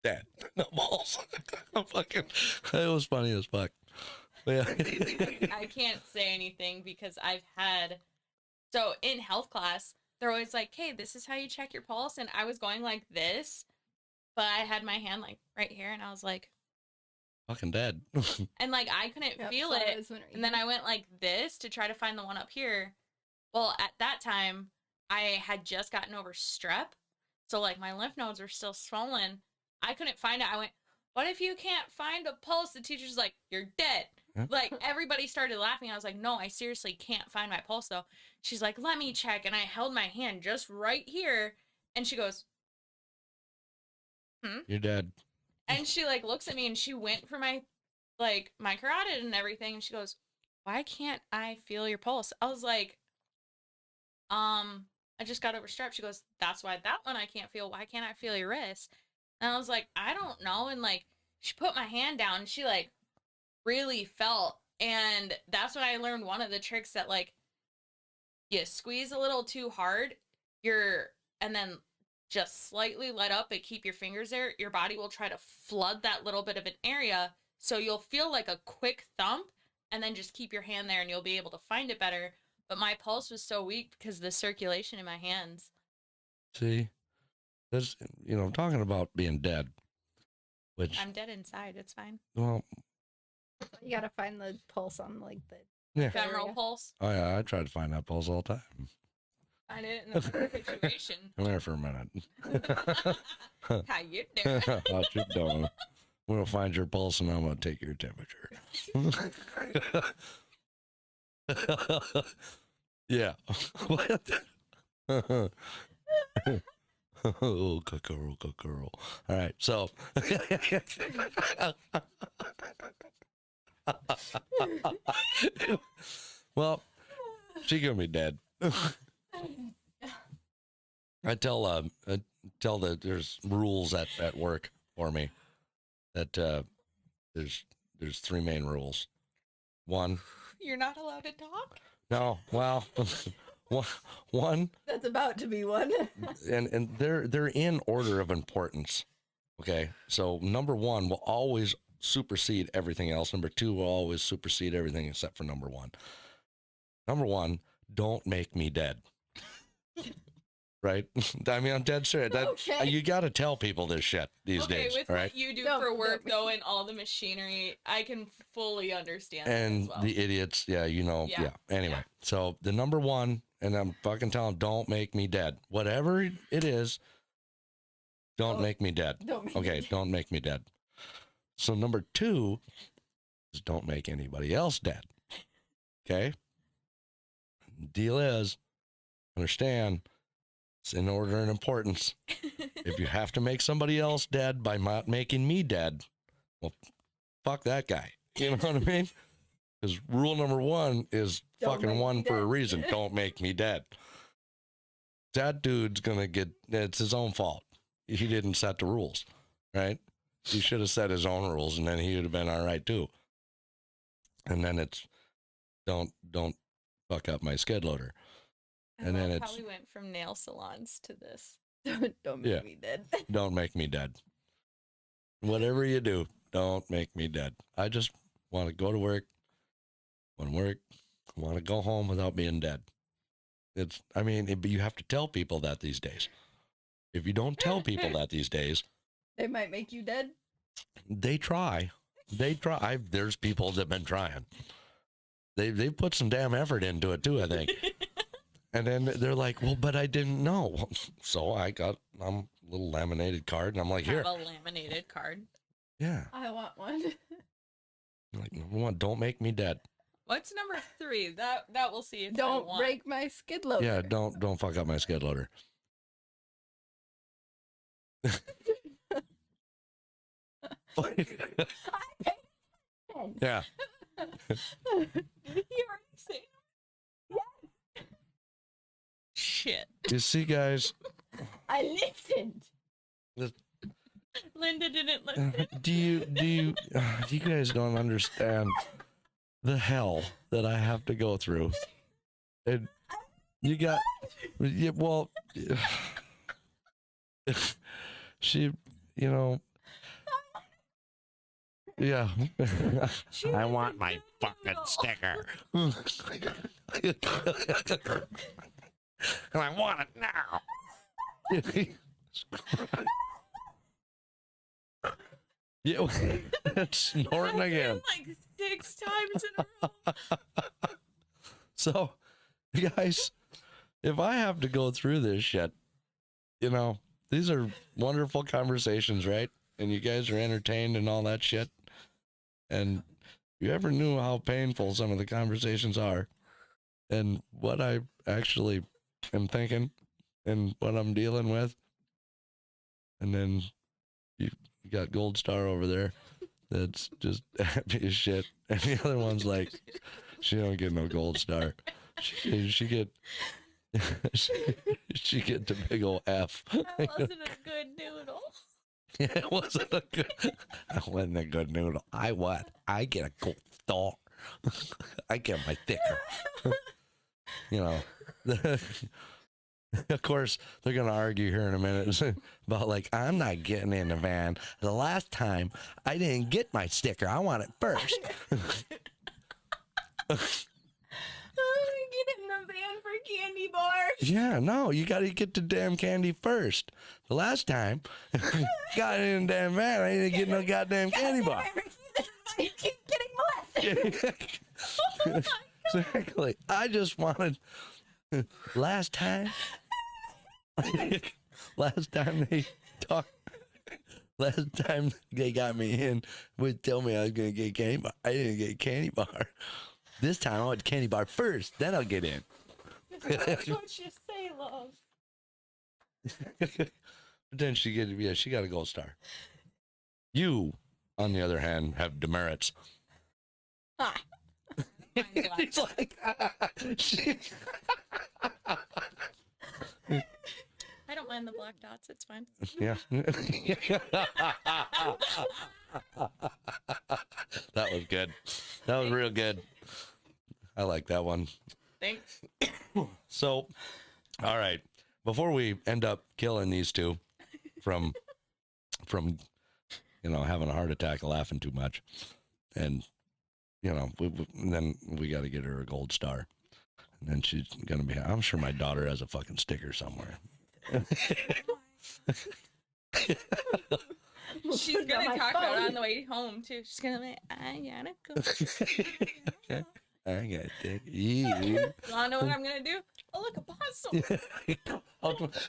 Dad, no balls. I'm fucking. It was funny as fuck. Yeah. I can't say anything because I've had. So in health class, they're always like, hey, this is how you check your pulse. And I was going like this, but I had my hand like right here, and I was like, Fucking dead. and like I couldn't feel it. And then I went like this to try to find the one up here. Well, at that time, I had just gotten over strep. So like my lymph nodes were still swollen. I couldn't find it. I went, what if you can't find a pulse? The teacher's like, you're dead. Huh? Like everybody started laughing. I was like, no, I seriously can't find my pulse though. She's like, let me check. And I held my hand just right here. And she goes, You're dead. and she like looks at me and she went for my like my carotid and everything. And she goes, why can't I feel your pulse? I was like, I just got over strep. She goes, that's why that one I can't feel. Why can't I feel your wrist? And I was like, I don't know. And like, she put my hand down and she like really felt. And that's when I learned one of the tricks that like, you squeeze a little too hard, and then just slightly let up and keep your fingers there. Your body will try to flood that little bit of an area. So you'll feel like a quick thump and then just keep your hand there and you'll be able to find it better. But my pulse was so weak because of the circulation in my hands. See, that's, you know, talking about being dead, which, I'm dead inside. It's fine. well, You gotta find the pulse on like the Yeah. Femoral area. pulse. Oh yeah, I try to find that pulse all the time. Find it in the perfect situation. Come here for a minute. How you doing? How you doing? I'm gonna find your pulse and I'm gonna take your temperature. Yeah. What? Oh, good girl. All right, so. Well, she gonna be dead. I tell that there's rules at work for me. That there's 3 main rules. One, You're not allowed to talk? no, well, one, That's about to be one. and they're in order of importance. Okay, so number 1 will always supersede everything else. Number 2 will always supersede everything except for number 1. Number 1, don't make me dead. Right? I mean, I'm dead serious. Okay. You got to tell people this shit these days, with right? what you do No, for work, no. though, and all the machinery, I can fully understand that And as well. the idiots, yeah, Yeah. Anyway, Yeah. so the number 1, and I'm fucking telling them, don't make me dead. Whatever it is, don't make me dead. Don't make Okay, me don't make me dead. So number 2 is don't make anybody else dead. Okay? Deal is, understand, it's in order and importance. If you have to make somebody else dead by not making me dead, well, fuck that guy. You know what I mean? Because rule number 1 is Don't fucking make one me for a dead. reason. Don't make me dead. That dude's gonna get, it's his own fault. He didn't set the rules, right? He should have set his own rules and then he would have been all right too. And then it's, don't fuck up my skid loader. I and then love how it's- we went from nail salons to this. Don't make Yeah. me dead. Don't make me dead. Whatever you do, don't make me dead. I just want to go to work, want to go home without being dead. But you have to tell people that these days. If you don't tell people that these days, They might make you dead. they try. There's people that have been trying. They've put some damn effort into it too, I think. And then they're like, well, but I didn't know. So I got a little laminated card and I'm like, here. Have a laminated card. Yeah. I want one. Like, number 1, don't make me dead. What's number 3? That we'll see if I Don't want. break my skid loader. Yeah, don't fuck up my skid loader. I paid Yeah. Did he already say? Yes. Shit. You see, guys, I listened. Linda didn't listen. do you guys don't understand the hell that I have to go through? And you got, yeah, well, she, yeah. I want my fucking sticker. And I want it now. Yeah, it's snorting again. Like 6 times in a row. So, you guys, if I have to go through this shit, these are wonderful conversations, right? And you guys are entertained and all that shit. And you ever knew how painful some of the conversations are and what I actually am thinking and what I'm dealing with. And then you got Gold Star over there that's just happy as shit. And the other one's like, she don't get no Gold Star. She get she get the big old F. That wasn't a good noodle. Yeah, it wasn't a good. I wasn't a good noodle. I get a Gold Star. I get my thicker. Of course, they're going to argue here in a minute about like, I'm not getting in the van. The last time I didn't get my sticker. I want it first. Get in the van for candy bars. Yeah, no, you got to get the damn candy first. The last time, got in the damn van, I didn't get no goddamn candy bar. You keep getting Exactly. I just wanted last time they talked. Last time they got me in, would tell me I was gonna get candy bar. I didn't get candy bar. This time I want candy bar first, then I'll get in. That's what you say, love. But then she got a gold star. You, on the other hand, have demerits. Ah. He's like, I don't mind the black dots. It's fine. yeah. That was good. That was real good. I like that one. Thanks. So, all right. Before we end up killing these two from having a heart attack laughing too much, and and then we got to get her a gold star, and then she's gonna be. I'm sure my daughter has a fucking sticker somewhere. She's gonna talk about it on the way home too. She's gonna be, I gotta go. I got a sticker. You Wanna know what I'm gonna do? Oh, look, a possum.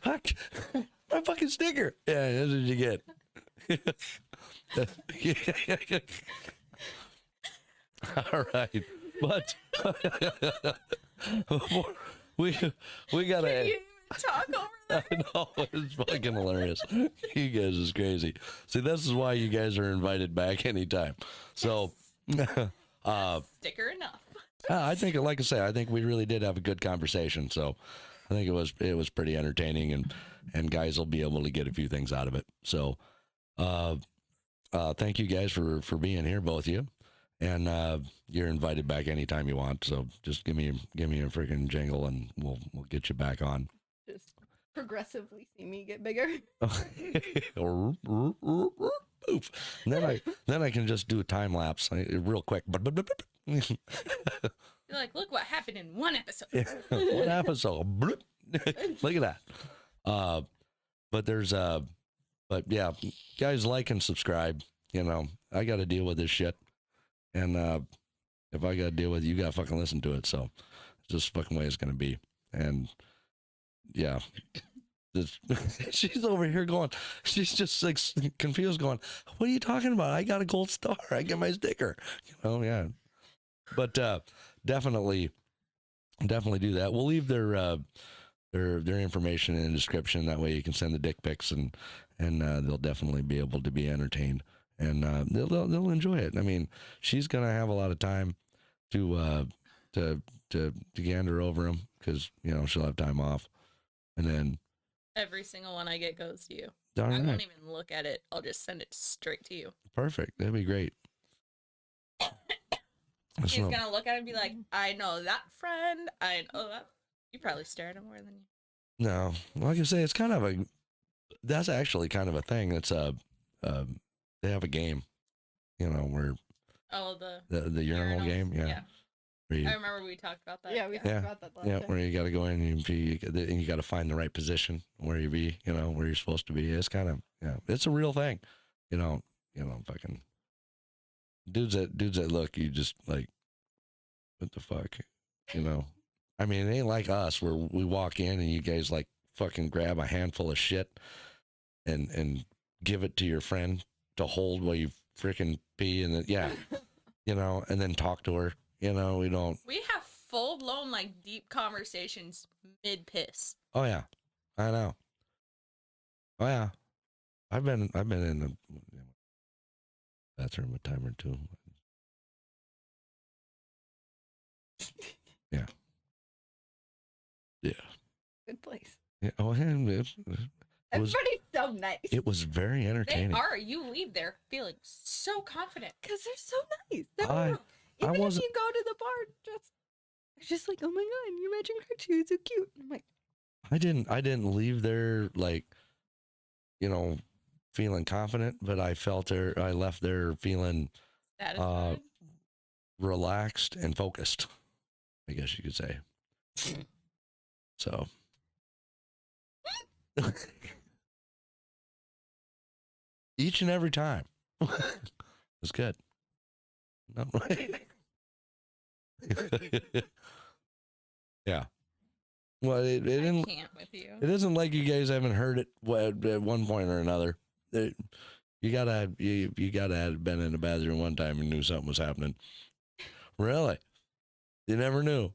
Fuck, my fucking sticker. Yeah, that's what you get. All right, but we gotta. Can you talk over that? I know, it's fucking hilarious. You guys is crazy. See, this is why you guys are invited back anytime. So, Sticker enough. I think, like I say, I think we really did have a good conversation. So, I think it was pretty entertaining, and guys will be able to get a few things out of it. So, thank you guys for being here, both of you, and you're invited back anytime you want. So, just give me a freaking jingle, and we'll get you back on. Just progressively see me get bigger. Oof. And then I can just do a time lapse real quick. You're like, look what happened in one episode. One episode. Bloop. Look at that. But yeah, guys, like and subscribe. I got to deal with this shit, and if I got to deal with it, you got to fucking listen to it. So it's just fucking way it's gonna be. And yeah. She's over here going, she's just like confused going, what are you talking about? I got a gold star. I get my sticker. Yeah. But definitely do that. We'll leave their information in the description. That way you can send the dick pics, and they'll definitely be able to be entertained, and they'll enjoy it. I mean, she's gonna have a lot of time to gander over them, because she'll have time off, and then Every single one I get goes to you. darn I right. won't even look at it. I'll just send it straight to you. Perfect. That'd be great. He's gonna look at it and be like, I know that friend. I know that. You probably stare at him more than you. No, like I say, it's kind of that's actually kind of a thing. It's they have a game, where the urinal game. Yeah. Where I remember we talked about that. Yeah, we talked about that last Yeah, time. where you got to go in and you got to find the right position where you be, where you're supposed to be. It's kind of, it's a real thing. Fucking dudes that look, you just like, what the fuck, I mean, it ain't like us where we walk in and you guys like fucking grab a handful of shit and give it to your friend to hold while you freaking pee, and then, and then talk to her. We don't. We have full blown like deep conversations mid piss. Oh yeah, I know. Oh yeah, I've been in the bathroom a time or two. Yeah. Yeah. Good place. Yeah. Oh, and it was Everybody's so nice. it was very They entertaining. are. You leave there feeling so confident. Because they're so nice. They're I Even if wasn't- you go to the bar, just like, oh my god, you're matching her too, so cute. I'm like, I didn't leave there like, feeling confident, but I left there feeling Satisfied. relaxed and focused, I guess you could say. So each and every time. It's good. No, Yeah. Well, it I isn't. can't with you. It isn't like you guys haven't heard it at one point or another. You gotta have been in the bathroom one time and knew something was happening. Really? You never knew.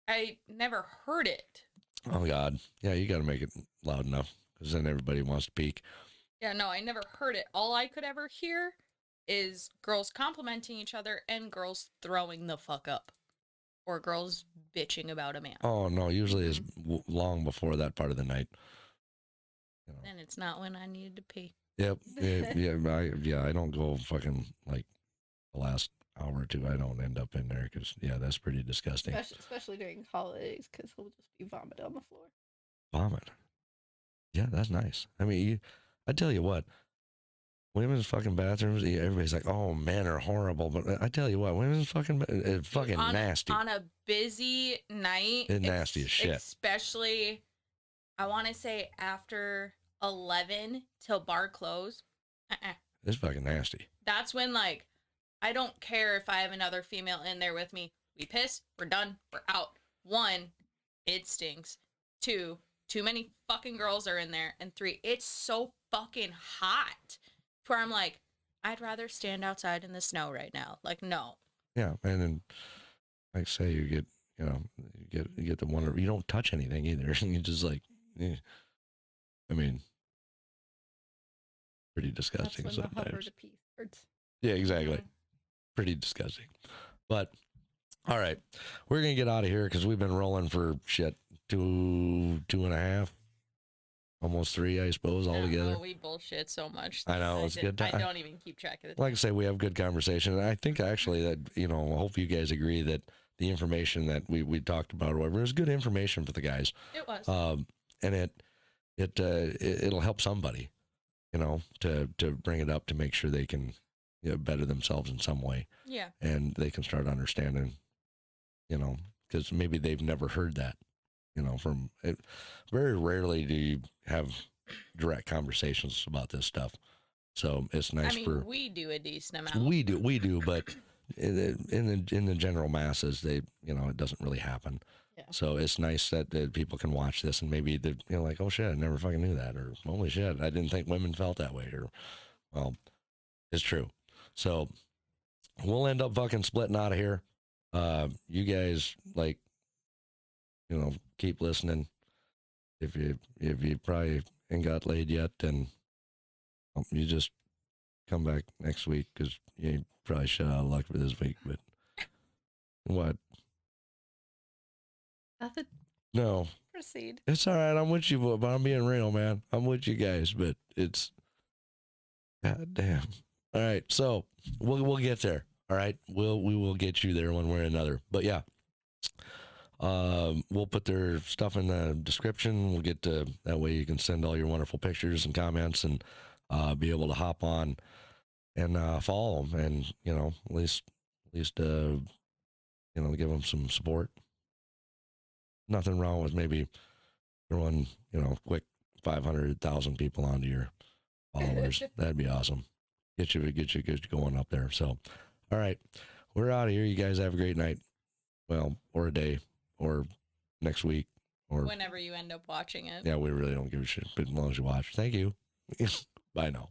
I never heard it. Oh God. Yeah, you gotta make it loud enough because then everybody wants to peek. Yeah, no, I never heard it. All I could ever hear is girls complimenting each other and girls throwing the fuck up. Or girls bitching about a man. Oh no, usually it's long before that part of the night. You know. And it's not when I needed to pee. Yep. I don't go fucking like the last hour or two. I don't end up in there because that's pretty disgusting. Especially during holidays, because he'll just be vomit on the floor. Vomit. Yeah, that's nice. I mean, I tell you what, women's fucking bathrooms. Everybody's like, "Oh, men are horrible," but I tell you what, women's fucking fucking nasty. On a busy night, It's nasty as shit. Especially, I want to say after 11 till bar close. It's fucking nasty. That's when, like, I don't care if I have another female in there with me. We piss, we're done, we're out. 1, it stinks. 2, too many fucking girls are in there. And 3, it's so fucking hot. Where I'm like, I'd rather stand outside in the snow right now. Like, no. Yeah, and then, like say, you get the one. You don't touch anything either. You just like, I mean, pretty disgusting That's when the hover sometimes. to pee starts. Yeah, exactly. Mhm. Pretty disgusting. But all right, we're gonna get out of here because we've been rolling for shit 2.5, almost 3, I suppose, altogether. No, we bullshit so much. I know, it's a good time. I don't even keep track of it. Like I say, we have good conversation, and I think actually that I hope you guys agree that the information that we talked about, or whatever, is good information for the guys. It was. And it'll help somebody, to bring it up to make sure they can better themselves in some way. Yeah. And they can start understanding, because maybe they've never heard that, from it. Very rarely do you have direct conversations about this stuff. So it's nice we do a decent amount. we do, but in the general masses, it doesn't really happen. Yeah. So it's nice that people can watch this and maybe they're like, oh shit, I never fucking knew that, or holy shit, I didn't think women felt that way, or well, it's true. So we'll end up fucking splitting out of here. You guys keep listening. If you probably ain't got laid yet, then you just come back next week because you probably shut out of luck for this week. But what? Nothing. No, Proceed. it's all right. I'm with you, but I'm being real, man. I'm with you guys, but it's god damn. All right, so we'll get there. All right, we will get you there one way or another. But yeah, we'll put their stuff in the description. We'll get to that way you can send all your wonderful pictures and comments and be able to hop on and follow them, and at least give them some support. Nothing wrong with maybe throwing quick 500,000 people onto your followers. That'd be awesome. Get you going up there. So, all right, we're out of here. You guys have a great night. Well, or a day, or next week, or Whenever you end up watching it. Yeah, we really don't give a shit, but as long as you watch. Thank you. Bye now.